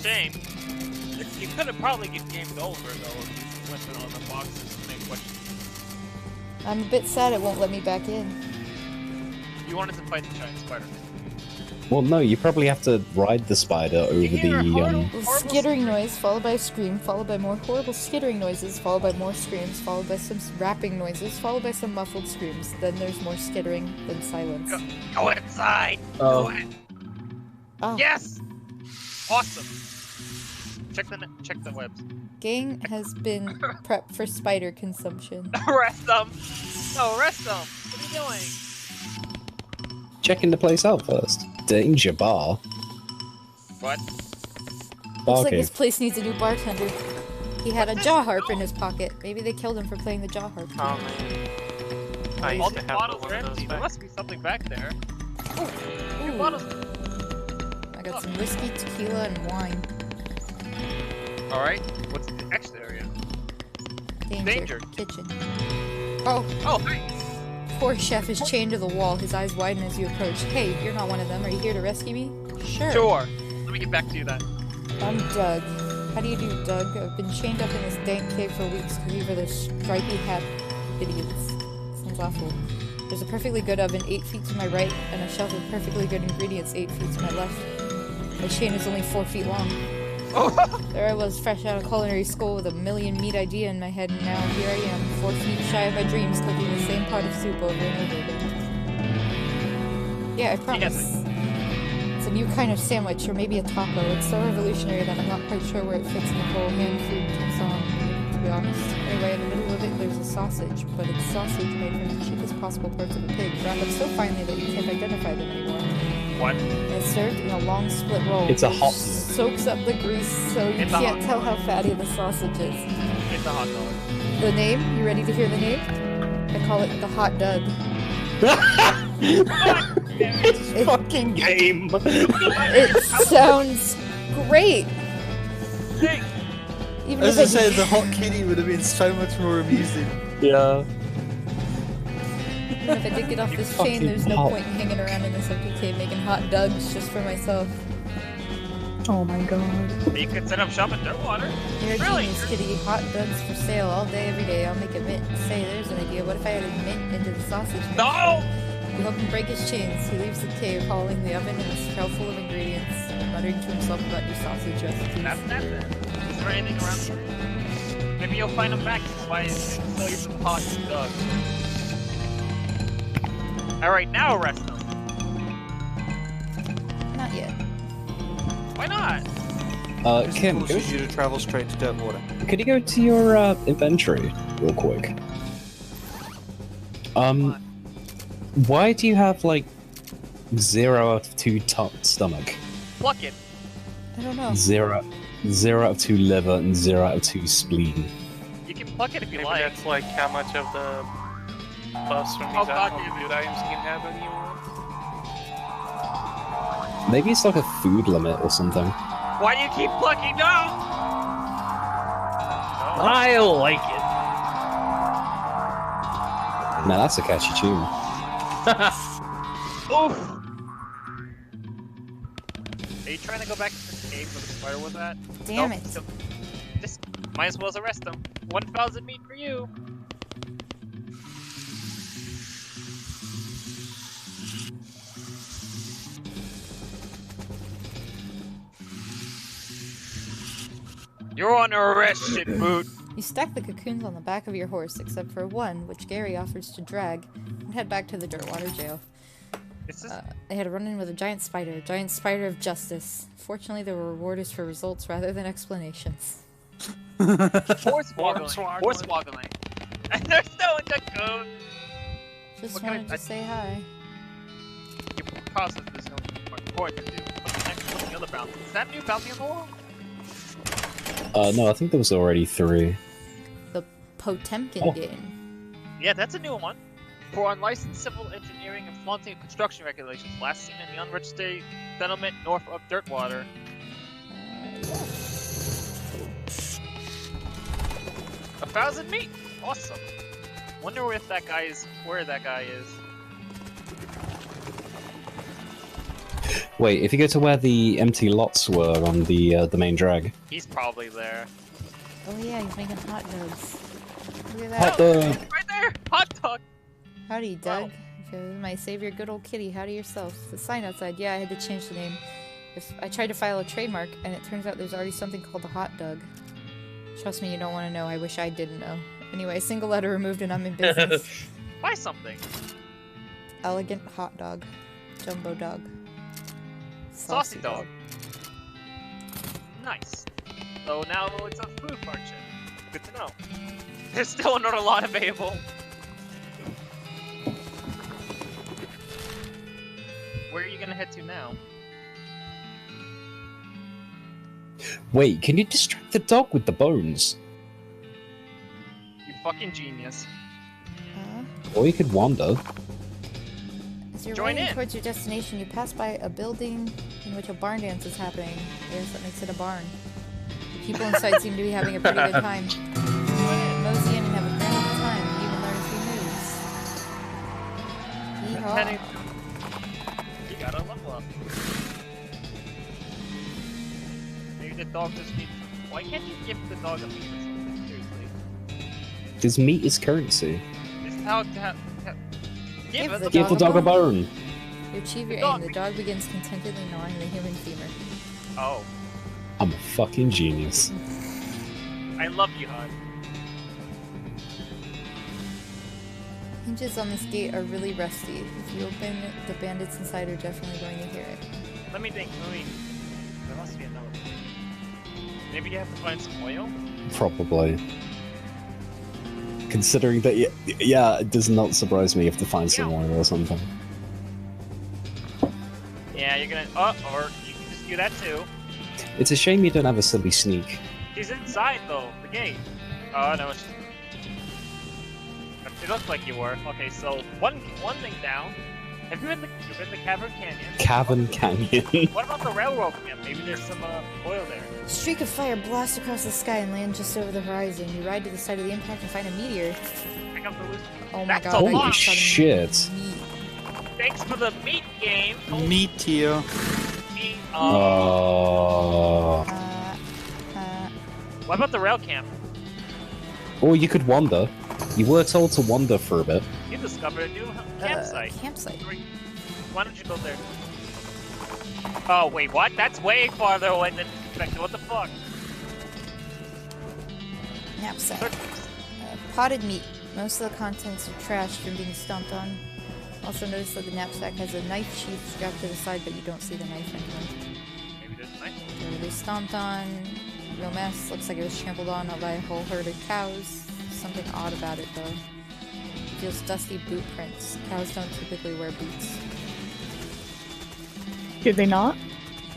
Shame. You could have probably get gamed over though if you went on the boxes to make what I'm a bit sad it won't let me back in. you wanted to fight the giant spider. Well, no, you probably have to ride the spider over the, skittering noise, followed by a scream, followed by more horrible skittering noises, followed by more screams, followed by some rapping noises, followed by some muffled screams. Then there's more skittering, then silence. Go inside! Oh. Do it! Oh. Yes! Awesome! Check the webs. Gang has been prepped for spider consumption. Arrest them! No, arrest them! What are you doing? Checking the place out first. Danger bar. What? Looks like this place needs a new bartender. He had a jaw harp in his pocket. Maybe they killed him for playing the jaw harp. Oh man. I All used the to have bottles one are of those empty. There back. must be something back there. Ooh. Your bottles. I got some whiskey, tequila, and wine. Alright, what's the next area? Danger. Kitchen. Oh. Oh, hey! Poor chef is chained to the wall. His eyes widen as you approach. Hey, you're not one of them. Are you here to rescue me? Sure. Sure. Let me get back to you then. I'm Doug. How do you do, Doug? I've been chained up in this dank cave for weeks because you are those stripy hat idiots. Sounds awful. There's a perfectly good oven 8 feet to my right, and a shelf with perfectly good ingredients 8 feet to my left. My chain is only 4 feet long. There I was, fresh out of culinary school with a million meat idea in my head, and now here I am, 4 feet shy of my dreams, cooking the same pot of soup over and over again. Yeah, I promise. It's a new kind of sandwich, or maybe a taco. It's so revolutionary that I'm not quite sure where it fits in the whole hand food song, to be honest. Anyway, in the middle of it, there's a sausage, but it's sausage made from the cheapest possible parts of a pig, wrapped up so finely that you can't identify them anymore. What? And it's served in a long split roll. It's a which hot- soaks up the grease so you It's a can't hot tell dog. how fatty the sausage is. It's a hot dog. The name? You ready to hear the name? I call it the Hot Doug. It's fucking game. It sounds great. Even As if I said, the hot kitty would have been so much more amusing. Yeah. Even if I did get off this chain, there's no point in hanging around in this empty cave making hot Dougs just for myself. Oh my god. You could set up shop in Dirtwater. You're a Really? genius, kitty. Hot Dougs for sale all day, every day. I'll make a mint. Say, there's an idea. What if I added mint into the sausage? No! You help him break his chains. He leaves the cave, hauling the oven and a straw full of ingredients, muttering to himself about new sausage recipes. That's that then. Is there anything around here? Maybe you'll find him back and buy sell you some hot dog. Alright, now arrest him. Not yet. Why not? Kim, Forces you to travel straight to Dirtwater. could you go to your inventory real quick? Why do you have like 0 out of 2 stomach? Pluck it. I don't know. 0 out of 2 liver and 0 out of 2 spleen. You can pluck it if you Maybe like. that's like how much of the buffs from these God, food items you can have any you want. Maybe it's like a food limit or something. Why do you keep plucking? No! I like it. Now that's a catchy tune. Oof! Are you trying to go back to the cave where the spider was at? Damn Nope, it. still- Just might as well arrest him. 1,000 meat for you. You're on arrest, shit boot. You stack the cocoons on the back of your horse, except for one, which Gary offers to drag, and head back to the Dirtwater jail. They had a run-in with a giant spider of justice. Fortunately, the reward is for results rather than explanations. Horse-woggling. And there's no cocoon. Just wanted to say hi. You process this important to do. What's the other bounty? Is that new bounty on the wall? No, I think there was already 3. The Potemkin game. Yeah, that's a new one. For unlicensed civil engineering and flaunting of construction regulations, last seen in the unregistered settlement north of Dirtwater. 1,000 meat! Awesome. Wonder if that guy is where that guy is. Wait, if you go to where the empty lots were on the main drag. He's probably there. Oh yeah, he's making hot dogs. Look at that. Hot dog! Right there! Hot dog! Howdy, Doug. My savior, good old kitty. Howdy yourself. The sign outside. Yeah, I had to change the name. I tried to file a trademark, and it turns out there's already something called the hot dog. Trust me, you don't want to know. I wish I didn't know. Anyway, single letter removed and I'm in business. Buy something. Elegant hot dog. Jumbo dog. Saucy dog. Nice. So now it's a food function. Good to know. There's still another lot available. Where are you gonna head to now? Wait, can you distract the dog with the bones? You fucking genius. Or you could wander. As you're Join riding in. towards your destination, you pass by a building in which a barn dance is happening. Yes, that makes it a barn. The people inside seem to be having a pretty good time. Mosey in and have a grand old time, and even learn a few moves. Yeehaw. You gotta level up. Maybe the dog just needs. Why can't you give the dog a meat or something? Seriously. Because meat is currency. This is how to have. Give the dog a bone. You achieve your aim. The dog begins contentedly gnawing the human femur. Oh. I'm a fucking genius. I love you, hon. Hinges on this gate are really rusty. If you open it, the bandits inside are definitely going to hear it. Let me think. There must be another one. Maybe you have to find some oil? Probably. Considering that, yeah, it does not surprise me if they find someone or something. Yeah, you're gonna. Oh, or you can just do that too. It's a shame you don't have a silly sneak. He's inside though, the gate. Oh no, it's. It looked like you were. Okay, so one thing down. Have you been you've been to Cavern Canyon? Cavern Canyon. What about the railroad camp? Maybe there's some oil there. A streak of fire blasts across the sky and land just over the horizon. You ride to the site of the impact and find a meteor. Pick up the loose. Oh my That's god! a I lot. just got a Shit. Thanks for the meat game. Meteor. Meat. Oh. What about the rail camp? Or you could wander. You were told to wander for a bit. You discovered a new campsite. Campsite. Why don't you go there? Oh wait, what? That's way farther away than expected. What the fuck? Knapsack. Potted meat. Most of the contents are trashed from being stomped on. Also notice that the knapsack has a knife sheath strapped to the side, but you don't see the knife anymore. Maybe there's a knife. They stomped on. Real mess. Looks like it was trampled on by a whole herd of cows. Something odd about it though. It feels dusty boot prints. Cows don't typically wear boots. Did they not?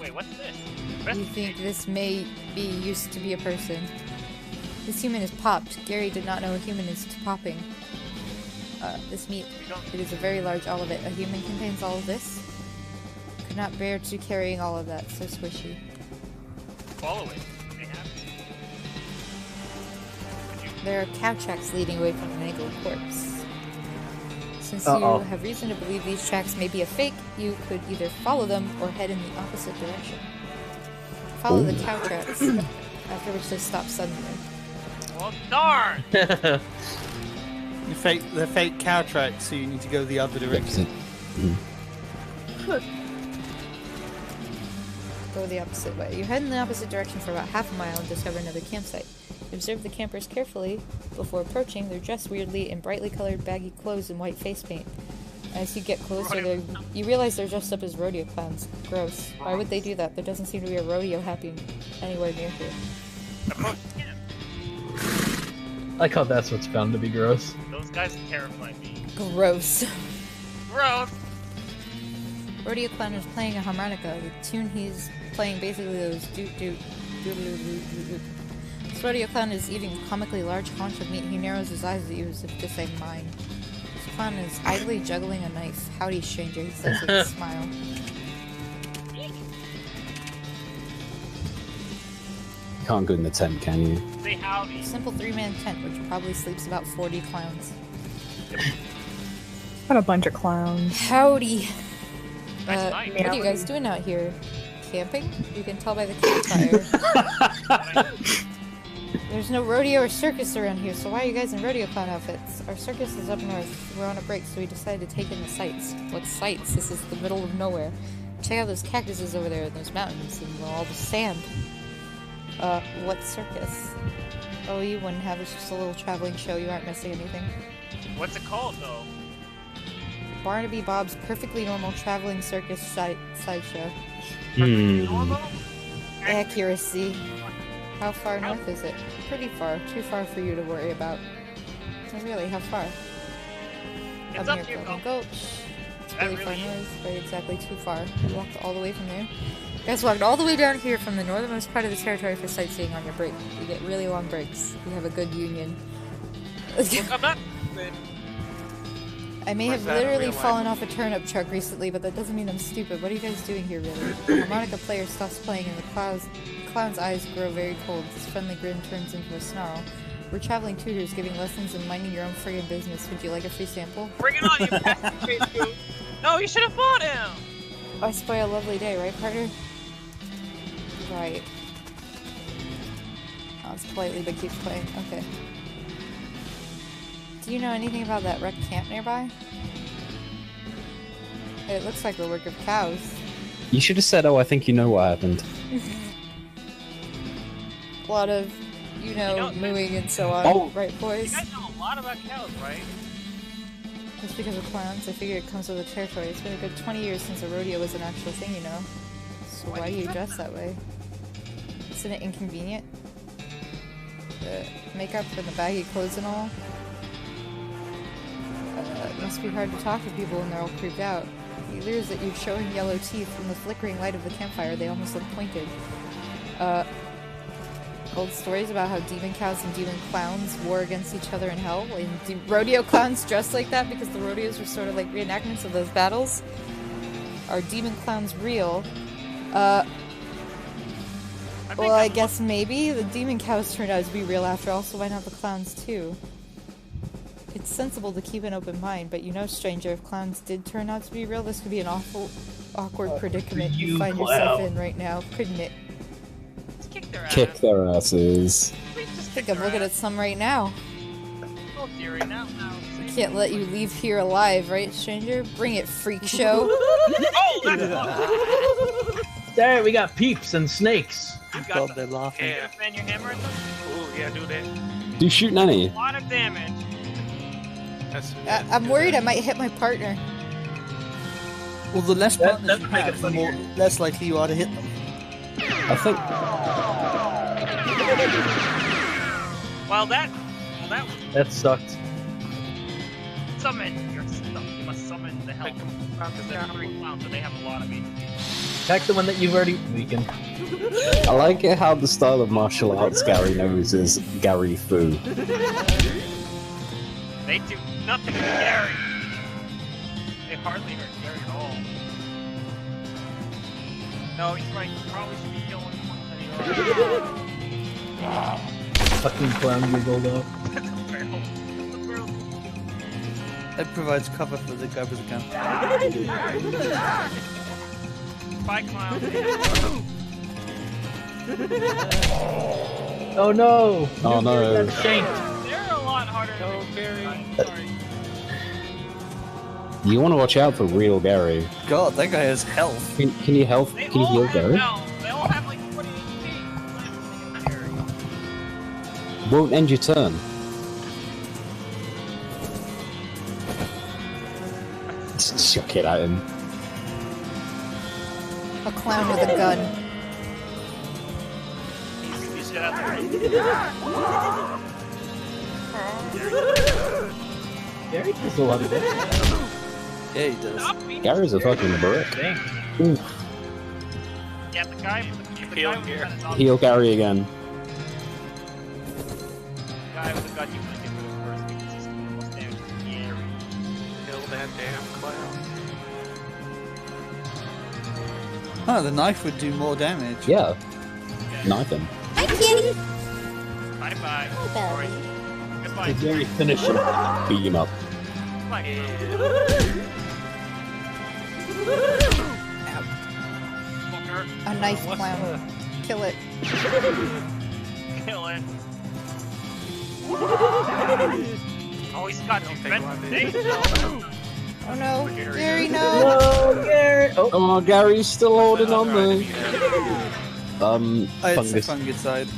Wait, what's this? You think this may be used to be a person? This human is popped. Gary did not know a human is popping. This meat. It is a very large all of it. A human contains all of this. Could not bear to carrying all of that. So squishy. Follow it. They have it. There are cow tracks leading away from the mangled corpse. Since Uh-oh. you have reason to believe these tracks may be a fake, you could either follow them or head in the opposite direction. Follow the cow tracks, after which they stop suddenly. Well, darn! They're fake cow tracks, so you need to go the other direction. Go the opposite way. You head in the opposite direction for about half a mile and discover another campsite. You observe the campers carefully before approaching. They're dressed weirdly in brightly colored baggy clothes and white face paint. As you get closer, you realize they're dressed up as rodeo clowns. Gross. Why would they do that? There doesn't seem to be a rodeo happening anywhere near here. I like how that's what's found to be gross. Those guys terrify me. Gross. Gross! Rodeo clown is playing a harmonica. The tune he's playing basically goes doot doot doot doot doot doot. This rodeo clown is eating a comically large haunch of meat. He narrows his eyes at you as if to say mine. This clown is idly juggling a knife. Howdy, stranger, he says with a smile. Can't go in the tent, can you? Say howdy. Simple 3-man tent, which probably sleeps about 40 clowns. What a bunch of clowns. Howdy! Nice night. What are you guys doing out here? Camping? You can tell by the campfire. There's no rodeo or circus around here, so why are you guys in rodeo clown outfits? Our circus is up north. We're on a break, so we decided to take in the sights. What sights? This is the middle of nowhere. Check out those cactuses over there and those mountains and all the sand. What circus? Oh, you wouldn't have. It's just a little traveling show. You aren't missing anything. What's it called, though? Barnaby Bob's Perfectly Normal Traveling Circus Sideshow. Normal? Accuracy. How far north is it? Pretty far. Too far for you to worry about. So really, how far? It's up up near to you, Golden Bill. Gulch. It's That really really far is. north, but exactly too far. You walked all the way from there. You guys walked all the way down here from the northernmost part of the territory for sightseeing on your break. You get really long breaks. You have a good union. I'm not. I may Where's have that in literally real life? fallen off a turnip truck recently, but that doesn't mean I'm stupid. What are you guys doing here, really? The harmonica player stops playing and the clown's eyes grow very cold. His friendly grin turns into a snarl. We're traveling tutors giving lessons and minding your own friggin' business. Would you like a free sample? Bring it on, you bastard! No, you should have fought him! I spoil a lovely day, right, partner? Right. Oh, it's politely, but keeps playing. Okay. Do you know anything about that wrecked camp nearby? It looks like the work of cows. You should have said, "Oh, I think you know what happened." A lot of, you know, mooing and so on. Oh. Right, boys? You guys know a lot about cows, right? Just because of clowns, I figure it comes with the territory. It's been a good 20 years since a rodeo was an actual thing, you know. So why do you dress that way? Isn't it inconvenient? The makeup and the baggy clothes and all? It must be hard to talk to people when they're all creeped out. He leers at you, showing yellow teeth. From the flickering light of the campfire, they almost look pointed. Old stories about how demon cows and demon clowns war against each other in hell. And rodeo clowns dressed like that because the rodeos were sort of like reenactments of those battles. Are demon clowns real? Well, I guess maybe. The demon cows turned out to be real after all, so why not the clowns too? It's sensible to keep an open mind, but you know, stranger, if clowns did turn out to be real, this could be an awkward predicament you find yourself in right now, couldn't it? Kick their ass. Kick their asses. I think I'm looking at some right now. Oh, dearie, now. I can't let you leave here alive, right, stranger? Bring it, freak show. Oh, that's There, we got peeps and snakes. God, they're laughing. Yeah. Fan your hammer at them? Ooh, yeah, do that. Do you shoot Nanny? A lot of damage. I'm worried I might hit my partner. Well, the less partners that's you make it have, the funnier. less likely you are to hit them. I think. Well, that That sucked. summon your stuff. You must summon the help. Because they're hungry clowns, and they have a lot of HP. Attack the one that you've already weakened. I like it how the style of martial arts Gary knows is Gary Fu. They do nothing to Gary. They hardly hurt Gary at all. No, he's right. You probably should be killing the ones that he Fucking clown giggled off. It provides cover for the garbage account. Bye, clown. Oh no! Oh no. Shanked. They're a lot harder to Gary. I'm sorry. You want to watch out for real Gary. God, that guy has health. Can you heal Gary? They all have like 40 HP. Won't end your turn. Chuck it at him. A clown with a gun. He's out there. Gary does a lot of damage. Yeah, he does. Gary's a fucking brick. Dang. Yeah, the guy with the guy with the gun is on. Heal Gary again. The guy with the gun you want to get rid of first because he's doing the most damage to Gary. Kill that damn clown. Oh, the knife would do more damage. Yeah. Knife him. Hi, kitty. Bye bye. Hi, Sorry. Belly. Goodbye. Did Gary finish him? Beat him up. Goodbye. Fucker. A knife clown. Kill it. Kill it. Oh, he's got defense. Oh no, Gary, no! Oh, Gary! Oh, Gary's still holding on there. It's the Fungus. fungicide.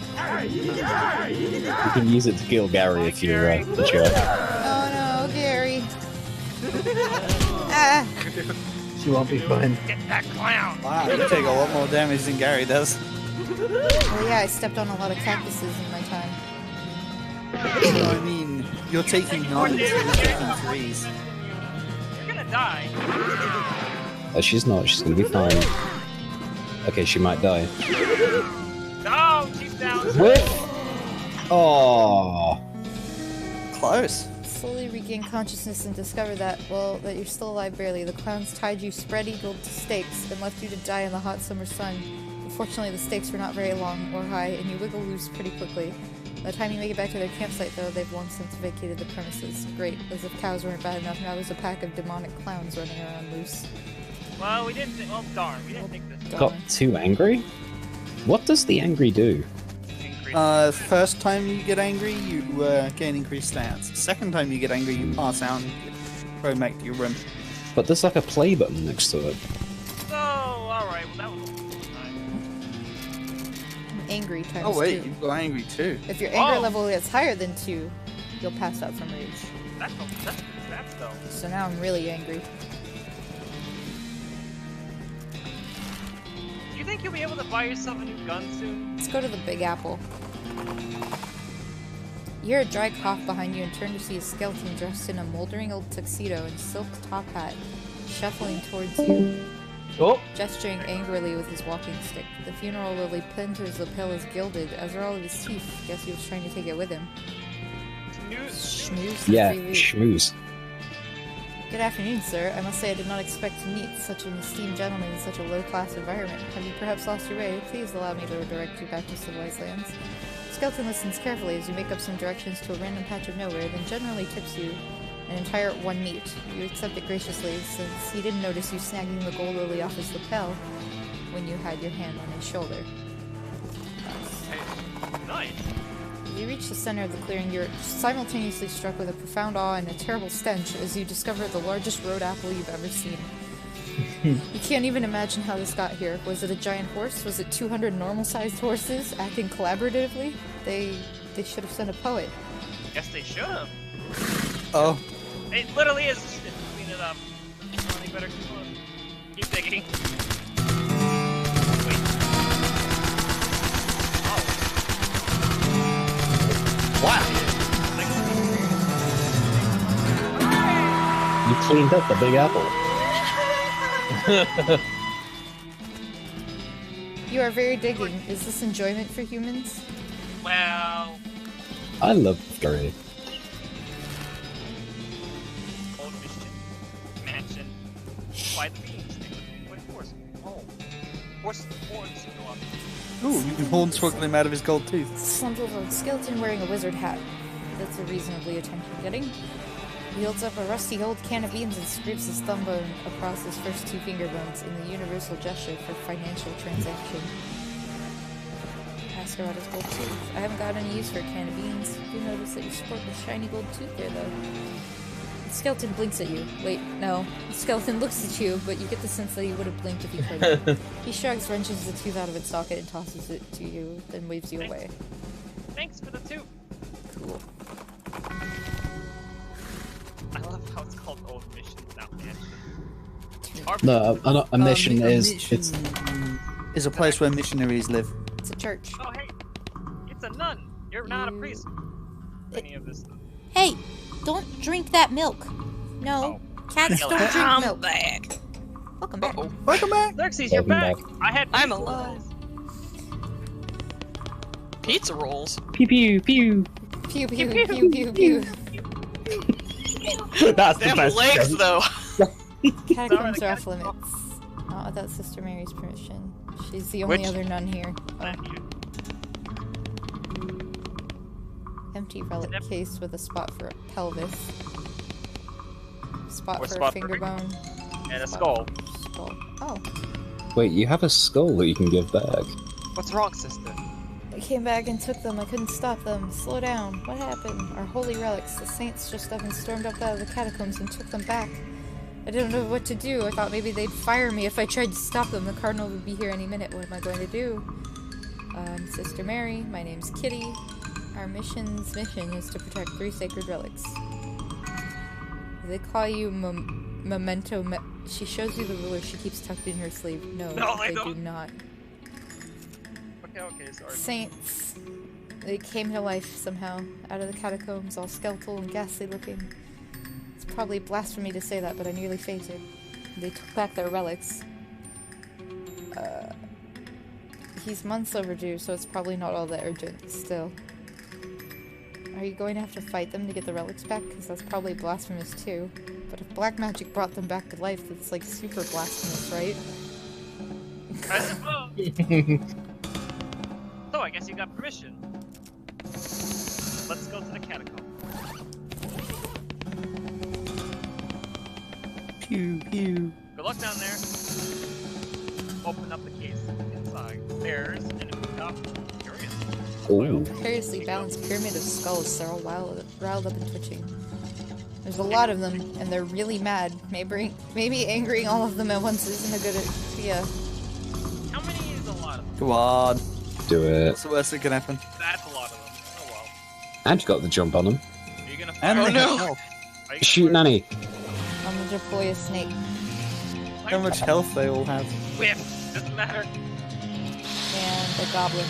You can use it to kill Gary if you're sure. Oh no, Gary. Ah! She won't be fine. Get that clown! Wow, you take a lot more damage than Gary does. Well, yeah, I stepped on a lot of cactuses in my time. No, I mean, you're taking 9s, you're taking 3s. You're gonna die. She's not, she's gonna be fine. Okay, she might die. No, she's down. Whip! Oh. Close. Slowly regain consciousness and discover that, well, that you're still alive barely. The clowns tied you spread-eagled to stakes and left you to die in the hot summer sun. Unfortunately, the stakes were not very long or high, and you wiggle loose pretty quickly. By the time you make it back to their campsite, though, they've long since vacated the premises. Great, as if cows weren't bad enough, now there's a pack of demonic clowns running around loose. Well, we didn't think. Well, darn, we didn't think this. Got too angry? What does the angry do? First time you get angry, you gain increased stats. Second time you get angry, you pass out and go back to your room. But there's like a play button next to it. Oh, alright, well, that was a Angry times Oh wait, 2. you go angry too. If your anger level gets higher than 2, you'll pass out from rage. That's though. So now I'm really angry. Do you think you'll be able to buy yourself a new gun soon? Let's go to the Big Apple. You hear a dry cough behind you and turn to see a skeleton dressed in a moldering old tuxedo and silk top hat, shuffling towards you, gesturing angrily with his walking stick. The funeral lily pinned to his lapel is gilded, as are all of his teeth. Guess he was trying to take it with him. Schmooze? Yeah, schmooze. Good afternoon, sir. I must say I did not expect to meet such an esteemed gentleman in such a low-class environment. Have you perhaps lost your way? Please allow me to direct you back to civilized lands. The skeleton listens carefully as you make up some directions to a random patch of nowhere, then generally tips you an entire 1 meat. You accept it graciously, since he didn't notice you snagging the gold lily off his lapel when you had your hand on his shoulder. Nice. You reach the center of the clearing. You're simultaneously struck with a profound awe and a terrible stench as you discover the largest road apple you've ever seen. You can't even imagine how this got here. Was it a giant horse? Was it 200 normal-sized horses acting collaboratively? They should have sent a poet. Guess they should have. Oh. It literally is. Just clean it up. Something better. Keep digging. Wait. Wow. You cleaned up the Big Apple. You are very digging. Is this enjoyment for humans? Well, I love Gary. old mission, mansion, fly the beams, wait, horse, oh, horse horns go up. Ooh, you can hornswoggle him out of his gold teeth. Slump over a skeleton wearing a wizard hat. That's a reasonably attention-getting. He holds up a rusty old can of beans and scrapes his thumb bone across his first 2 finger bones in the universal gesture for financial transaction. Ask her about his gold tooth. I haven't got any use for a can of beans. You notice that you sport a shiny gold tooth there, though. The skeleton blinks at you. Wait, no. The skeleton looks at you, but you get the sense that he would have blinked if you could. He shrugs, wrenches the tooth out of its socket, and tosses it to you, then waves you away. Thanks for the tooth. Cool. I love how it's called old missions now, man. No, a mission is is a place where missionaries live. It's a church. Oh hey, it's a nun. You're not a priest. Any of this stuff. Hey, don't drink that milk. No, cats don't drink I'm milk. back. Welcome back. Welcome back. Xerxes, you're back. I'm alive. Pizza rolls. Pew pew pew. Pew pew pew pew pew. That's They the have best. legs though. Catacombs are off limits. Not without Sister Mary's permission. She's the only other nun here. Empty relic case with a spot for a pelvis. Spot Or for spot a finger for- bone. And a Spot skull. for skull. Oh. Wait, you have a skull that you can give back. What's wrong, sister? I came back and took them. I couldn't stop them. Slow down. What happened? Our holy relics. The saints just up and stormed up out of the catacombs and took them back. I didn't know what to do. I thought maybe they'd fire me if I tried to stop them. The cardinal would be here any minute. What am I going to do? I'm Sister Mary. My name's Kitty. Our mission's mission is to protect 3 sacred relics. They call you Memento. She shows you the ruler she keeps tucked in her sleeve. No, they do not. Okay, sorry. Saints. They came to life somehow, out of the catacombs, all skeletal and ghastly looking. It's probably blasphemy to say that, but I nearly fainted. They took back their relics. He's months overdue, so it's probably not all that urgent, still. Are you going to have to fight them to get the relics back? Because that's probably blasphemous too. But if black magic brought them back to life, that's like super blasphemous, right? I suppose. So I guess you got permission. Let's go to the catacomb. Pew pew. Good luck down there. Open up the case. Inside, there's an curious. Ooh. Curiously balanced pyramid of skulls. They're all riled up and twitching. There's a lot of them, and they're really mad. Maybe angering all of them at once isn't a good idea. How many is a lot of them? Go on. Do it. What's the worst that can happen? That's a lot of them. Oh well. And you got the jump on them. Are you gonna And fire? they have health. Are you Shoot Nanny. I'm gonna deploy a snake. How much health they all have. Whip. Doesn't matter. And a goblin.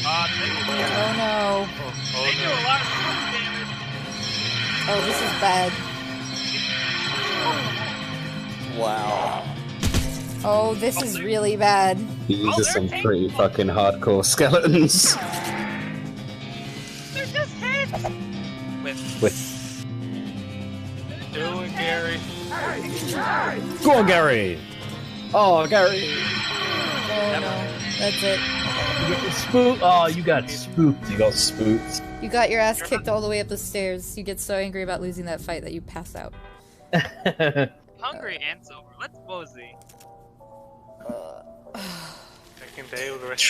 They do Oh no. they do a lot of damage. Oh, this is bad. Wow. Oh, this is really bad. These are some pretty fucking hardcore skeletons. They're just heads. With Do it, Gary. Go on, Gary! Oh, Gary! Oh no. That's it. You get spooked. Oh, you got spooked. You got spooked. You got your ass kicked all the way up the stairs. You get so angry about losing that fight that you pass out. Hungry and sober. Let's mosey. Second day with the rest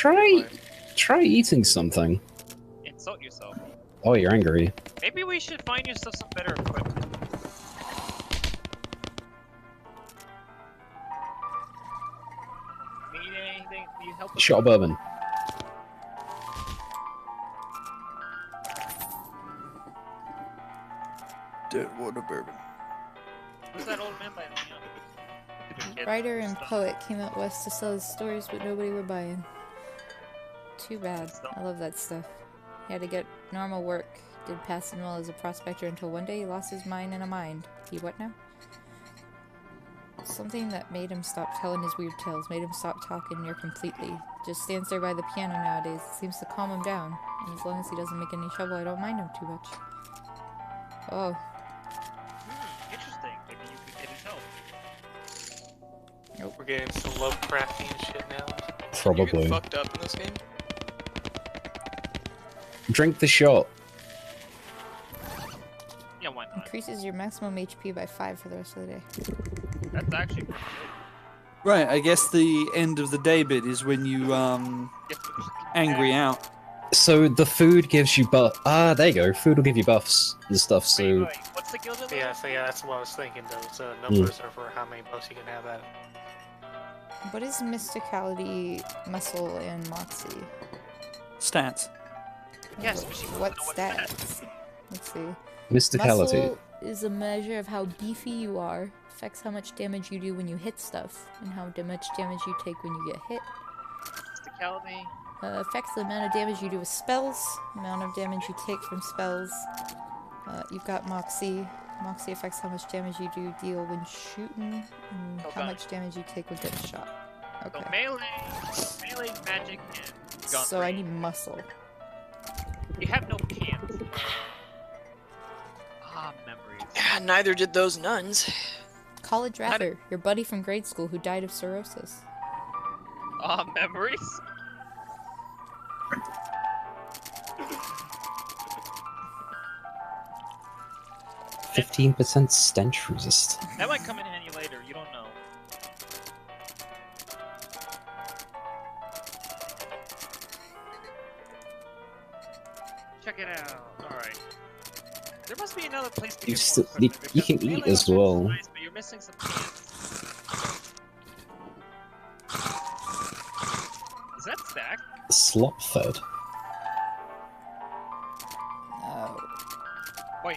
Try eating something. Insult yourself. Oh, you're angry. Maybe we should find yourself some better equipment. Need anything? Need help? with Shot of bourbon. Dirt water bourbon. Who's that old man by the kid? Writer and poet came out west to sell his stories, but nobody were buying. Too bad. I love that stuff. He had to get normal work. Did passing well as a prospector until one day he lost his mind and a mind. He what now? Something that made him stop telling his weird tales, made him stop talking near completely. Just stands there by the piano nowadays. It seems to calm him down. And as long as he doesn't make any trouble, I don't mind him too much. Oh. Interesting. Maybe you could get his help. Nope. We're getting some Lovecraftian shit now. Probably. You get fucked up in this game. Drink the shot. Yeah, why not? Increases your maximum HP by 5 for the rest of the day. That's actually pretty Right, I guess the end of the day bit is when you, angry out. So the food gives you buff. Ah, there you go. Food will give you buffs and stuff. So Wait, what's the guild? Yeah, so yeah, that's what I was thinking. Those numbers are for how many buffs you can have at it. What is Mysticality, Muscle, and Moxie? Stats. Yes, but she What stats? Let's see. Mysticality. Muscle is a measure of how beefy you are. Affects how much damage you do when you hit stuff, and how much damage you take when you get hit. Mysticality. Affects the amount of damage you do with spells, amount of damage you take from spells. You've got Moxie. Moxie affects how much damage you deal when shooting, and how much damage you take when getting shot. Okay. So melee, magic, and gun. So I need muscle. You have no pants. Ah, memories. Yeah, neither did those nuns. College Rather, your buddy from grade school who died of cirrhosis. Ah, memories. 15% stench resist. That might come in handy later. You don't know. Check it out. All right. There must be another place to You, get still, more equipment, you can because eat melee as weapons well. is nice, but you're missing some pants. Is that stacked? Slop fed. Oh.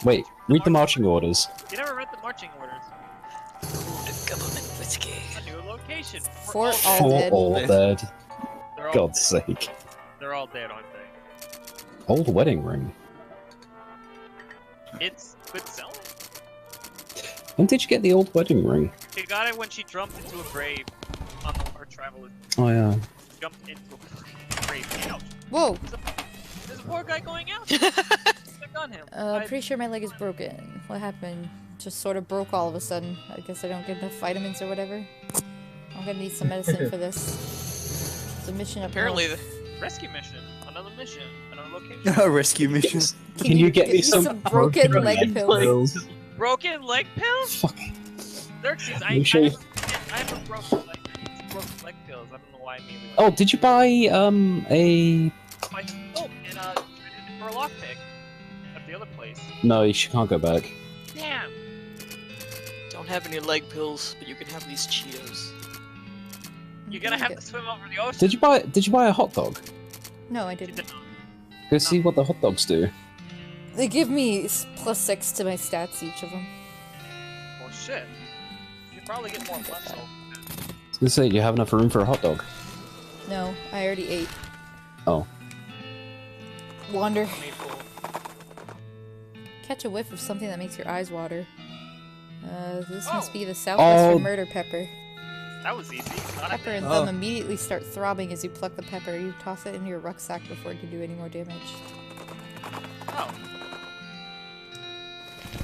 Wait, read the marching orders. You never read the marching orders. Government whiskey. A new location. Fort For all dead. They're all God's dead. sake. They're all dead, aren't they? Old wedding ring. It's good selling. When did you get the old wedding ring? She got it when she jumped into a grave on the War Traveler. Oh yeah. Jumped into a grave. Ouch. Whoa! There's a poor guy going out. Click on him. I'm pretty sure my leg is broken. What happened? Just sort of broke all of a sudden. I guess I don't get enough vitamins or whatever. I'm gonna need some medicine for this. It's a mission up Apparently north. Rescue mission. Another mission. Another location. A rescue mission. Can you get me some broken leg pills? Broken leg pills? Fuck. Xerxes, I have a broken leg. Broken leg pills. I don't know why I immediately. Oh, did you buy a Oh, and for a lockpick at the other place. No, she can't go back. Damn. Don't have any leg pills, but you can have these Cheetos. You're gonna have to swim over the ocean. Did you buy a hot dog? No, I didn't. Go see what the hot dogs do. They give me +6 to my stats, each of them. Well, shit. You should probably get more muscle. I was gonna say, you have enough room for a hot dog. No, I already ate. Oh. Wander. Catch a whiff of something that makes your eyes water. This must be the southwestern murder pepper. That was easy. Pepper and thumb immediately start throbbing as you pluck the pepper. You toss it into your rucksack before it can do any more damage. Oh.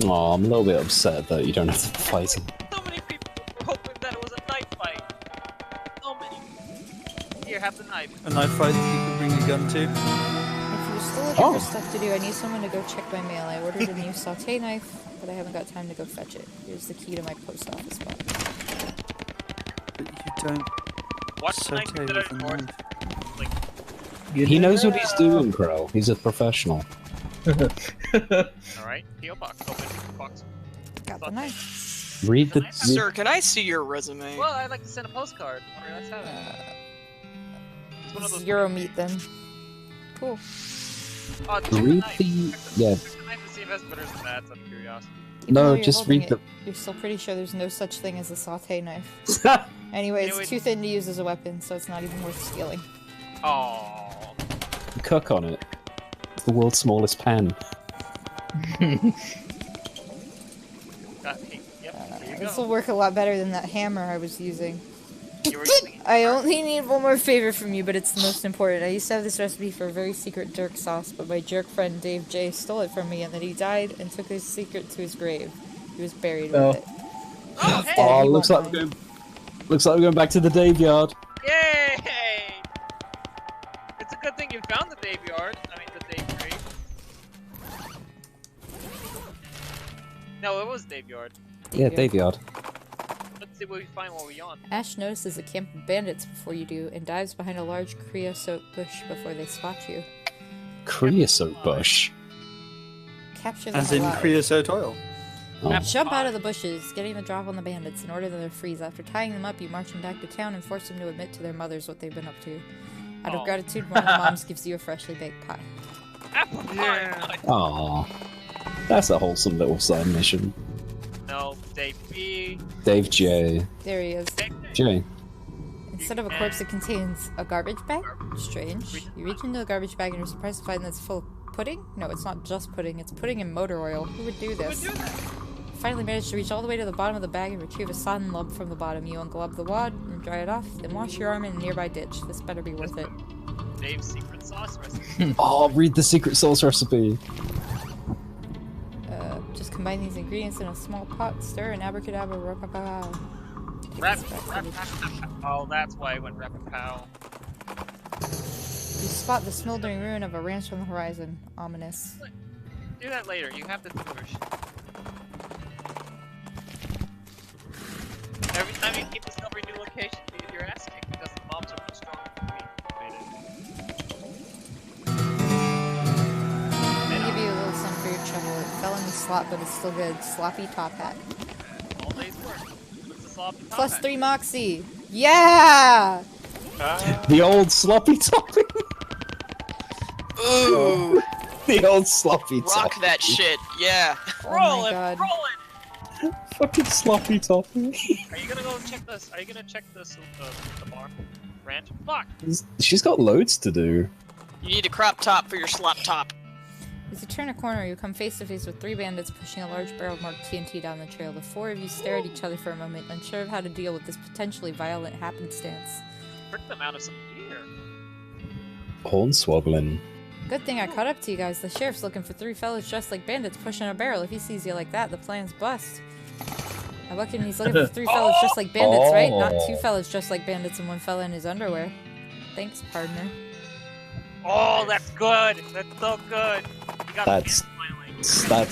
Aw, I'm a little bit upset that you don't have to fight him. So many people were hoping that it was a knife fight. So many. Here, have the knife. A knife fight that you could bring a gun to. If you're still looking for stuff to do, I need someone to go check my mail. I ordered a new saute knife, but I haven't got time to go fetch it. Here's the key to my post office box. But you don't Watch the knife saute that with a I ordered. knife. Like, He knows what he's doing, Krell. He's a professional. alright, P.O. box open. Box. Got the knife. Read the... Sir, can I see your resume? Well, I'd like to send a postcard. Alright, let's have it. It's one of those Euro meat then. Cool. Oh, check Read knife. the... Yeah. Check the knife to see if it's better than that, out of curiosity. Even No, though you're just holding read the... it, you're still pretty sure there's no such thing as a saute knife. Anyway, it's too thin to use as a weapon, so it's not even worth stealing. Oh. Cook on it. It's the world's smallest pan. Yep, here you This will work a lot better than that hammer I was using. You were using I only need one more favor from you, but it's the most important. I used to have this recipe for a very secret jerk sauce, but my jerk friend Dave J stole it from me, and then he died and took his secret to his grave. He was buried with it. Oh, hey! Oh, looks like we're going back to the Dave yard. Yay! It's a good thing you found the Dave yard. I mean, the Dave grave. No, it was Dave yard. Yeah, Dave yard. Let's see what we find while we yawn. Ash notices a camp of bandits before you do, and dives behind a large creosote bush before they spot you. Creosote bush? Capture them As in alive. creosote oil. Oh. Jump out of the bushes, getting the drop on the bandits in order that they freeze. After tying them up, you march them back to town and force them to admit to their mothers what they've been up to. Out of gratitude, one of the moms gives you a freshly baked pie. Apple pie! Aw. That's a wholesome little side mission. No, Dave B. Dave J. There he is. J. Instead of a corpse, it contains a garbage bag? Strange. You reach into the garbage bag and you're surprised to find that it's full of pudding? No, it's not just pudding, it's pudding and motor oil. Who would do this? Finally managed to reach all the way to the bottom of the bag and retrieve a sodden lump from the bottom. You unglob the wad and dry it off, then wash your arm in a nearby ditch. This better be worth it. Dave's secret sauce recipe. Oh, read the secret sauce recipe. Just combine these ingredients in a small pot, stir, and abracadabra, rapapow. Oh, that's why I went rapapow. You spot the smoldering ruin of a ranch on the horizon. Ominous. Do that later. You have the tours. Every time you keep discovering new locations, you're asking because the mobs are much stronger than we I'll give you a little something for your trouble. It fell in the slot, but it's still good. Sloppy top hat. All day's work. What's the sloppy top Plus hat? 3 moxie. Yeah! The old sloppy topping. Ooh! The old sloppy Rock topping. that shit, yeah. Oh Roll my it, god. roll it. Fucking sloppy topping. Are you gonna go check this? Are you gonna check this the bar ranch? Fuck. She's got loads to do. You need a crop top for your slop top. As you turn a corner, you come face to face with 3 bandits pushing a large barrel marked TNT down the trail. The 4 of you stare at each other for a moment, unsure of how to deal with this potentially violent happenstance. Prick them out of some gear. Hornswoggling. Good thing I caught up to you guys. The sheriff's looking for 3 fellas dressed like bandits pushing a barrel. If he sees you like that, the plan's bust. I reckon he's looking for 3 fellas dressed like bandits, right? Not 2 fellas dressed like bandits and 1 fella in his underwear. Thanks, partner. Oh, that's good. That's so good. You got That's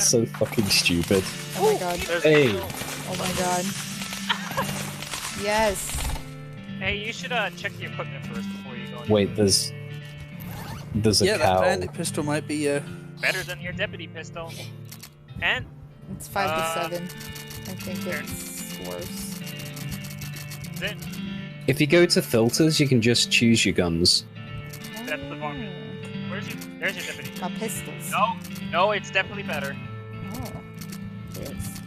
so fucking stupid. Oh my god. Hey. Oh my god. Yes. Hey, you should check the equipment first before you go. Wait, there's a Yeah, cow. that bandit pistol might be Better than your deputy pistol. And It's 5 to 7. I think it's worse. that's it. If you go to filters, you can just choose your guns. That's the varmint. There's your deputy. My pistols. No, it's definitely better. Oh. It is.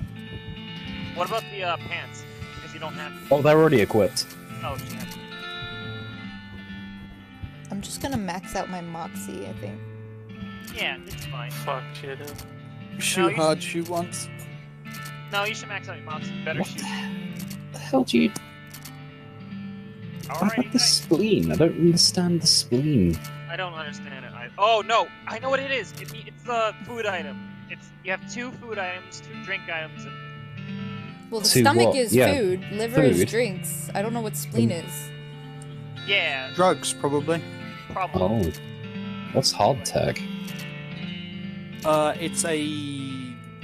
What about the pants? Because you don't have. Oh, they're already equipped. Oh shit. I'm just gonna max out my moxie, I think. Yeah, it's fine. Fuck shit. shoot hard, shoot once. No, you should max out your mods. Better shoot. The hell do you... What about the spleen? I don't understand the spleen. I don't understand it. Oh no, I know what it is. It's the food item. You have 2 food items, 2 drink items, and Well, the To stomach what? is Yeah. food, liver is Food. drinks. I don't know what spleen is. yeah, Drugs, probably. probably. Oh. What's hardtack? It's a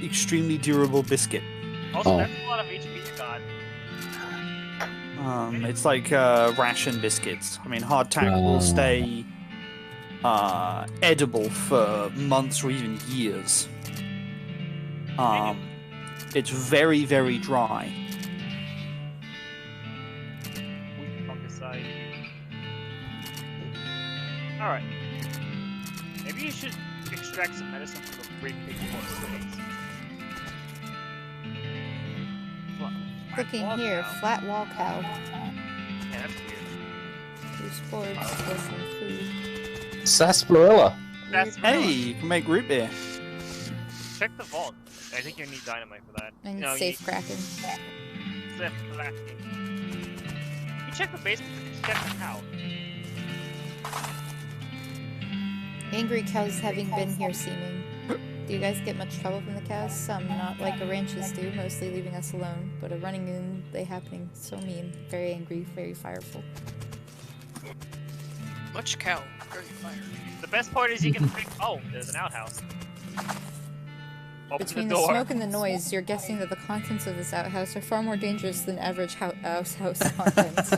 extremely durable biscuit. Also, Oh. that's a lot of HP you got. It's like ration biscuits. I mean, hardtack will stay edible for months or even years. It's very, very dry. Fungicide. Alright. Maybe you should extract some medicine from the 3 big snakes. Looking here, flat wall cow. Yeah, that's weird. 2 spores, some food. Sarsaparilla. Hey, you can make root beer. Check the vault. I think you need dynamite for that. I need No, safe kraken. Zip lacking. You check the basement, but you check the cow. Angry cows having been here seeming. Do you guys get much trouble from the cows? Some, not like the ranches do, mostly leaving us alone. But a running in, they happening. So mean, very angry, very fireful. Much cow, very fire. The best part is you can pick. Oh, there's an outhouse. Open Between the the door. smoke and the noise, you're guessing that the contents of this outhouse are far more dangerous than average house contents.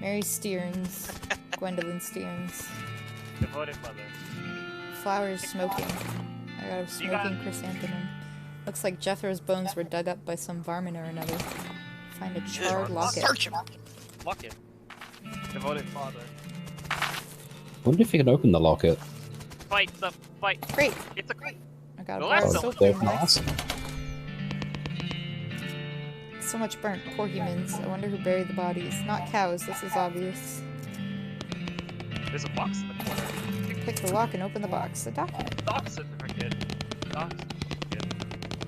Mary Stearns. Gwendolyn Stearns. Devoted mother. Flowers smoking. I got a smoking chrysanthemum. Looks like Jethro's bones were dug up by some varmint or another. Find a charred locket. Search him. Locket. Devoted father. Wonder if you can open the locket. Fight the fight. Great. It's a great. I got a Well, bar of that's soap They're in there. awesome. So much burnt. Poor humans. I wonder who buried the bodies. Not cows, this is obvious. There's a box in the corner. Pick the lock and open the box. A document. Doc certificate. Doc certificate.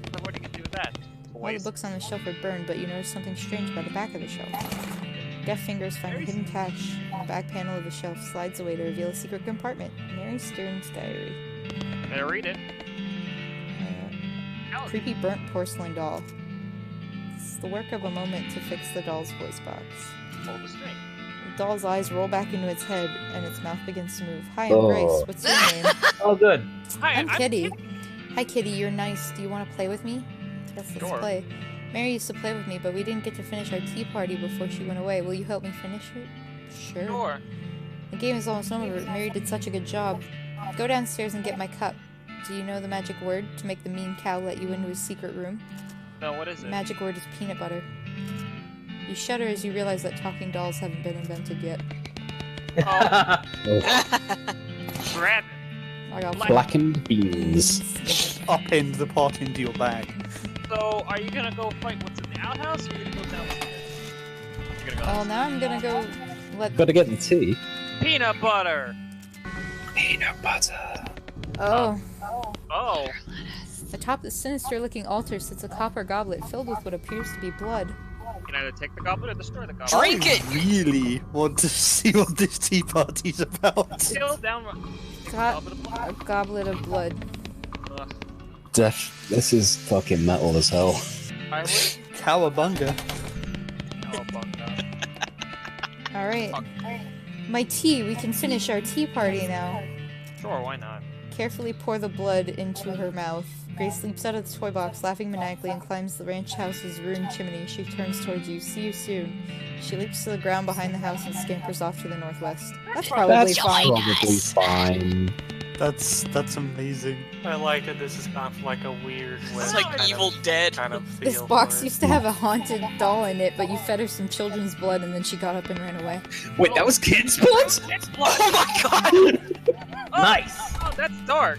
So what are you gonna do with that? All the books on the shelf are burned, but you notice something strange by the back of the shelf. Deft fingers find a hidden cache on the back panel of the shelf, slides away to reveal a secret compartment. Mary Stearns' diary. Better read it. Creepy burnt porcelain doll. It's the work of a moment to fix the doll's voice box. Hold the string. The doll's eyes roll back into its head, and its mouth begins to move. Hi, I'm Oh. Grace. What's your name? Oh, good. Hi, I'm Kitty. Hi, Kitty. You're nice. Do you want to play with me? Yes, let's Sure. play. Mary used to play with me, but we didn't get to finish our tea party before she went away. Will you help me finish it? Sure. Sure. The game is almost over. Mary did such a good job. Go downstairs and get my cup. Do you know the magic word to make the mean cow let you into his secret room? No, what is it? The magic word is peanut butter. You shudder as you realize that talking dolls haven't been invented yet. Grab I got Blackened beans. Upend the pot into your bag. So, are you gonna go fight what's in the outhouse, or are you gonna go downstairs? You're gonna go Oh, now I'm gonna go let... Gotta get the tea. Peanut butter! Peanut butter. Oh. Oh. Atop the sinister-looking altar sits a copper goblet filled with what appears to be blood. You can either take the goblet or destroy the goblet. Drink it! I really want to see what this tea party's about. Still down. Got a goblet of blood. Ugh. This is fucking metal as hell. I would. Cowabunga. Alright. My tea. We can finish our tea party now. Sure, why not? Carefully pour the blood into her mouth. Grace leaps out of the toy box, laughing maniacally, and climbs the ranch house's ruined chimney. She turns towards you. See you soon. She leaps to the ground behind the house and scampers off to the northwest. That's probably fine. Probably fine. That's amazing. I like it. This is kind of like a weird. It's like Evil Dead. Kind of feel This box for it. used to have a haunted doll in it, but you fed her some children's blood and then she got up and ran away. Wait, that was kids' blood? It's blood! Oh my god! Nice. Oh, that's dark!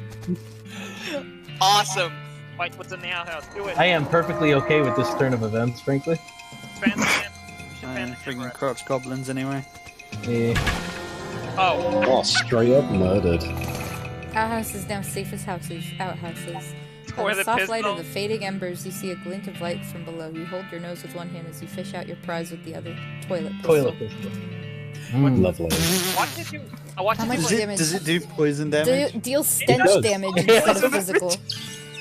Awesome. Fight what's in the outhouse. Do it. I am perfectly okay with this turn of events, frankly. Fan the camp. You should fan the Friggin' camera. crotch goblins anyway. Yeah. Oh. Oh, straight up murdered. Outhouse is now safe as outhouses. By Where the the soft light of pistol- the fading embers, you see a glint of light from below. You hold your nose with one hand as you fish out your prize with the other. Toilet pistol. Toilet pistol. Lovely. Watch it do. I watch How it much do. damage? Does it do poison damage? Deal stench does. damage Yeah. instead of physical.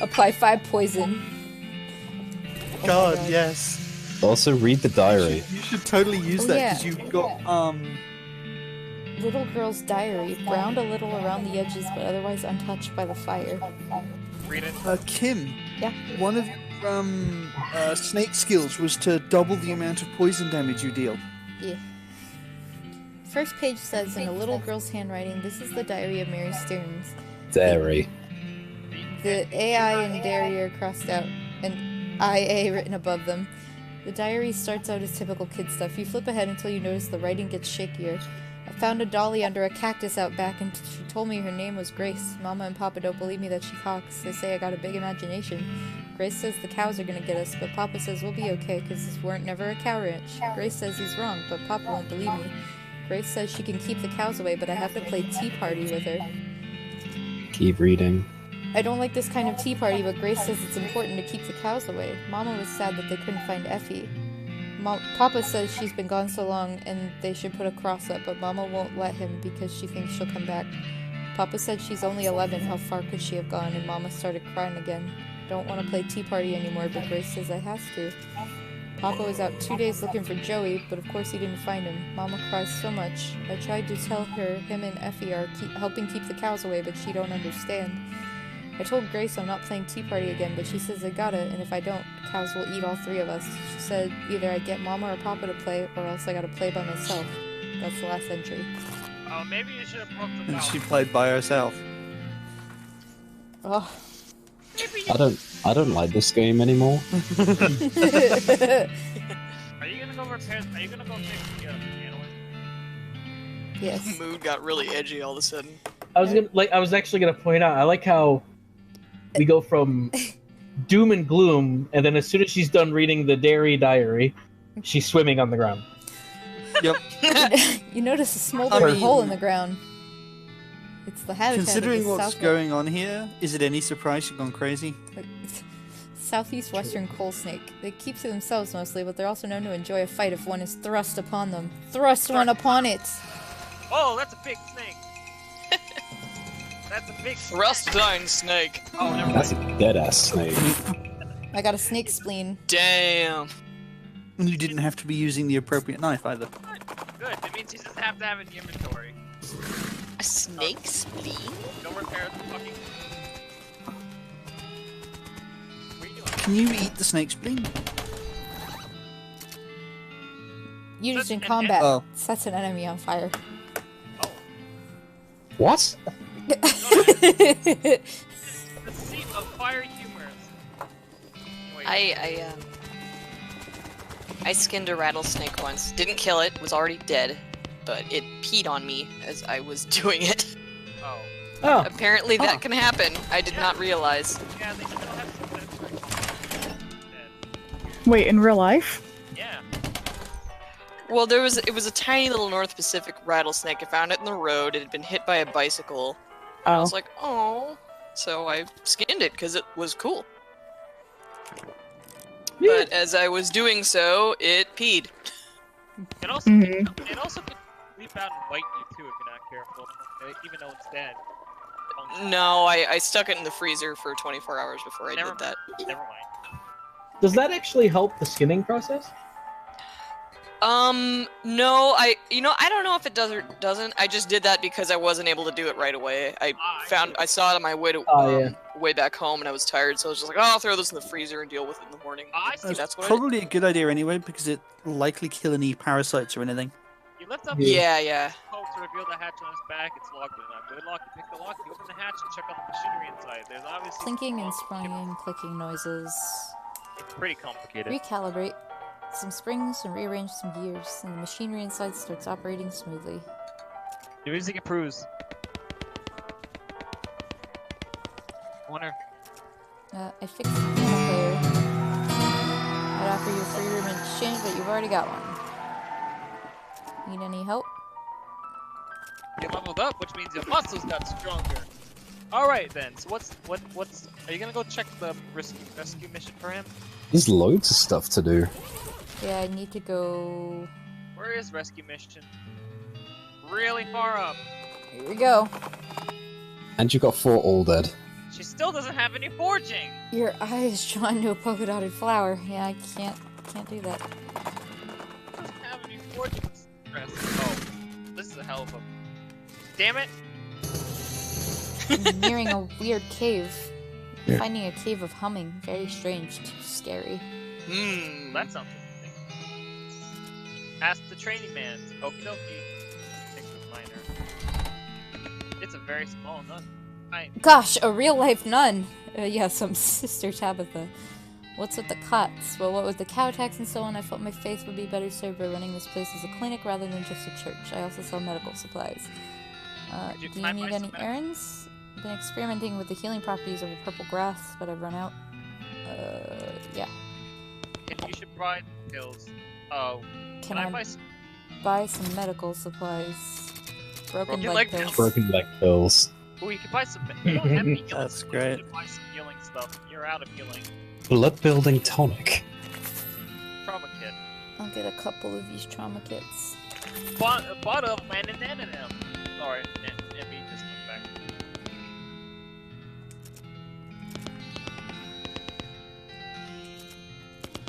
Apply 5 poison. Oh my God, God. yes. Also, read the diary. You should totally use Oh, that yeah. because you've got Little girl's diary. Browned a little around the edges, but otherwise untouched by the fire. Read it. Kim. Yeah. One of your snake skills was to double the amount of poison damage you deal. Yeah. First page says in a little girl's handwriting, "This is the diary of Mary Stearns." Dairy. The AI and dairy are crossed out, and IA written above them. The diary starts out as typical kid stuff. You flip ahead until you notice the writing gets shakier. I found a dolly under a cactus out back, and she told me her name was Grace. Mama and Papa don't believe me that she talks. They say I got a big imagination. Grace says the cows are gonna get us, but Papa says we'll be okay, because this weren't never a cow ranch. Grace says he's wrong, but Papa won't believe me. Grace says she can keep the cows away, but I have to play tea party with her. Keep reading. I don't like this kind of tea party, but Grace says it's important to keep the cows away. Mama was sad that they couldn't find Effie. Papa says she's been gone so long and they should put a cross up, but Mama won't let him because she thinks she'll come back. Papa said she's only 11, how far could she have gone, and Mama started crying again. Don't want to play tea party anymore, but Grace says I has to. Papa was out 2 days looking for Joey, but of course he didn't find him. Mama cries so much. I tried to tell her him and Effie are helping keep the cows away, but she don't understand. I told Grace I'm not playing tea party again, but she says I gotta, and if I don't, cows will eat all 3 of us. She said either I get Mama or Papa to play, or else I gotta play by myself. That's the last entry. Oh, maybe you should have poked the And she played by herself. Oh. I don't like this game anymore. Are you gonna go repair? Are you gonna go fix the piano? Yes. Mood got really edgy all of a sudden. I was actually gonna point out. I like how we go from doom and gloom, and then as soon as she's done reading the dairy diary, she's swimming on the ground. Yep. You notice a smoldering hole in the ground. It's the habitat. Considering of the what's going on here, is it any surprise you've gone crazy? Southeast western coal snake. They keep to themselves mostly, but they're also known to enjoy a fight if one is thrust upon them. Thrust one upon it! Oh, that's a big snake. That's a big thrust down snake. Oh, never mind. That's a dead ass snake. I got a snake spleen. Damn. You didn't have to be using the appropriate knife either. Good. It means you just have to have it in the inventory. A snake spleen? Don't repair the fucking. What are you doing? Can you eat the snake spleen? Used in combat, sets an enemy on fire. What? The seat of fire humors. I skinned a rattlesnake once. Didn't kill it, was already dead, but it peed on me as I was doing it. Oh. Apparently that can happen. I did not realize. Yeah, they should have Wait, in real life? Yeah. Well, it was a tiny little North Pacific rattlesnake. I found it in the road. It had been hit by a bicycle. I was like, oh. So I skinned it because it was cool. But as I was doing so, it peed. It also could leap out and bite you too if you're not careful, even though it's dead. No, I stuck it in the freezer for 24 hours before I did that. Never mind. Does that actually help the skinning process? No, I don't know if it does or doesn't. I just did that because I wasn't able to do it right away. I saw it on my way to way back home, and I was tired, so I was just like, oh, I'll throw this in the freezer and deal with it in the morning. That's what Probably a good idea anyway, because it likely kill any parasites or anything. You lift up yeah. Hope to reveal the hatch on his back. It's locked, but not good lock. You pick the lock, you open the hatch, and check out the machinery inside. There's obviously Clinking and sprunging, clicking noises. It's pretty complicated. Recalibrate some springs and rearrange some gears, and the machinery inside starts operating smoothly. The music improves. I wonder. I fixed the piano player. I'd offer you a free room in exchange, but you've already got one. Need any help? You leveled up, which means your muscles got stronger. Alright then, so what's are you gonna go check the rescue mission for him? There's loads of stuff to do. Yeah, I need to go... Where is rescue mission? Really far up. Here we go. And you got 4 all dead. She still doesn't have any forging! Your eye is drawn to a polka dotted flower. Yeah, I can't do that. Doesn't have any forging. Oh, this is a hell of a... Damn it! I'm nearing a weird cave. Yeah. Finding a cave of humming. Very strange. Too scary. That's something. Ask the training man. Okie dokie. Things was minor. It's a very small nun. Gosh, a real life nun! Yeah, some Sister Tabitha. What's with the cots? Well, what with the cow tax and so on, I felt my faith would be better served by running this place as a clinic rather than just a church. I also sell medical supplies. Do you need any errands? I've been experimenting with the healing properties of a purple grass, but I've run out. Yeah. You should buy pills. Oh. Can I buy some medical supplies? Broken leg pills. Broken leg pills. Oh, you can buy some. You don't have any healing That's stuff, great. You can buy some healing stuff. You're out of healing. Blood building tonic. Trauma kit. I'll get a couple of these trauma kits. Bottom and an M. Sorry, Emmy just went back.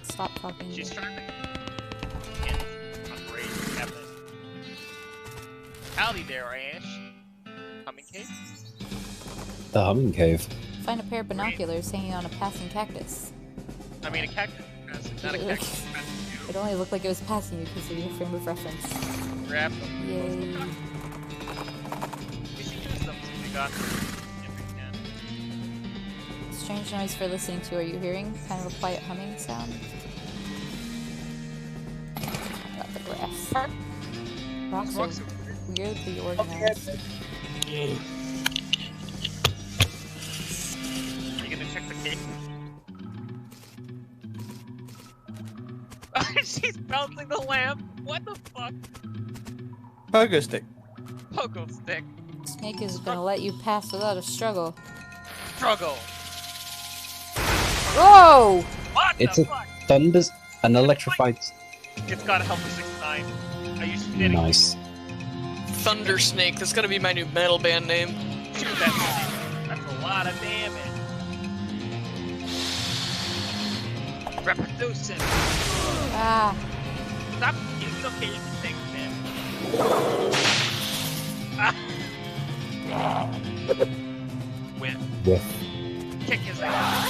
Stop talking. She's trying to. Can't. Great. Happening. Howdy there, Ash. Humming cave. The humming cave. Find a pair of binoculars hanging on a passing cactus. I mean, a cactus. Not a cactus. It only looked like it was passing you because of your frame of reference. Grab them. Yay. We should use them so we got them if we can. Strange noise for listening to. Are you hearing? Kind of a quiet humming sound. Got the grass. Rocks are weirdly organized. You gonna check the cake? She's bouncing the lamp. What the fuck? Pogo stick. Pogo stick. Snake is gonna let you pass without a struggle. Struggle. Whoa! What It's the a fuck? an electrified. It's gotta help the 6-9. Are you kidding? Nice. Thunder Snake. That's gonna be my new metal band name. Shoot that snake. That's a lot of damage. Reproducing. Ah. Stop. It's okay. You can take it. Win. Whiff. Kick his ass.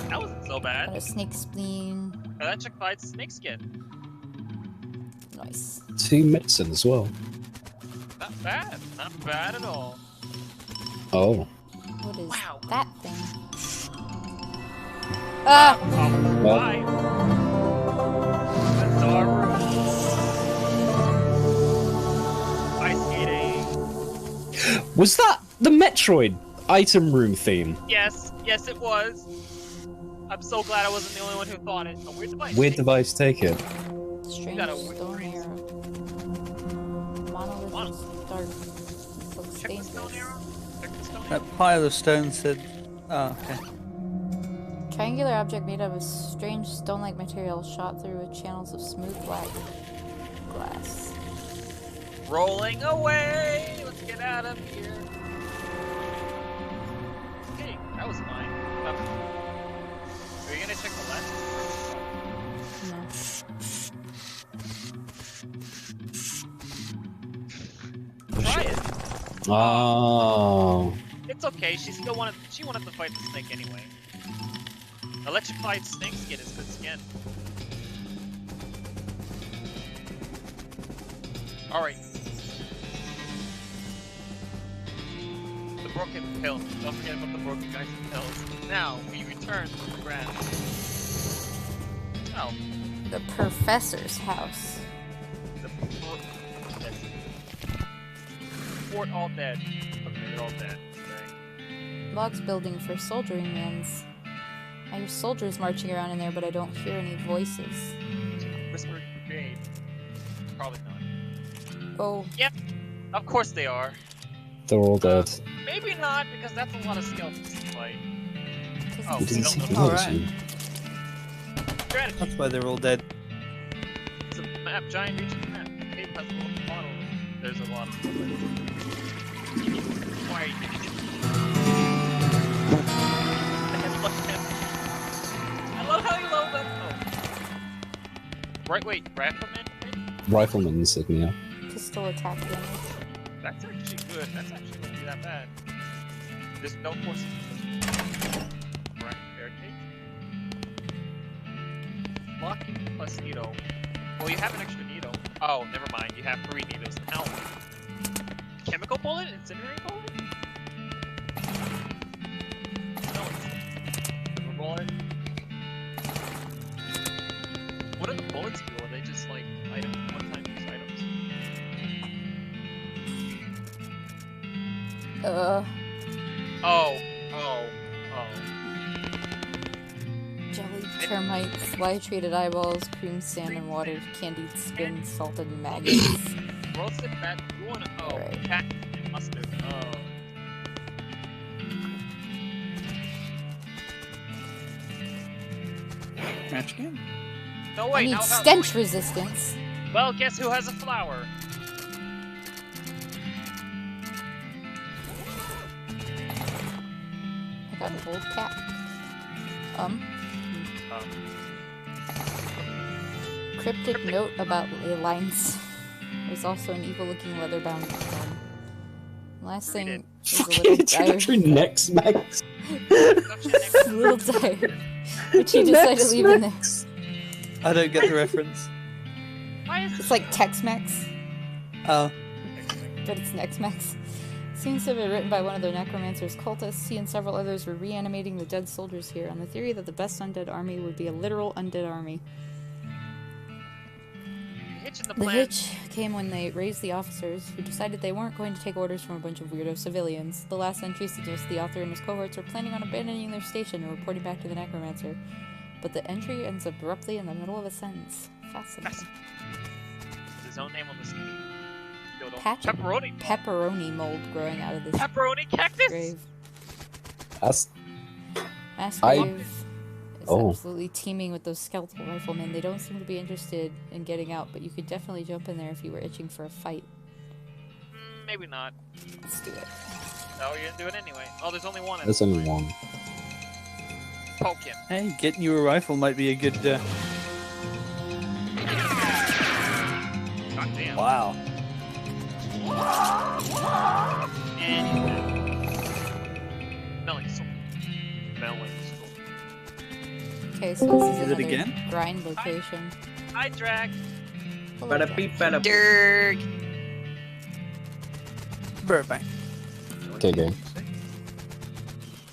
That wasn't so bad. Got a snake spleen. Electrified snake skin. Nice. 2 medicine as well. Not bad. Not bad at all. Oh. What is that thing? Ah! Well. Bye. That's our room. Ice skating. Was that the Metroid item room theme? Yes, yes it was. I'm so glad I wasn't the only one who thought it. A weird device. Weird device, take it. Strange got a stone arrow. Monolith is dark. Looks Check the dangerous. stone arrow. Check the stone arrow. That pile of stone said. Oh, okay. Triangular object made of a strange stone-like material shot through with channels of smooth black glass. Rolling away. Let's get out of here. Okay, that was fine. Are you gonna check the left? No. Try it. Oh. It's okay. She wanted to fight the snake anyway. Electrified snake skin is good skin. Alright. The broken pill. Don't forget about the broken guys and pills. Now, we return to the ground. Oh. The professor's house. The fort all dead. Okay, they're all dead. Okay. Logs building for soldiering mans. I hear soldiers marching around in there, but I don't hear any voices. Whispering Brigade. Probably not. Oh. Yep. Of course they are. They're all dead. Maybe not, because that's a lot of skeletons to fight. Oh, We didn't see don't the know. medicine. Strategy. That's why they're all dead. It's a map, giant region map. Cave has a little model. There's a lot of stuff. Why are you I love how you love that. Oh. Right, wait, rifleman? Rifleman insignia. Pistol attack damage. That's actually good. That's actually not be that bad. There's no forces. Right, barricade. Locking plus needle. Well, you have an extra needle. Oh, never mind. You have 3 needles. Now, chemical bullet? Incendiary bullet? No, silver bullet. What are the bullets do? Are they just like items, one-time use items? Oh. Oh. Jelly Maybe termites, lye-treated eyeballs, cream sand and water, candied spin, salted maggots. Roasted fat. You want to? Oh, Alright. fat and mustard. Oh. Match again. No I wait. need now stench resistance. Well, guess who has a flower? I got an old cat. Cryptic note about ley lines. There's also an evil-looking leather-bound gun. Last thing is a little diary. Next, Max. Little diary. Which you decided to leave in there. I don't get the reference. Why is It's like Tex-Mex, Oh. but it's Nex-Mex. Seems to have been written by one of the necromancer's cultists. He and several others were reanimating the dead soldiers here on the theory that the best undead army would be a literal undead army. The hitch came when they raised the officers, who decided they weren't going to take orders from a bunch of weirdo civilians. The last entry suggests the author and his cohorts were planning on abandoning their station and reporting back to the necromancer. But the entry ends abruptly in the middle of a sentence. Fascinating. his own name on the screen? Patch of pepperoni mold growing out of this pepperoni cactus? grave. That's... Mass grave is Oh. absolutely teeming with those skeletal riflemen. They don't seem to be interested in getting out, but you could definitely jump in there if you were itching for a fight. Maybe not. Let's do it. Oh, you're gonna do it anyway. Oh, there's only one. There's only one. Poke him. Hey, getting you a rifle might be a good. God damn. Wow. And he's dead. Smelling salt. Smelling salt. Okay, so this is Is it another again? grind location. I drag. Hello, Jack. Dirk. Burbank. Okay, go.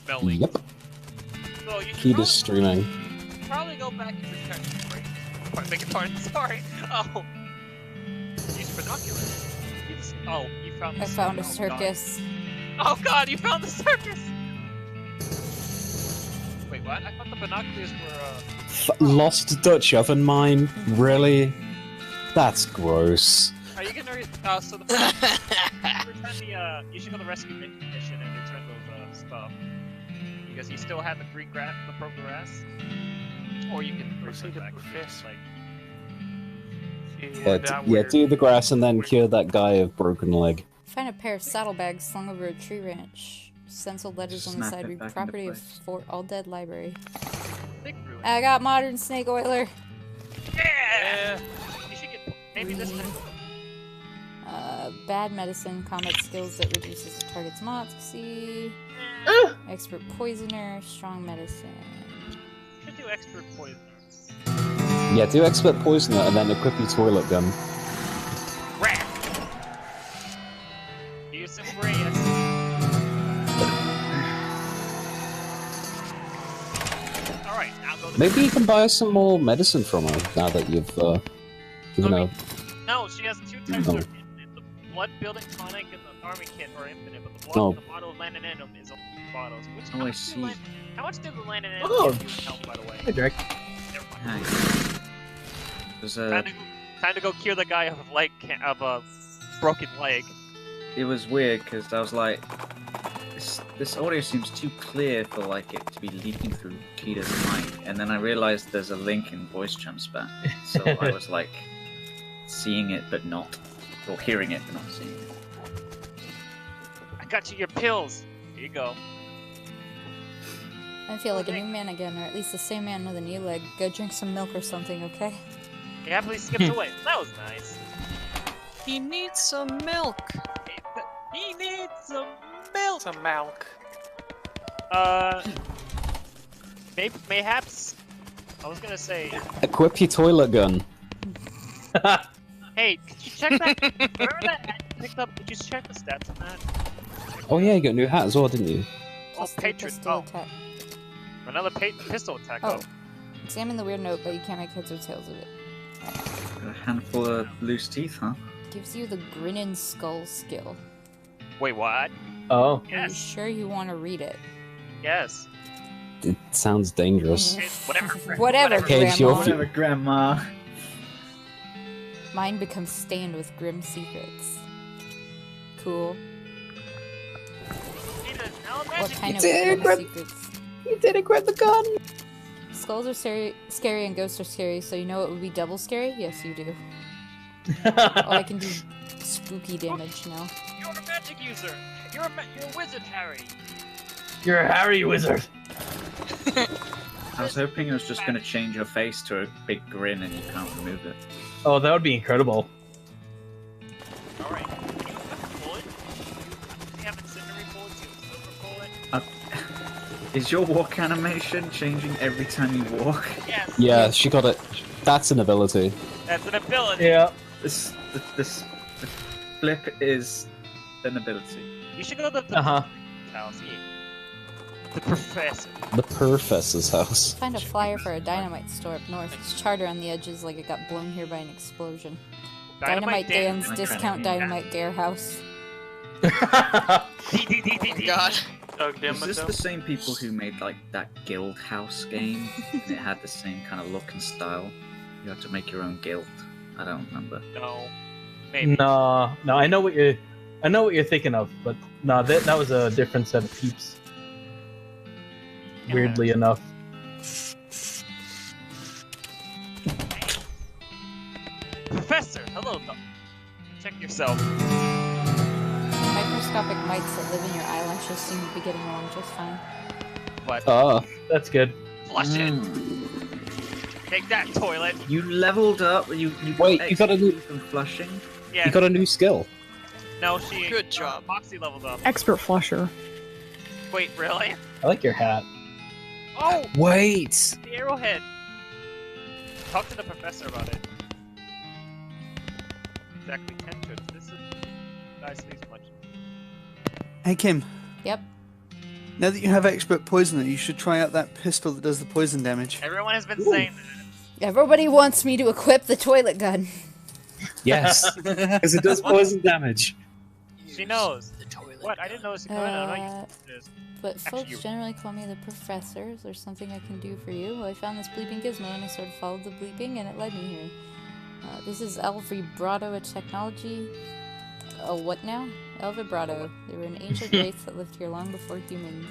Smelling. Yep. So you should Kida's streaming. probably go back into the character. Right? Beg your pardon. Sorry. Oh. Use binoculars. Oh, you found the I found a circus. circus. Oh god, you found the circus! Wait, what? I thought the binoculars were, Lost Dutch oven mine? Really? That's gross. Are you gonna so the return the, you should go to the rescue mission and return those, stuff. Because you still have the green grass, the broken grass. Or you can return back to this, like... Yeah, do the grass and then cure that guy of broken leg. Find a pair of saddlebags slung over a tree branch. Stenciled letters on the Snap side it read back into property of place. Fort All Dead Library. Big ruin. I got modern snake oiler. Yeah! You should get, maybe this time. Bad medicine, combat skills that reduces the target's moxie. Expert poisoner, strong medicine. You should do expert poison. Yeah, do expert poisoner and then equip your toilet gun. Rat! Use some Reyes. Alright, now go to Maybe you can buy some more medicine from her now that you've given her. No, she has two types No. of the blood building tonic and the army kit are infinite, but the blood No. the bottle of Lanonenum is only bottles. Which Oh, I see. How much did the Lanonenum Oh. give you in health, by the way? Hey, Drake. Never mind. Nice. It was Time to go cure the guy of a broken leg. it was weird because I was like, this audio seems too clear for like it to be leaking through Kida's mic, and then I realized there's a link in voice transfer, so I was like, seeing it but not, or hearing it but not seeing it. I got you your pills. Here you go. I feel like a new man again, or at least the same man with a new leg. Go drink some milk or something, okay? He happily skipped away. That was nice. He needs some milk. He needs some milk. Some milk. Mayhaps. I was gonna say. Equip your toilet gun. Hey, could you check that? Remember that hat you picked up? Did you check the stats on that? Oh yeah, you got a new hat as well, didn't you? Oh, Plus the patron. pistol Oh, attack. another pistol attack. Oh. Examine the weird note, but you can't make heads or tails of it. Got a handful of loose teeth, huh? Gives you the Grinning Skull skill. Wait, what? Oh. Are you Yes. sure you want to read it? Yes. It sounds dangerous. Whatever. Whatever, Cage, Grandma. your Whatever, Grandma. Cage, Grandma. Whatever, Grandma. Mine becomes stained with grim secrets. Cool. What kind of grim secrets? You didn't grab the gun! Skulls are scary and ghosts are scary, so you know it would be double scary? Yes, you do. Oh, I can do spooky damage now. You're a magic user. You're a wizard, Harry. You're a Harry wizard. I was hoping it was just going to change your face to a big grin and you can't remove it. Oh, that would be incredible. Alright. You have incendiary bullets, you have silver bullet. Is your walk animation changing every time you walk? Yes. Yeah, she got it. That's an ability. That's an ability. Yeah. The flip is an ability. You should go to the house. The professor. The Professor's house. Find a flyer for a dynamite store up north. It's charter on the edges like it got blown here by an explosion. Dynamite Dan's discount dynamite dare house. Oh God. Is this the same people who made like that guild house game? And it had the same kind of look and style. You had to make your own guild. I don't remember. No. Maybe. No, I know what you're thinking of, but no, that was a different set of peeps. Weirdly enough. Professor, hello. Check yourself. Microscopic mites that live in your eyelashes seem to be getting along just fine. What? Oh. That's good. Flush it. Take that, toilet. You leveled up. You Wait, you got a new from flushing. Yeah. You got a new skill. No, she. Good job. Moxie leveled up. Expert flusher. Wait, really? I like your hat. Oh! Wait! The arrowhead. Talk to the professor about it. Exactly 10 trips. This is nicely much. Hey Kim, Yep. now that you have expert poisoner, you should try out that pistol that does the poison damage. Everyone has been saying that. Everybody wants me to equip the toilet gun. Yes, because it does poison damage. She knows. What? I didn't notice it coming out. I'm not used to this. But Actually, folks generally call me the professor. Is there something I can do for you? Well, I found this bleeping gizmo and I sort of followed the bleeping and it led me here. This is El Vibrato, a technology... Oh, what now? El Vibrato. They were an ancient race that lived here long before humans.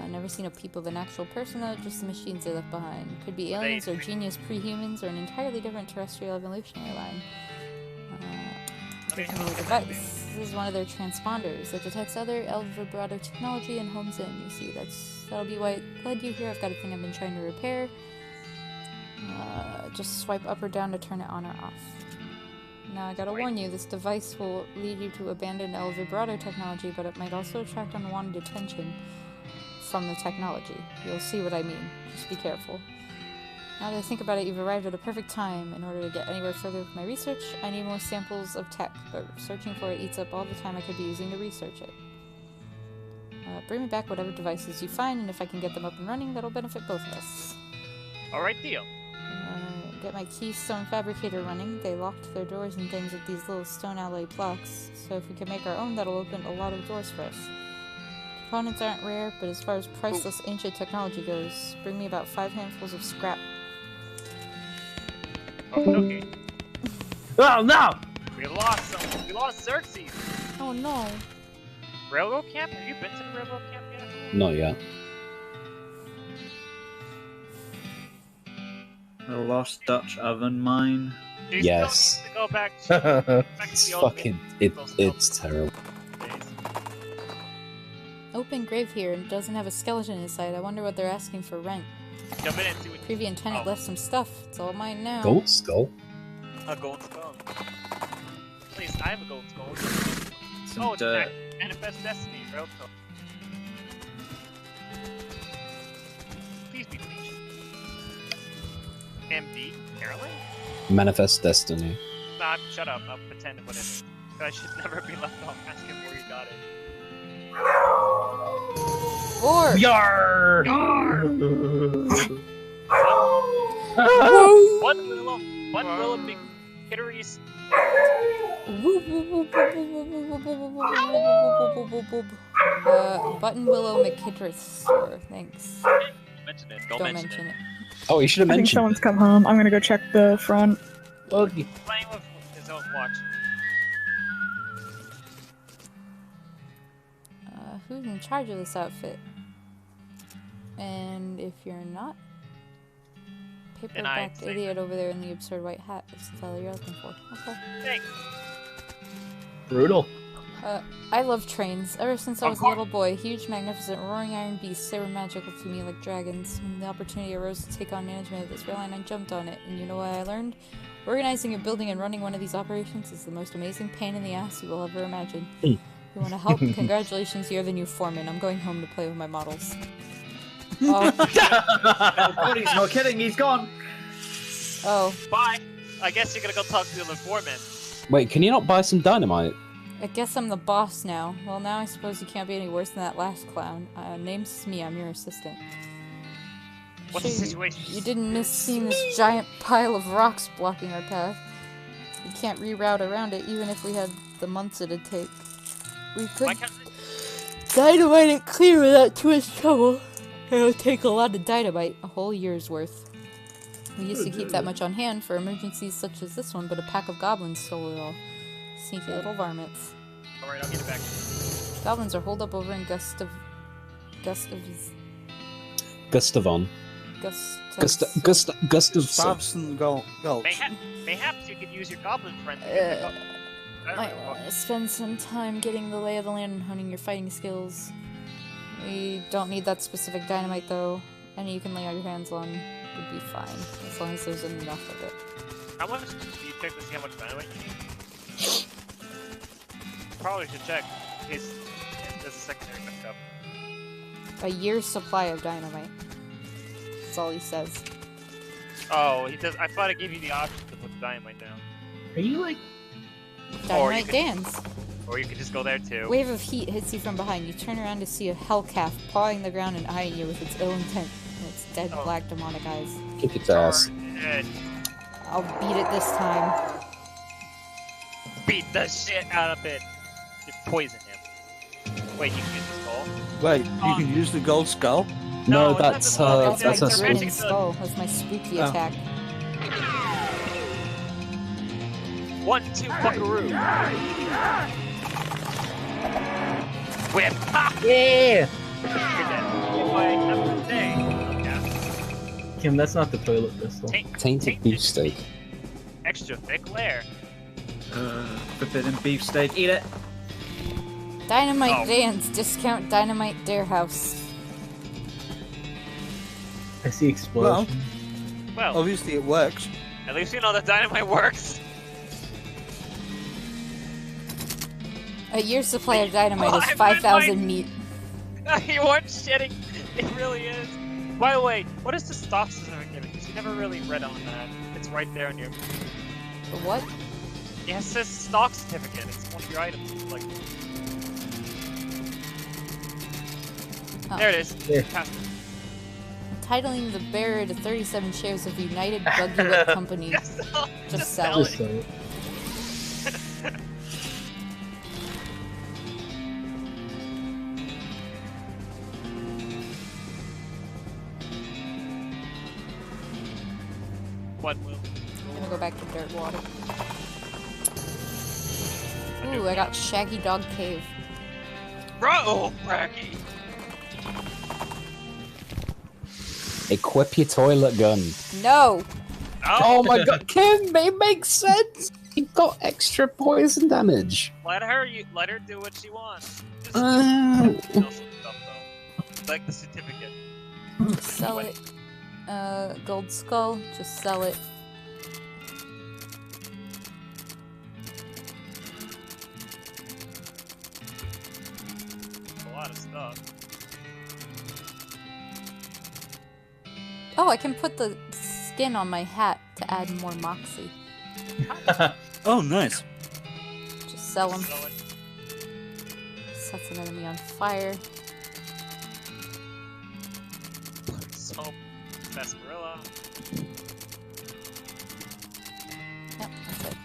Never seen a peep of an actual person though, just the machines they left behind. Could be aliens or genius pre-humans or an entirely different terrestrial evolutionary line. Here's a new device. This is one of their transponders that detects other El Vibrato technology and homes in. You see, that'll be why it led you here. I've got a thing I've been trying to repair. Just swipe up or down to turn it on or off. Now I gotta warn you, this device will lead you to abandon El Vibrato technology, but it might also attract unwanted attention from the technology. You'll see what I mean. Just be careful. Now that I think about it, you've arrived at a perfect time. In order to get anywhere further with my research, I need more samples of tech, but searching for it eats up all the time I could be using to research it. Bring me back whatever devices you find, and if I can get them up and running, that'll benefit both of us. Alright, deal. Get my keystone fabricator running. They locked their doors and things with these little stone alloy blocks, so if we can make our own, that'll open a lot of doors for us. Components aren't rare, but as far as priceless ancient technology goes, bring me about 5 handfuls of scrap. Okay. Oh no! We lost someone. We lost Xerxes. Oh no. Railroad camp? Have you been to the railroad camp yet? Not yet. The lost Dutch oven mine. Do you Yes. still need to go back to It's the old fucking... It's terrible. days? Open grave here and doesn't have a skeleton inside. I wonder what they're asking for rent. Jump in and see what Previous tenant left some stuff. It's all mine now. Gold skull? a gold skull. Please, I have a gold skull. Some It's dirt. Manifest Destiny, rail skull. Please be patient. MD, Carolyn? Manifest Destiny. Nah, shut up. I'll pretend what it is. I should never be left off asking where you got it. Or Yar! One will of big hitteries. Button Willow McKittrith's store. Thanks. Mention it. Don't mention it. Oh, you should have I think mentioned. someone's come home. I'm gonna go check the front. Loki. Playing with his own watch. Who's in charge of this outfit? And if you're not, paperback idiot over there in the absurd white hat is the fellow you're looking for. Okay. Thanks. Brutal. I love trains. Ever since I was a little boy, huge, magnificent, roaring iron beasts, they were magical to me like dragons. When the opportunity arose to take on management of this rail line, I jumped on it. And you know what I learned? Organizing a building and running one of these operations is the most amazing pain in the ass you will ever imagine. You want to help? Congratulations, you're the new foreman. I'm going home to play with my models. Oh. He's not kidding, he's gone. Oh. Bye. I guess you're gonna go talk to the other foreman. Wait, can you not buy some dynamite? I guess I'm the boss now. Well, now I suppose you can't be any worse than that last clown. Name's Smee, I'm your assistant. What's the situation? You didn't miss seeing this giant pile of rocks blocking our path. We can't reroute around it, even if we had the months it'd take. We could dynamite it clear without too much trouble. It'll take a lot of dynamite, a whole year's worth. We used to keep that much on hand for emergencies such as this one, but a pack of goblins stole it all. Sneaky little varmints. Alright, I'll get it back. Goblins are holed up over in Gustavon. Gustavson Gulch. Mayhaps you could use your goblin friend to get the Might want to spend some time getting the lay of the land and honing your fighting skills. We don't need that specific dynamite though. Any you can lay out your hands on would be fine, as long as there's enough of it. How much do you check to see how much dynamite you need? Probably should check in case there's a secondary backup. A year's supply of dynamite. That's all he says. Oh, he does. I thought I gave you the option to put the dynamite down. Are you like Dynamite dance? Or you could just go there too. Wave of heat hits you from behind. You turn around to see a hellcalf pawing the ground and eyeing you with its ill intent and its dead black demonic eyes. Kick its ass. I'll beat it this time. Beat the shit out of it. You poison him. Wait, you can use the skull? Wait, you can use the gold skull? No, that's my a grinning skull. That's my spooky attack. 1, 2, buckaroo. Whip! Ha! Yeah! Yeah. Kim, that's not the toilet pistol. Tainted beefsteak. Extra thick layer. Forbidden beefsteak, eat it. Dynamite Dance, discount Dynamite Dare House. I see explosion. Well, obviously it works. At least you know that dynamite works. A year's supply of dynamite is 5,000 meat. You weren't shitting. It really is. By the way, what is the stock certificate? Because you never really read on that. It's right there in your... The what? Yeah, it says stock certificate. It's one of your items. Like... Oh. There it is. Yeah. Entitling the bearer to 37 shares of United Buggy Whip Company. Just sell it. What will? I'm gonna go back to dirt water. Ooh, I got Shaggy Dog Cave. Bro, Bracky! Equip your toilet gun. No! Oh my god, Kim, it makes sense! You've got extra poison damage. Let her do what she wants. Just some stuff, though. Like the certificate. Just sell it. Gold skull, just sell it. A lot of stuff. Oh, I can put the skin on my hat to add more moxie. Oh, nice. Just sell them. Sets an enemy on fire. Soap. Sarsaparilla. Yep, that's it.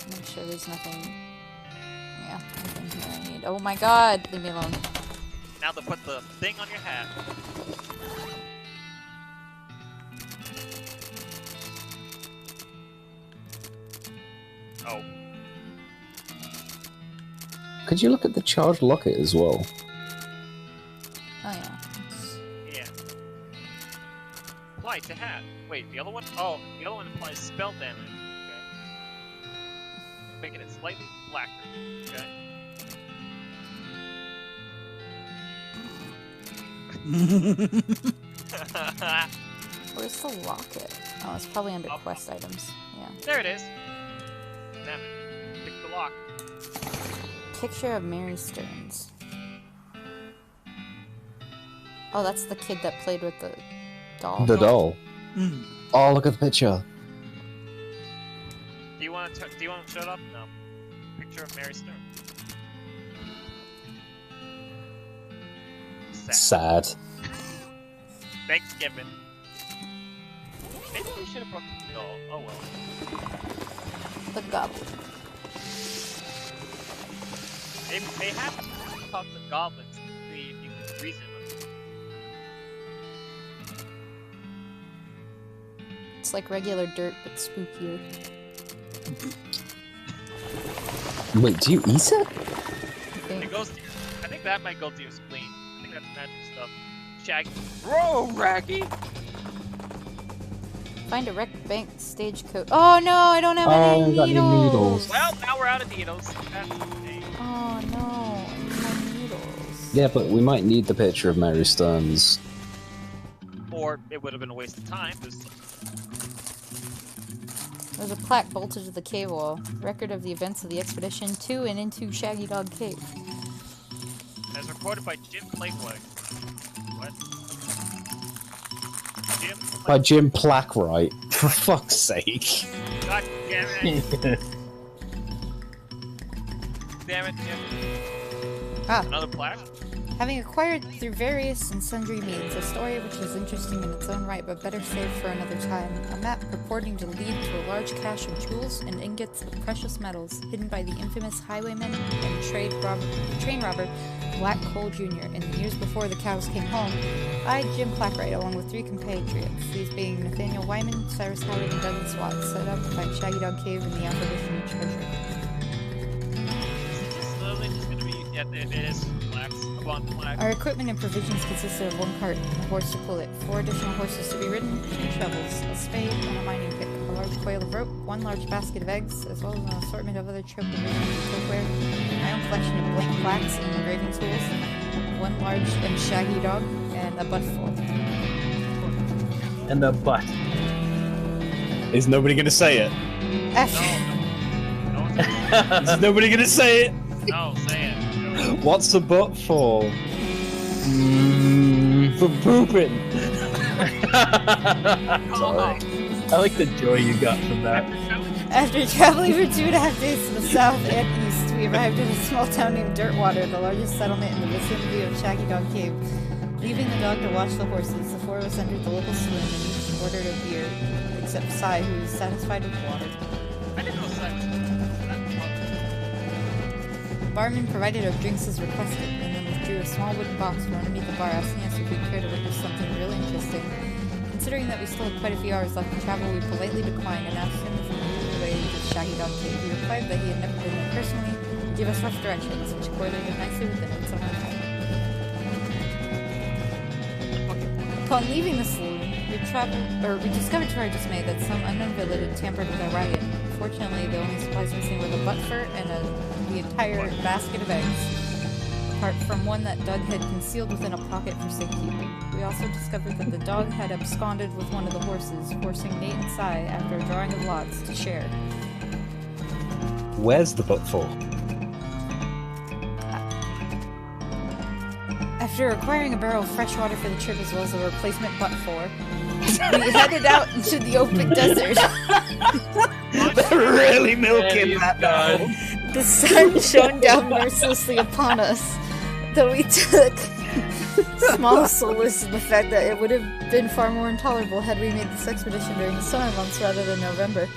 Make sure there's nothing. Yeah, nothing here I need. mind. Oh my god, leave me alone. Now to put the thing on your hat. Oh. Could you look at the charged locket as well? Oh yeah. Yeah. Apply to hat. Wait, the other one? Oh, the other one applies spell damage. Okay. Making it slightly blacker. Okay. Where's the locket? Oh, it's probably under quest items. Yeah. There it is. Damn it. Pick the lock. Picture of Mary Stearns. Oh, that's the kid that played with the doll. The doll. Oh, look at the picture. Do you want to shut up? No. Picture of Mary Stern. Sad. Thanksgiving. Maybe we should have brought the doll. Oh well. The goblin. They have to talk to goblins to see if you can reason with them. It's like regular dirt, but spookier. Wait, do you eat it? It goes to your, I think that might go to your spleen. I think that's magic stuff. Shaggy. Bro, Raggy! Find a wreck bank stagecoach. Oh no, I don't have any needles. Well, now we're out of needles. Oh no, I need my needles. Yeah, but we might need the picture of Mary Stearns. Or it would have been a waste of time. There's a plaque bolted to the cave wall. Record of the events of the expedition to and into Shaggy Dog Cave. As recorded by Jim Playboy. What? Jim By Jim Plackwright. For fuck's sake. God damn it. Damn it, Jim. Ah. Another plaque? Having acquired through various and sundry means a story which is interesting in its own right but better saved for another time, a map purporting to lead to a large cache of jewels and ingots of precious metals hidden by the infamous highwayman and train robber Black Cole Jr. in the years before the cows came home, I, Jim Plackwright, along with 3 compatriots, these being Nathaniel Wyman, Cyrus Howard, and Douglas Watt, set out to find Shaggy Dog Cave and the apparition treasure. It is blacks. Our equipment and provisions consisted of 1 cart and a horse to pull it, 4 additional horses to be ridden, 2 shovels, a spade, and a mining pick, a large coil of rope, 1 large basket of eggs, as well as an assortment of other trick provisions and cookware, my own collection of blank plaques and engraving tools, 1 large and shaggy dog, and a butt full. And the butt. Is nobody gonna say it? Is nobody gonna say it? No, say it. What's the butt for? For pooping. Sorry. I like the joy you got from that. After traveling for 2.5 days to the south and east, we arrived in a small town named Dirtwater, the largest settlement in the vicinity of Shaggy Dog Cave. Leaving the dog to watch the horses, the 4 of us entered the local saloon and each ordered a beer, except Sai, who was satisfied with water. I didn't know Sai was... The barman provided our drinks as requested, and then withdrew a small wooden box for underneath the bar, asking us if we'd care to witness something really interesting. Considering that we still had quite a few hours left to travel, we politely declined and asked him if we knew the way to Shaggy Dog Cave. He replied that he had never been there personally, and gave us rough directions, which correlated nicely with the notes on our map. Upon leaving the saloon, we discovered to our dismay that some unknown villain had tampered with our wagon. Fortunately, the only supplies missing were the butt fur and the entire basket of eggs, apart from one that Doug had concealed within a pocket for safekeeping. We also discovered that the dog had absconded with one of the horses, forcing Nate and Sai, after a drawing of lots, to share. Where's the butt for? After acquiring a barrel of fresh water for the trip as well as a replacement butt for, we headed out into the open desert. They're really milking that now. The sun shone down mercilessly upon us, though we took small solace in the fact that it would have been far more intolerable had we made this expedition during the summer months rather than November.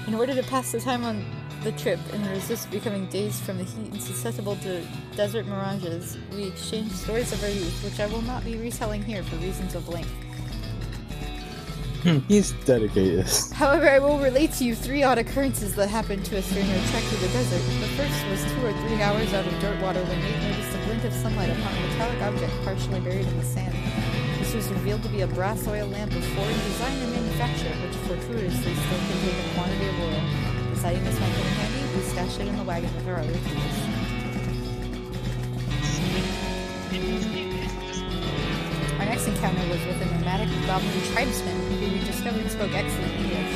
In order to pass the time on the trip and resist becoming dazed from the heat and susceptible to desert mirages, we exchanged stories of our youth, which I will not be retelling here for reasons of length. He's dedicated. However, I will relate to you 3 odd occurrences that happened to us during our trek through the desert. The first was 2 or 3 hours out of dirt water when Nate noticed a glint of sunlight upon a metallic object partially buried in the sand. This was revealed to be a brass oil lamp of foreign design and manufacture, which fortuitously still contained a quantity of oil. Deciding this might come in handy, we stashed it in the wagon with our other tools. Our next encounter was with a nomadic goblin tribesman who we discovered spoke excellent English.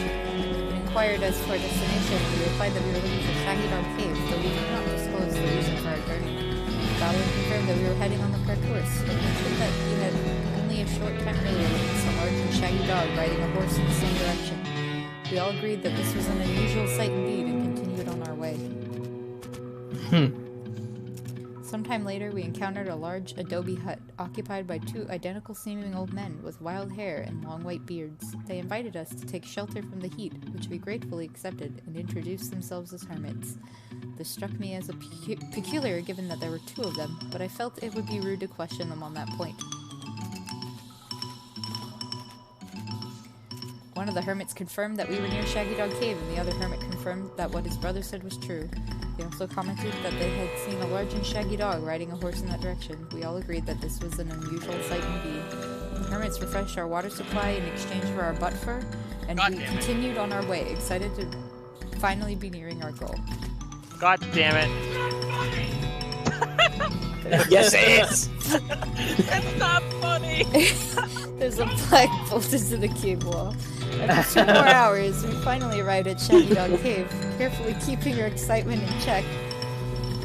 We inquired as to our destination, and we replied that we were looking for Shaggy Dog Cave, though we did not disclose the reason for our journey. The goblin confirmed that we were heading on the correct course, and mentioned that he had only a short time earlier witnessed a large and shaggy dog riding a horse in the same direction. We all agreed that this was an unusual sight indeed, and continued on our way. Sometime later, we encountered a large adobe hut, occupied by 2 identical-seeming old men with wild hair and long white beards. They invited us to take shelter from the heat, which we gratefully accepted, and introduced themselves as hermits. This struck me as peculiar given that there were 2 of them, but I felt it would be rude to question them on that point. One of the hermits confirmed that we were near Shaggy Dog Cave, and the other hermit confirmed that what his brother said was true. They also commented that they had seen a large and shaggy dog riding a horse in that direction. We all agreed that this was an unusual sight indeed. The hermits refreshed our water supply in exchange for our butt fur, and we continued on our way, excited to finally be nearing our goal. God damn it. Yes, it is! It's not funny! There's a plaque bolted to the cave wall. After 2 more hours, we finally arrived at Shaggy Dog Cave, carefully keeping our excitement in check,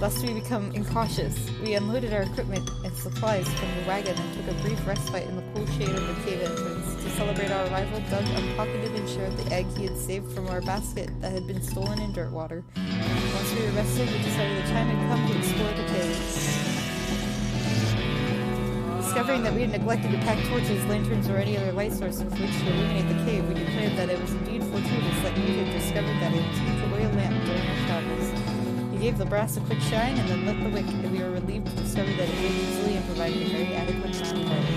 lest we become incautious. We unloaded our equipment and supplies from the wagon and took a brief respite in the cool shade of the cave entrance. To celebrate our arrival, Doug unpocketed and shared the egg he had saved from our basket that had been stolen in dirt water. Once we were rested, we decided the time had come to explore the cave. Discovering that we had neglected to pack torches, lanterns, or any other light source with which to illuminate the cave, we declared that it was indeed fortuitous that we had discovered that antique oil lamp during our travels. He gave the brass a quick shine and then lit the wick, and we were relieved to discover that it lit easily and provided a very adequate amount of light.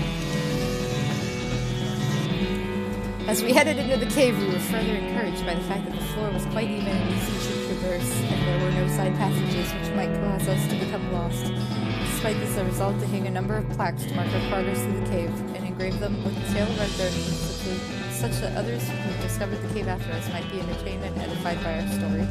As we headed into the cave, we were further encouraged by the fact that the floor was quite even and easy to traverse, and there were no side passages which might cause us to become lost. Despite this, I resolved to hang a number of plaques to mark our progress through the cave, and engrave them with the tale of our journey, such that others who discovered the cave after us might be entertained and edified by our story.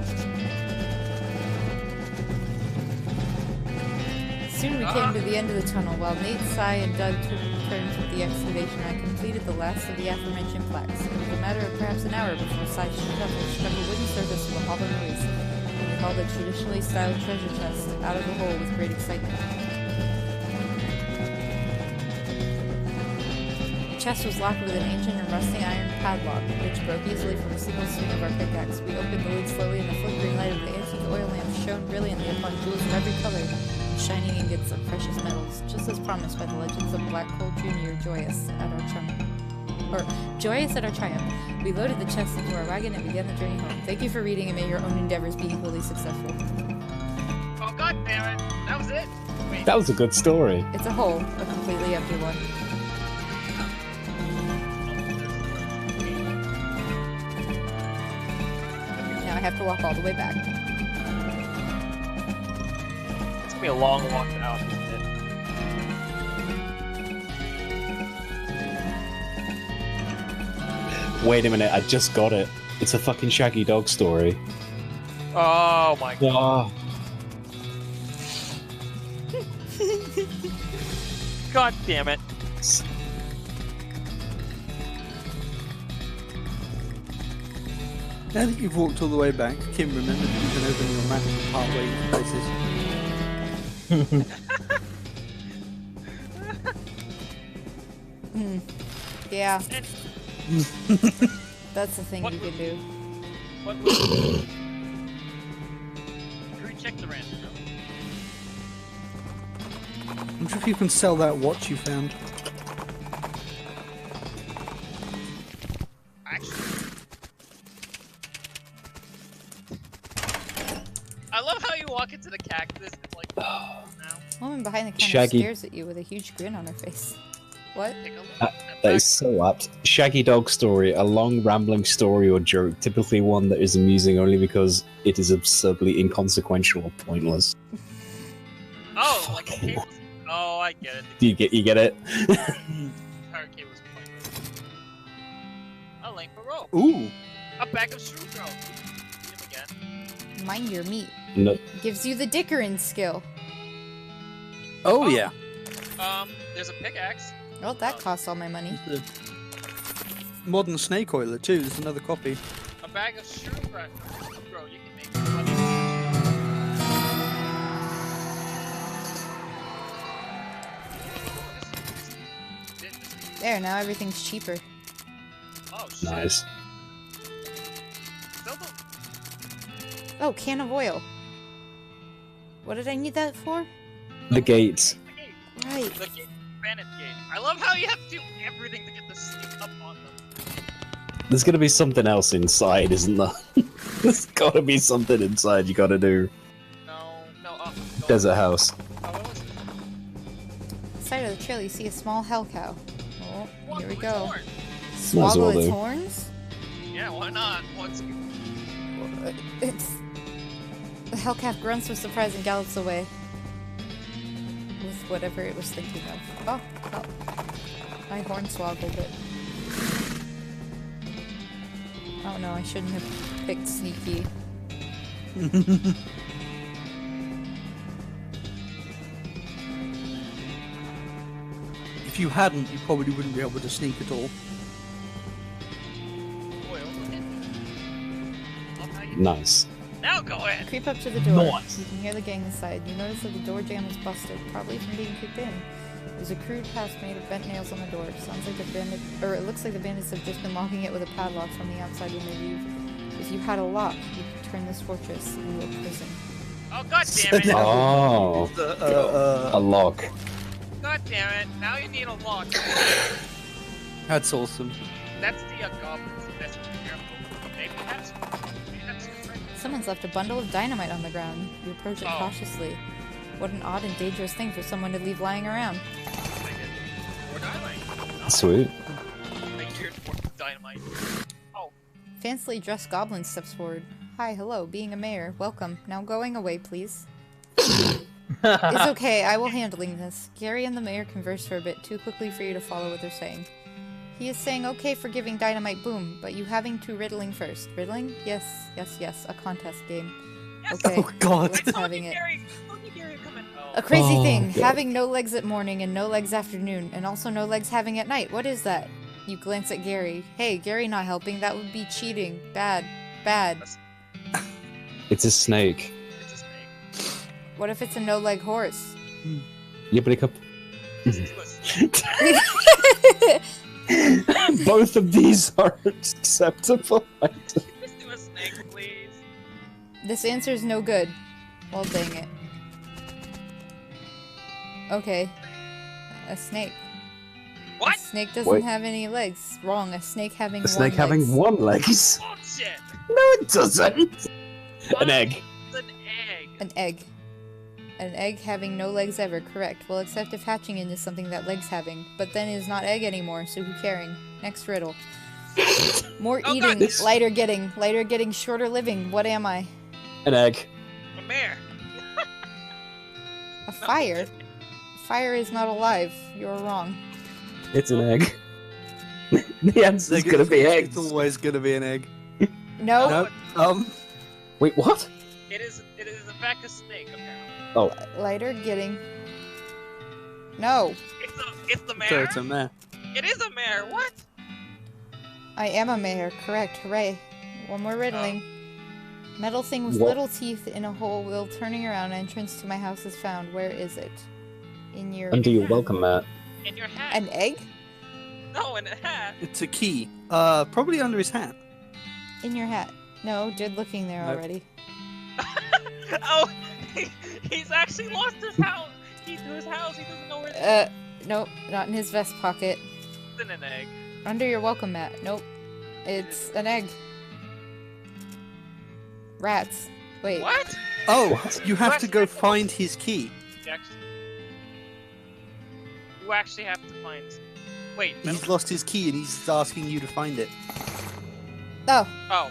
Soon we came to the end of the tunnel. While Nate, Sai, and Doug took turns with the excavation, I completed the last of the aforementioned plaques. It was a matter of perhaps an hour before Sai showed up and struck a wooden surface with a hollow noise, and we hauled a traditionally styled treasure chest out of the hole with great excitement. The chest was locked with an ancient and rusting iron padlock, which broke easily from a single swing of our pickaxe. We opened the lid slowly, and the flickering light of the antique oil lamp shone brilliantly upon jewels of every color, and shining ingots of precious metals, just as promised by the legends of Black Hole Jr. Joyous at our triumph. We loaded the chest into our wagon and began the journey home. Thank you for reading, and may your own endeavors be equally successful. Oh god damn it! That was it? Wait. That was a good story. It's a hole, a completely empty one. Now I have to walk all the way back. It's gonna be a long walk out, isn't it? Wait a minute, I just got it. It's a fucking Shaggy Dog story. Oh my god. God damn it. Now that you've walked all the way back, Kim, remember that you can open your map partway to places. Yeah. That's the thing you can do. What recheck the random. I wonder if you can sell that watch you found. I love how you walk into the cactus and like now. Woman behind the counter Shaggy. stares at you with a huge grin on her face. What? That is so apt. Shaggy Dog story, a long rambling story or joke, typically one that is amusing only because it is absurdly inconsequential or pointless. Oh, like a cave was... Oh, I get it. Do you get it? The entire cave was pointless. A length of rope. Ooh. A bag of shroom rope. Him again. Mind your meat. No. Gives you the Dickerin skill. Oh yeah. There's a pickaxe. Well, that costs all my money. The modern snake oiler too. There's another copy. A bag of shroom rope. Bro, you can make money. There, now everything's cheaper. Oh shit. Nice. Oh, can of oil. What did I need that for? The gates. Right. The gate, Bandit gate. I love how you have to do everything to get the sneak up on them. There's gonna be something else inside, isn't there? There's gotta be something inside you gotta do. No, Desert house. Side of the trail, you see a small hell cow. Oh, here we go. Might as Swallow well its do. horns? Yeah, why not? It's... The hellcat grunts with surprise and gallops away. With whatever it was thinking of. Oh, well. I hornswoggled it. Oh no, I shouldn't have picked sneaky. If you hadn't, you probably wouldn't be able to sneak at all. Nice. Now go in. Creep up to the door. Nice. You can hear the gang inside. You notice that the door jamb is busted, probably from being kicked in. There's a crude patch made of bent nails on the door. Sounds like the bandit, or it looks like the bandits have just been locking it with a padlock from the outside when they leave. If you had a lock, you could turn this fortress into a prison. Oh god damn it! Oh. A lock. God damn it! Now you need a lock. That's awesome. That's the goblins. That's careful. Maybe that's. Someone's left a bundle of dynamite on the ground. You approach it cautiously. What an odd and dangerous thing for someone to leave lying around. More dynamite. Sweet. Make your dynamite. Oh. Fancily dressed goblin steps forward. Hi, hello, being a mayor. Welcome. Now going away, please. It's okay, I will handling this. Gary and the mayor converse for a bit, too quickly for you to follow what they're saying. He is saying okay for giving dynamite boom, but you having to riddling first. Riddling? Yes, yes, yes. A contest game. Okay. Oh god. Let's having it. Gary, come in. Oh. A crazy thing. God. Having no legs at morning and no legs afternoon, and also no legs having at night. What is that? You glance at Gary. Hey, Gary not helping. That would be cheating. Bad. Bad. It's a snake. It's a snake. What if it's a no-leg horse? Yeah, but it could... Both of these are acceptable. Just do a snake, please. This answer's no good. Well, dang it. Okay. A snake. What? A snake doesn't have any legs. Wrong. A snake having A snake one legs. having one leg. Bullshit. No, it doesn't. An egg. It's an egg. An egg. An egg having no legs ever, correct. Well, except if hatching into something that legs having. But then it is not egg anymore, so who caring? Next riddle. More Oh, eating, God. lighter getting, shorter living. What am I? An egg. A mare. A fire? Fire is not alive. You're wrong. It's an egg. The answer's gonna be eggs. It's always gonna be an egg. No. No. Wait, what? It is in fact a snake, apparently. Oh. Lighter getting. No. It's the mare. So it's a mare. It is a mare. What? I am a mayor, correct. Hooray. One more riddling. Metal thing with What? little teeth in a hole will turning around. Entrance to my house is found. Where is it? In your... Under your welcome mat. In your hat. An egg? No, in a hat. It's a key. Probably under his hat. In your hat. No, did looking there Nope. already. Oh, he's actually lost his house. Key to his house. He doesn't know where it is. Nope. Not in his vest pocket. It's in an egg. Under your welcome mat. Nope. It's an egg. Rats. Wait. What? Oh, you have to go find his key. You actually have to find. Wait. He's lost his key and he's asking you to find it. Oh. Oh.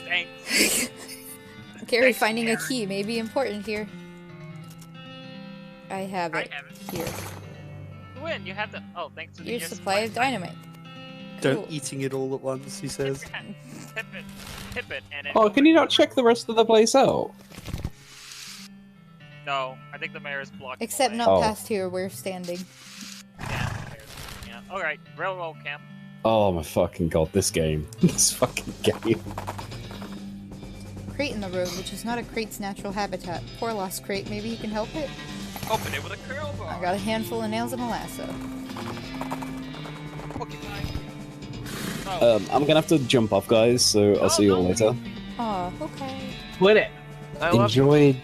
Thanks. Gary, finding a key may be important here. I have it here. You win. You have to. Oh, thanks to the Your supply of dynamite. Don't Cool. eating it all at once, he says. Tip it, and it. Oh, can you not check the rest of the place out? No, I think the mayor is blocking. Except not past here, we're standing. Yeah. All right. Railroad camp. Oh my fucking god, this game. This fucking game. Crate in the road, which is not a crate's natural habitat. Poor lost crate, maybe you can help it? Open it with a crowbar. I got a handful of nails and a lasso. I'm gonna have to jump off, guys, so I'll see you all later. Aw, okay. Quit it. Enjoy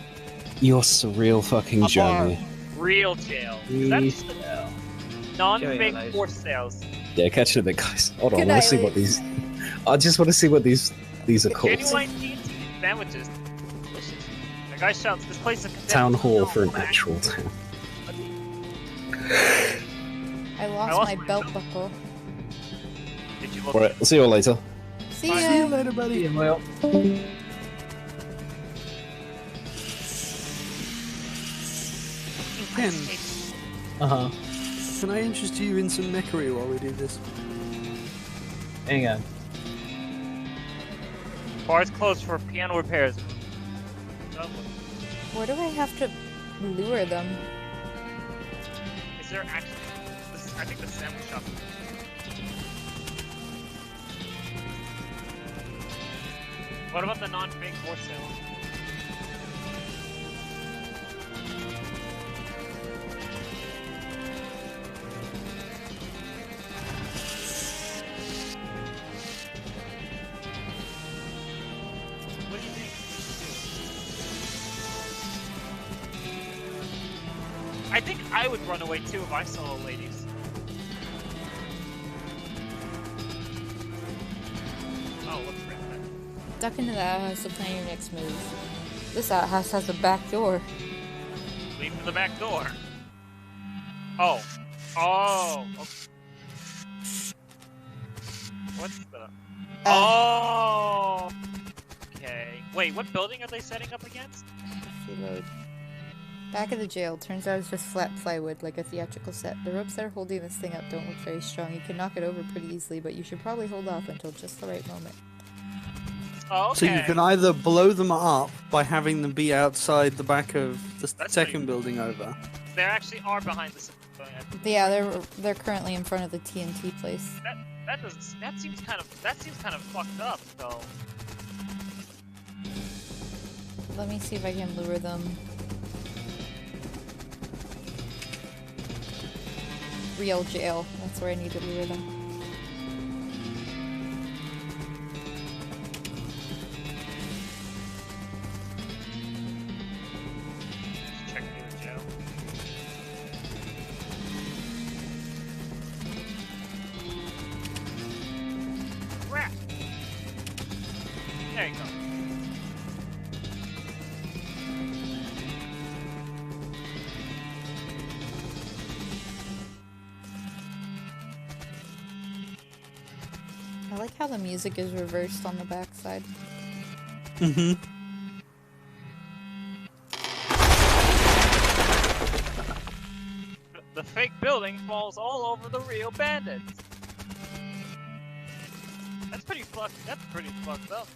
your surreal fucking journey. Real jail. That's non-fake force sales. Yeah, catch you in a bit, guys. Hold on, I Good want to see night, what these. I just want to see what these are called. Genuine TNT sandwiches. Delicious. The guy shouts, "This place is Town hall for an actual town. I lost my belt buckle. Did you look? Alright, I'll see you all later. See ya! See you later, buddy. Well. Ken, Uh-huh. can I interest you in some meckery while we do this? Hang on. Bar's closed for piano repairs. Where do I have to lure them? Is there actually? I think the sandwich shop. What about the non-fake force sale? What do you think we should do? I think I would run away too if I saw ladies. Oh, look for that. Duck into the outhouse to plan your next move. This outhouse has a back door. Leave for the back door. Oh. Oh. Okay. What's the... Oh! Okay. Wait, what building are they setting up against? Reload. Back of the jail. Turns out it's just flat plywood, like a theatrical set. The ropes that are holding this thing up don't look very strong. You can knock it over pretty easily, but you should probably hold off until just the right moment. Oh, okay. So you can either blow them up by having them be outside the back of the second building over. They actually are behind the building. Yeah, they're currently in front of the TNT place. That seems kind of fucked up though. Let me see if I can lure them. Real jail. That's where I need to lure them. Check the jail. Crap. There you go. I like how the music is reversed on the backside. Mm-hmm. The fake building falls all over the real bandits. That's pretty fucked up.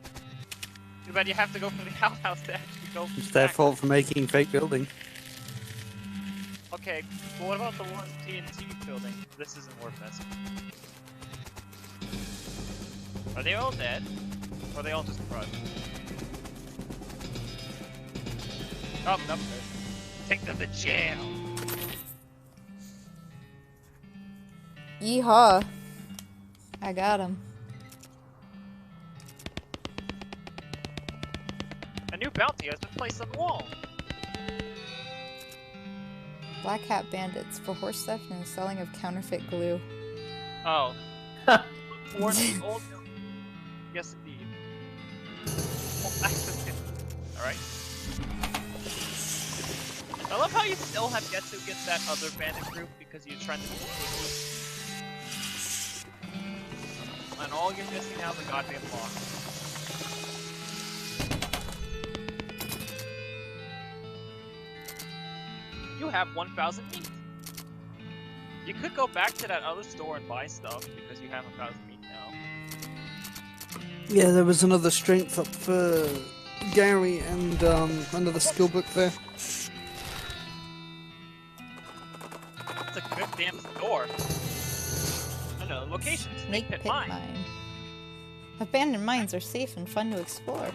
Too bad you have to go for the outhouse to actually go. It's their fault for making fake building. Okay, but what about the one TNT building? This isn't worth messing. Are they all dead? Or are they all just crushed? Oh, nope. Take them to jail. Yeehaw! I got him. A new bounty has been placed on the wall. Black Hat Bandits for horse theft and the selling of counterfeit glue. Oh. Old. Yes, indeed. Alright. I love how you still have yet to get that other bandit group because you're trying to do and all you're missing now is a goddamn lock. You have 1,000 meat. You could go back to that other store and buy stuff because you have 1,000 meat now. Yeah, there was another strength up for Gary and another skill book there. It's a good damn store. Another location. Snake Pit Mine. Abandoned mines are safe and fun to explore.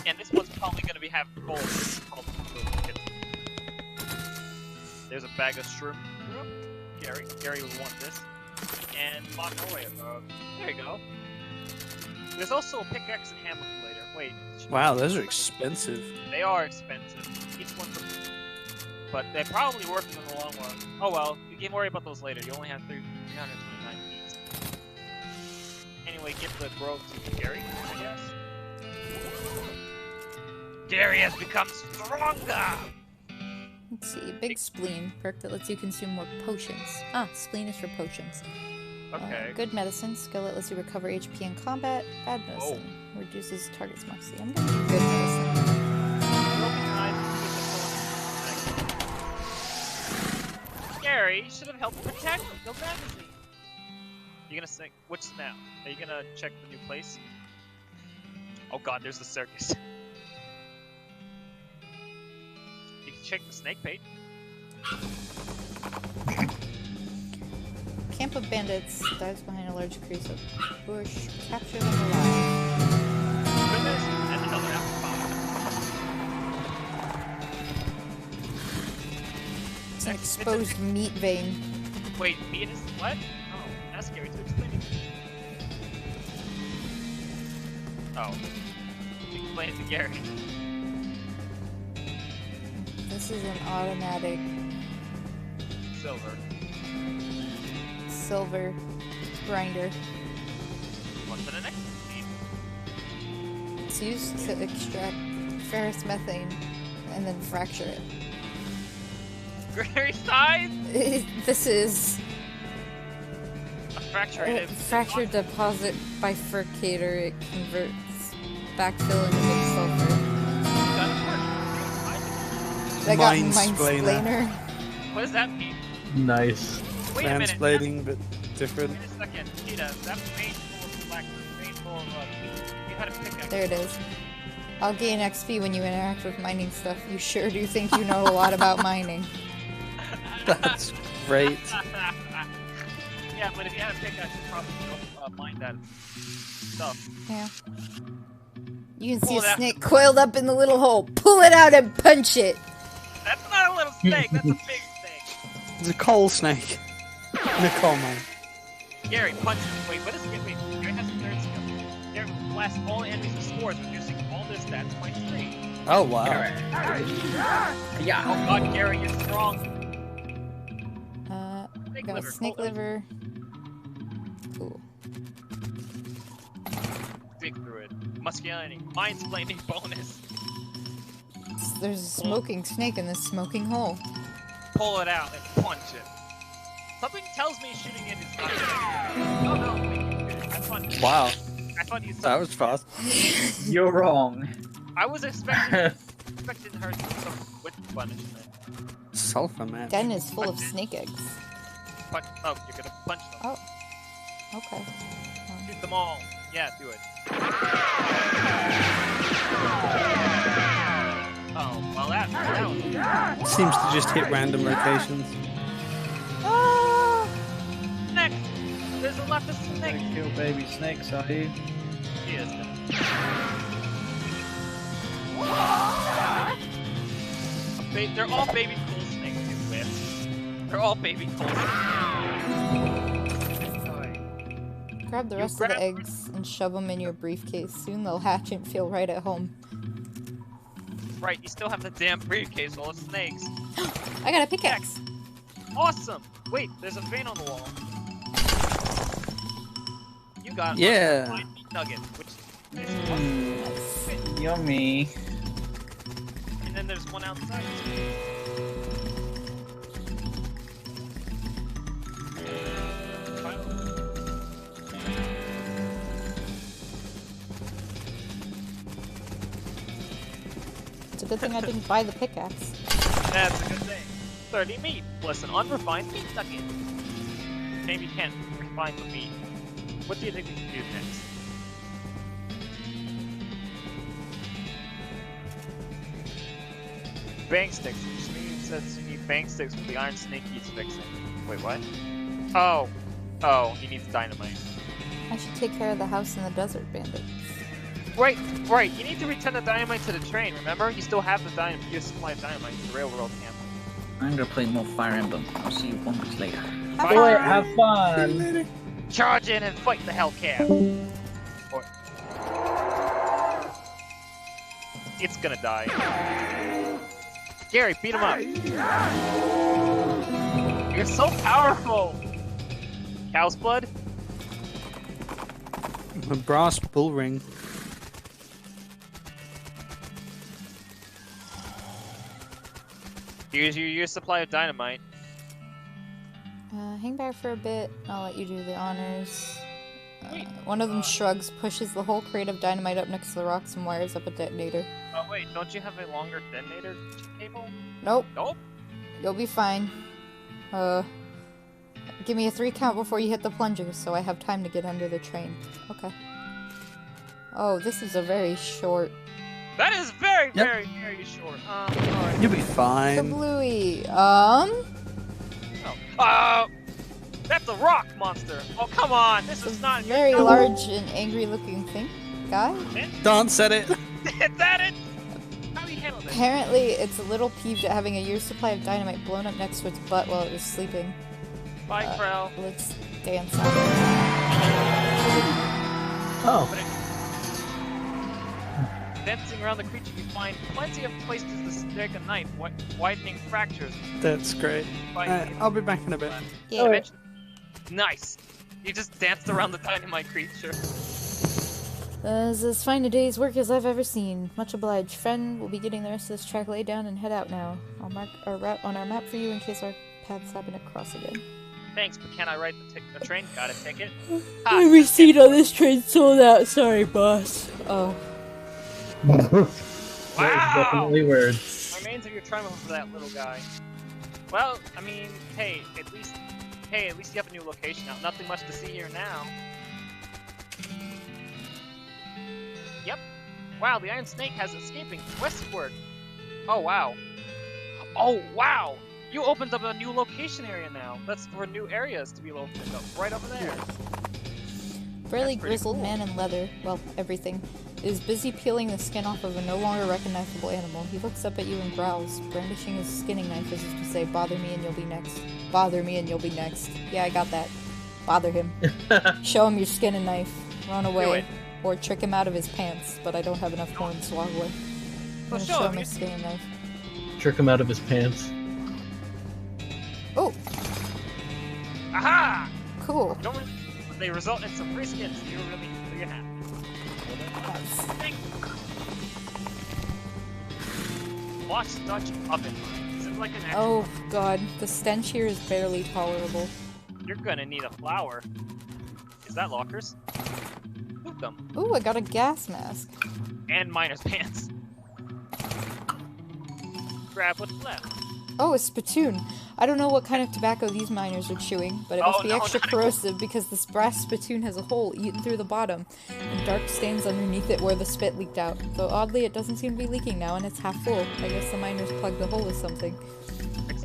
And this one's probably going to have gold. There's a bag of shroom. Gary would want this. And there you go. There's also a pickaxe and hammer for later. Wait. Wow, those are expensive. They are expensive. Each one's but they're probably worth it in the long run. Oh well, you can worry about those later. You only have 329 feet. Anyway, give the grove to Gary, I guess. Gary has become stronger! Let's see, big spleen, perk that lets you consume more potions. Ah, spleen is for potions. Okay. Good medicine, skill that lets you recover HP in combat. Bad medicine, reduces target's moxie. I'm gonna do good medicine. Gary, you should have helped protect him. Go magazine. You're gonna sing. Which now? Are you gonna check the new place? Oh god, there's the circus. You can check the snake page. Camp of bandits dives behind a large crease of bush. Capture them alive. Goodness, and another apple pie. It's an exposed meat vein. Wait, meat is what? Oh, that's scary to explain it. Oh. Explain it to Gary. This is an automatic silver grinder. What's in the next meat? It's used to extract ferrous methane and then fracture it. Gary size? This is a fractured deposit bifurcator. It converts backfill into mixed sulfur. I got Mindsplainer. What does that mean? Nice. Wait a minute. Translating, but different. Wait a second, Kida, that vein full of black, vein full of you had a pickaxe. There it is. I'll gain XP when you interact with mining stuff. You sure do think you know a lot about mining. That's great. Yeah, but if you had a pickaxe, you probably don't mine that stuff. Yeah. You can see a snake coiled up in the little hole. Pull it out and punch it. That's not a little snake. That's a big snake. It's a coal snake. In a coal mine. Gary, punch him. Wait, what is it? Wait, Gary has a third skill. Gary will blast all enemies with spores, reducing all their stats by 3. Oh wow. Yeah. Oh god, Gary, you're strong. Got a snake liver. Cool. Dig through it. Muscularity. Mindsplaining bonus. There's a smoking snake in this smoking hole. Pull it out and punch it. Something tells me shooting it is not good. Oh no, wait. I thought. Wow. I thought you said that was fast. You're wrong. I was expecting her to do some witch punishment. Sulfur man. Den is full of snake eggs. Oh, you're gonna punch them. Oh. Okay. Shoot them all. Yeah, do it. Oh, well that was... Seems to just hit random locations. Ah! Snake! There's a lot of snakes! Kill baby snakes, are you? Yes. They're all baby cool snakes, you win. They're all baby cool snakes. Grab the rest of the eggs and shove them in your briefcase. Soon they'll hatch and feel right at home. Right, you still have the damn briefcase full of snakes. I got a pickaxe. Awesome! Wait, there's a vein on the wall. You got a nugget, which is Yummy. And then there's one outside. It's a good thing I didn't buy the pickaxe. That's a good thing. 30 meat plus an unrefined meat nugget. Maybe you can't refine the meat. What do you think we can do next? Bang sticks. Which means you need bang sticks with the iron snake he's fixing. Wait, what? Oh. Oh, he needs dynamite. I should take care of the house in the desert, bandits. Right. You need to return the dynamite to the train, remember? You still have the your supply of dynamite to the railroad camp. I'm gonna play more Fire Emblem. I'll see you 1 week later. Have fun! Charge in and fight the Hellcat! Or... It's gonna die. Gary, beat him up! You're so powerful! Cow's blood? A brass bull ring. Here's your supply of dynamite. Hang back for a bit. I'll let you do the honors. One of them shrugs, pushes the whole crate of dynamite up next to the rocks, and wires up a detonator. Oh wait, don't you have a longer detonator cable? Nope. Nope. You'll be fine. Give me a 3 count before you hit the plunger, so I have time to get under the train. Okay. Oh, this is a very short... That is very short. Alright. You'll be fine. Kablooey. That's a rock monster. Oh, come on. This is not... Very large and angry looking thing. Guy? Dance at it. Is that it? How do you handle this? Apparently, it's a little peeved at having a year's supply of dynamite blown up next to its butt while it was sleeping. Bye, Krell. Let's dance on Oh. Dancing around the creature, you find plenty of places to strike a knife, widening fractures. That's great. I'll be back in a bit. Yeah. Nice. You just danced around the dynamite creature. This is as fine a day's work as I've ever seen. Much obliged, friend. We'll be getting the rest of this track laid down and head out now. I'll mark our route on our map for you in case our paths happen to cross again. Thanks, but can I ride the train? Got a ticket? Every seat on this train sold out. Sorry, boss. Oh. Wow! Definitely words. Remains of your triumph for that little guy. Well, I mean, hey, at least you have a new location now. Nothing much to see here now. Yep. Wow, the Iron Snake has escaping westward. Oh wow. Oh wow! You opened up a new location area now. That's for new areas to be opened up. Right over there. Burly grizzled man in leather, well, everything, is busy peeling the skin off of a no longer recognizable animal. He looks up at you and growls, brandishing his skinning knife as if to say, bother me and you'll be next. Bother me and you'll be next. Yeah, I got that. Bother him. Show him your skinning knife. Run away. Or trick him out of his pants, but I don't have enough horns to walk away. I'm gonna show him his skinning knife. Trick him out of his pants. Oh! Aha! Cool. They result in some free skins. You're happy. Watch Dutch oven. This is like an actual... Oh god, the stench here is barely tolerable. You're gonna need a flower. Is that lockers? Move them. Ooh, I got a gas mask. And miner's pants. Grab what's left. Oh, a spittoon. I don't know what kind of tobacco these miners are chewing, but it must be extra corrosive because this brass spittoon has a hole eaten through the bottom, and dark stains underneath it where the spit leaked out. Though oddly, it doesn't seem to be leaking now, and it's half full. I guess the miners plugged the hole with something.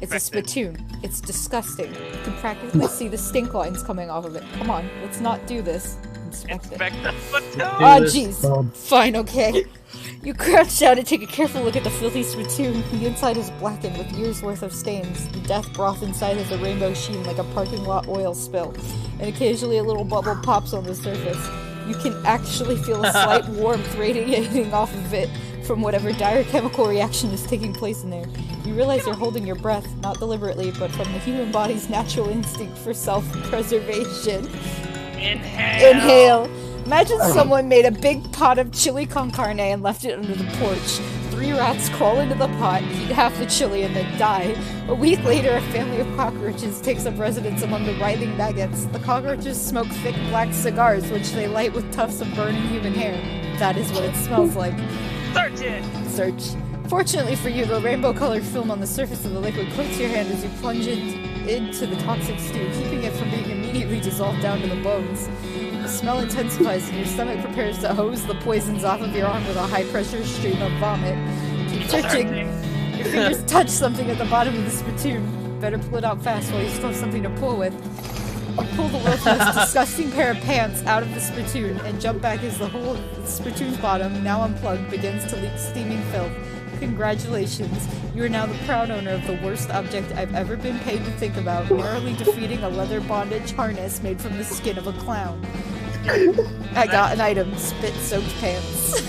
It's a spittoon. It's disgusting. You can practically see the stink lines coming off of it. Come on, let's not do this. Inspect it. The spittoon! Oh, jeez. Fine, okay. You crouch down and take a careful look at the filthy spittoon. The inside is blackened with years' worth of stains. The death broth inside has a rainbow sheen like a parking lot oil spill. And occasionally a little bubble pops on the surface. You can actually feel a slight warmth radiating off of it from whatever dire chemical reaction is taking place in there. You realize you're holding your breath, not deliberately, but from the human body's natural instinct for self-preservation. Inhale! Inhale! Imagine someone made a big pot of chili con carne and left it under the porch. 3 rats crawl into the pot, eat half the chili, and then die. A week later, a family of cockroaches takes up residence among the writhing maggots. The cockroaches smoke thick black cigars, which they light with tufts of burning human hair. That is what it smells like. Search it! Search. Fortunately for you, the rainbow-colored film on the surface of the liquid coats your hand as you plunge into the toxic stew, keeping it from being immediately dissolved down to the bones. The smell intensifies and your stomach prepares to hose the poisons off of your arm with a high-pressure stream of vomit. Keep searching. Your fingers touch something at the bottom of the spittoon. Better pull it out fast while you still have something to pull with. You pull the world's most disgusting pair of pants out of the spittoon and jump back as the whole spittoon's bottom, now unplugged, begins to leak steaming filth. Congratulations, you are now the proud owner of the worst object I've ever been paid to think about, narrowly defeating a leather bondage harness made from the skin of a clown. I got an item, spit-soaked pants.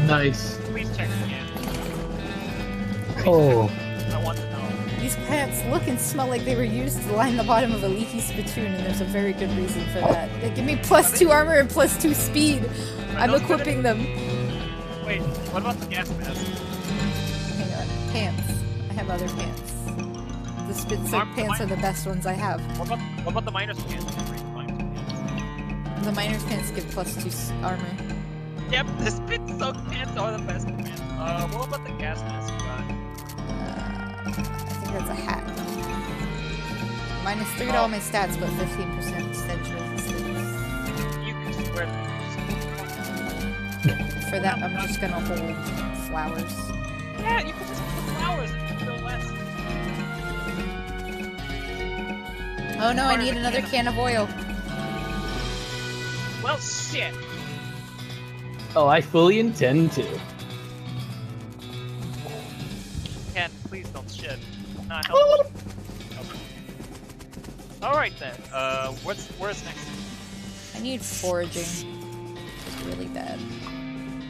Nice. Please check again. Oh. I want to know. These pants look and smell like they were used to line the bottom of a leaky spittoon, and there's a very good reason for that. They give me +2 armor and +2 speed. I'm equipping them. Wait, what about the gas mask? Hang on. Pants. I have other pants. The spit-soaked pants are the best ones I have. What about the miner's pants? The miner's pants give +2 armor. Yep, the spit-soaked pants are the best pants. What about the gas mask? I think that's a hat. -3 to all my stats, but 15% stench resistance. You can just wear them. For that, I'm just gonna hold flowers. Yeah, you can just put flowers and feel less. Oh no, I need another can of oil. Well, shit. Oh, I fully intend to. Ken, please don't shit. Not helpful. Alright then, where's next? I need foraging. It's really bad.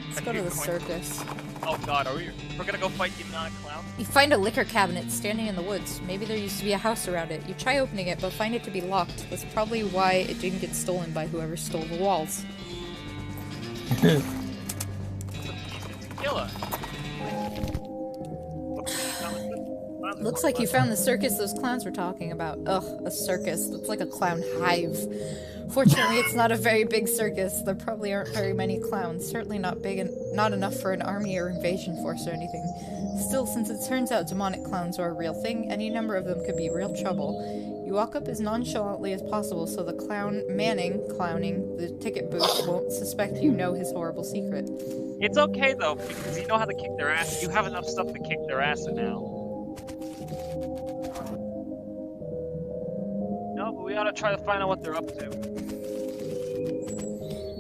Let's go to the circus. Oh god, we're gonna go fight demonic clown? You find a liquor cabinet standing in the woods. Maybe there used to be a house around it. You try opening it, but find it to be locked. That's probably why it didn't get stolen by whoever stole the walls. Killer. Looks like you found the circus those clowns were talking about. Ugh, a circus. That's like a clown hive. Fortunately, it's not a very big circus. There probably aren't very many clowns. Certainly not big and not enough for an army or invasion force or anything. Still, since it turns out demonic clowns are a real thing, any number of them could be real trouble. You walk up as nonchalantly as possible so the clown clowning the ticket booth won't suspect you know his horrible secret. It's okay though, because you know how to kick their ass. You have enough stuff to kick their ass now. No, but we ought to try to find out what they're up to.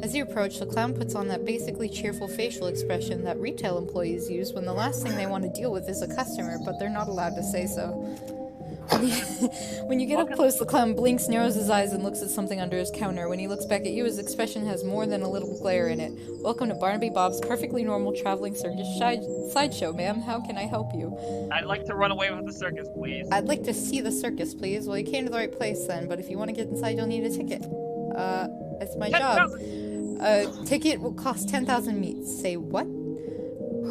As you approach, the clown puts on that basically cheerful facial expression that retail employees use when the last thing they want to deal with is a customer, but they're not allowed to say so. When you get up close, the clown blinks, narrows his eyes, and looks at something under his counter. When he looks back at you, his expression has more than a little glare in it. Welcome to Barnaby Bob's perfectly normal traveling circus sideshow, ma'am. How can I help you? I'd like to run away with the circus, please. I'd like to see the circus, please. Well, you came to the right place then, but if you want to get inside, you'll need a ticket. That's my job. A ticket will cost 10,000 meats. Say what?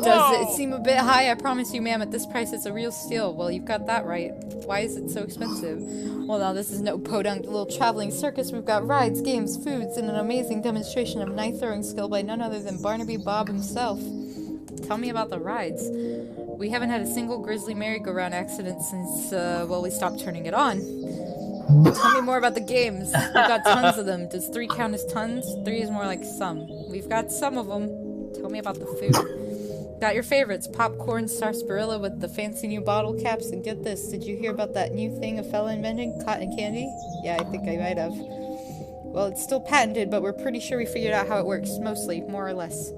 Does it seem a bit high? I promise you, ma'am, at this price it's a real steal. Well, you've got that right. Why is it so expensive? Well, now, this is no podunk little traveling circus. We've got rides, games, foods, and an amazing demonstration of knife-throwing skill by none other than Barnaby Bob himself. Tell me about the rides. We haven't had a single grisly merry-go-round accident since, well, we stopped turning it on. Tell me more about the games. We've got tons of them. Does 3 count as tons? 3 is more like some. We've got some of them. Tell me about the food. Got your favorites. Popcorn, sarsaparilla with the fancy new bottle caps. And get this, did you hear about that new thing a fella invented? Cotton candy? Yeah, I think I might have. Well, it's still patented, but we're pretty sure we figured out how it works. Mostly, more or less.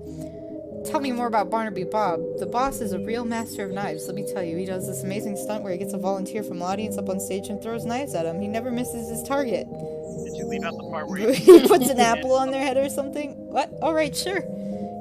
Tell me more about Barnaby Bob. The boss is a real master of knives, let me tell you. He does this amazing stunt where he gets a volunteer from the audience up on stage and throws knives at him. He never misses his target. Did you leave out the part where he puts an apple on their head or something? What? Alright, sure.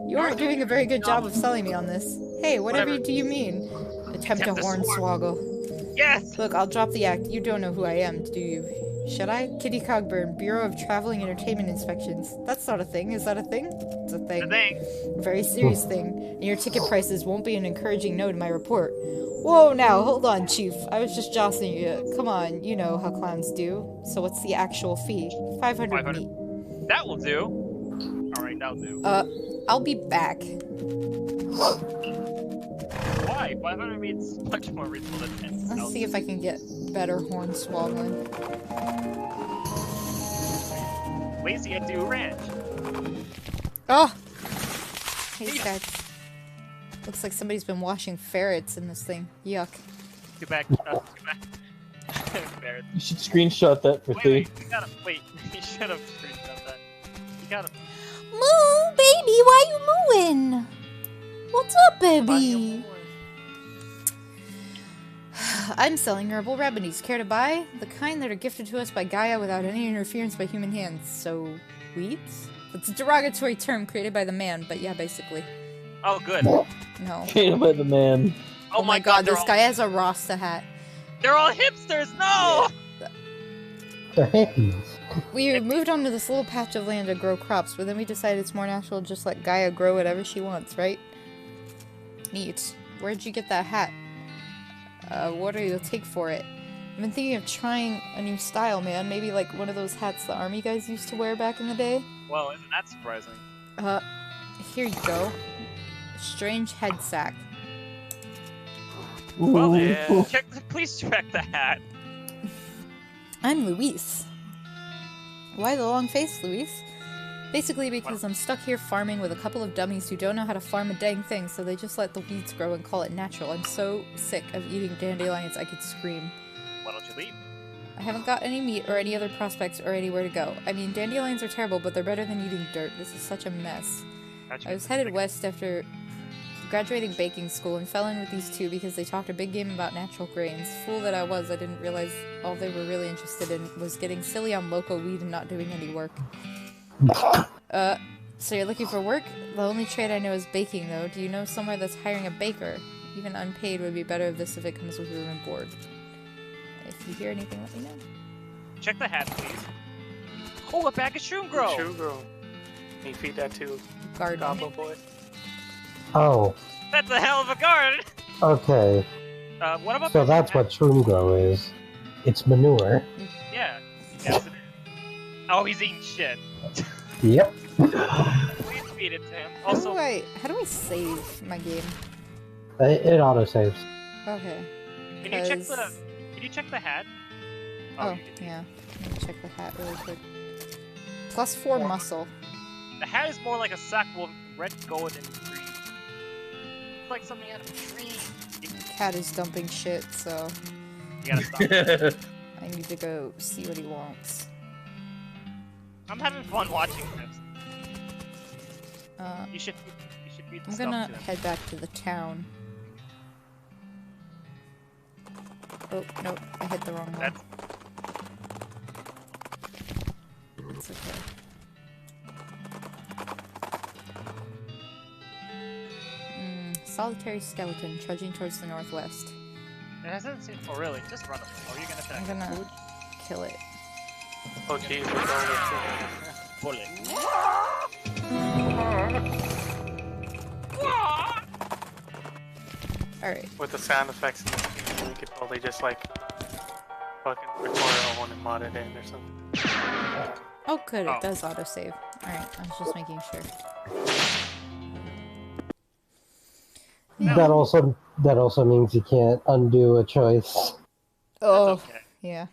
You aren't doing a very good job of selling me on this. Hey, whatever do you mean? Attempt to hornswoggle. Yes! Look, I'll drop the act. You don't know who I am, do you? Should I? Kitty Cogburn, Bureau of Traveling Entertainment Inspections. That's not a thing. Is that a thing? It's a thing. A very serious thing. And your ticket prices won't be an encouraging note in my report. Whoa, now, hold on, Chief. I was just jostling you. Come on, you know how clowns do. So what's the actual fee? 500 meat. That will do. Alright, that'll do. I'll be back. life. 500 means much more reasonable than 10,000. Let's see if I can get better hornswoggle. Lazy at Do Ranch. Oh! Hey, guys. Looks like somebody's been washing ferrets in this thing. Yuck. Get back. Ferrets. You should screenshot that for Wait, you gotta wait. You should have screenshot that. You gotta. Moo, baby, why you mooing? What's up, baby? I'm selling herbal remedies. Care to buy? The kind that are gifted to us by Gaia without any interference by human hands. So, weeds? It's a derogatory term created by the man, but yeah, basically. Oh, good. No. Created by the man. Oh my god, this guy has a Rasta hat. They're all hipsters! No! They're hippies. We moved onto this little patch of land to grow crops, but then we decided it's more natural to just let Gaia grow whatever she wants, right? Neat. Where'd you get that hat? What are you take for it? I've been thinking of trying a new style, man. Maybe like one of those hats the army guys used to wear back in the day. Well, isn't that surprising? Here you go. Strange head sack. Well, please check the hat. I'm Luis. Why the long face, Luis? Basically because I'm stuck here farming with a couple of dummies who don't know how to farm a dang thing, so they just let the weeds grow and call it natural. I'm so sick of eating dandelions I could scream. Why don't you leave? I haven't got any meat or any other prospects or anywhere to go. I mean, dandelions are terrible, but they're better than eating dirt. This is such a mess. I was headed west after graduating baking school and fell in with these two because they talked a big game about natural grains. Fool that I was, I didn't realize all they were really interested in was getting silly on local weed and not doing any work. So you're looking for work? The only trade I know is baking, though. Do you know somewhere that's hiring a baker? Even unpaid would be better if it comes with room and board. If you hear anything, let me know. Check the hat, please. Oh, a bag of shroom grow! Shroom grow. Can you feed that to Garden. Goblin Boy? Oh, That's a hell of a garden! okay. What about So that's what shroom grow is. It's manure. Yeah. Yes, it is. Oh, he's eating shit. Yep. Please feed it to him. Also, How do I save my game? It autosaves. Okay. can you check the hat? Oh, yeah. Let me check the hat really quick. +4 muscle. The hat is more like a sack with red, gold, and green. It's like something out of a tree. Cat is dumping shit, so You gotta stop. I need to go see what he wants. I'm having fun watching this. You should read the I'm stuff gonna to him. head back to the town. Oh, nope, I hit the wrong one. It's okay. Solitary skeleton trudging towards the northwest. It hasn't seen. Oh, really? Just run him. Oh, you're gonna I'm attack. gonna kill it. Oh jeez, we're going to Alright. with the sound effects and everything, we could probably just like fucking record our own and mod it in or something. Oh, good, it does autosave. Alright, I was just making sure. That also means you can't undo a choice. Oh, yeah.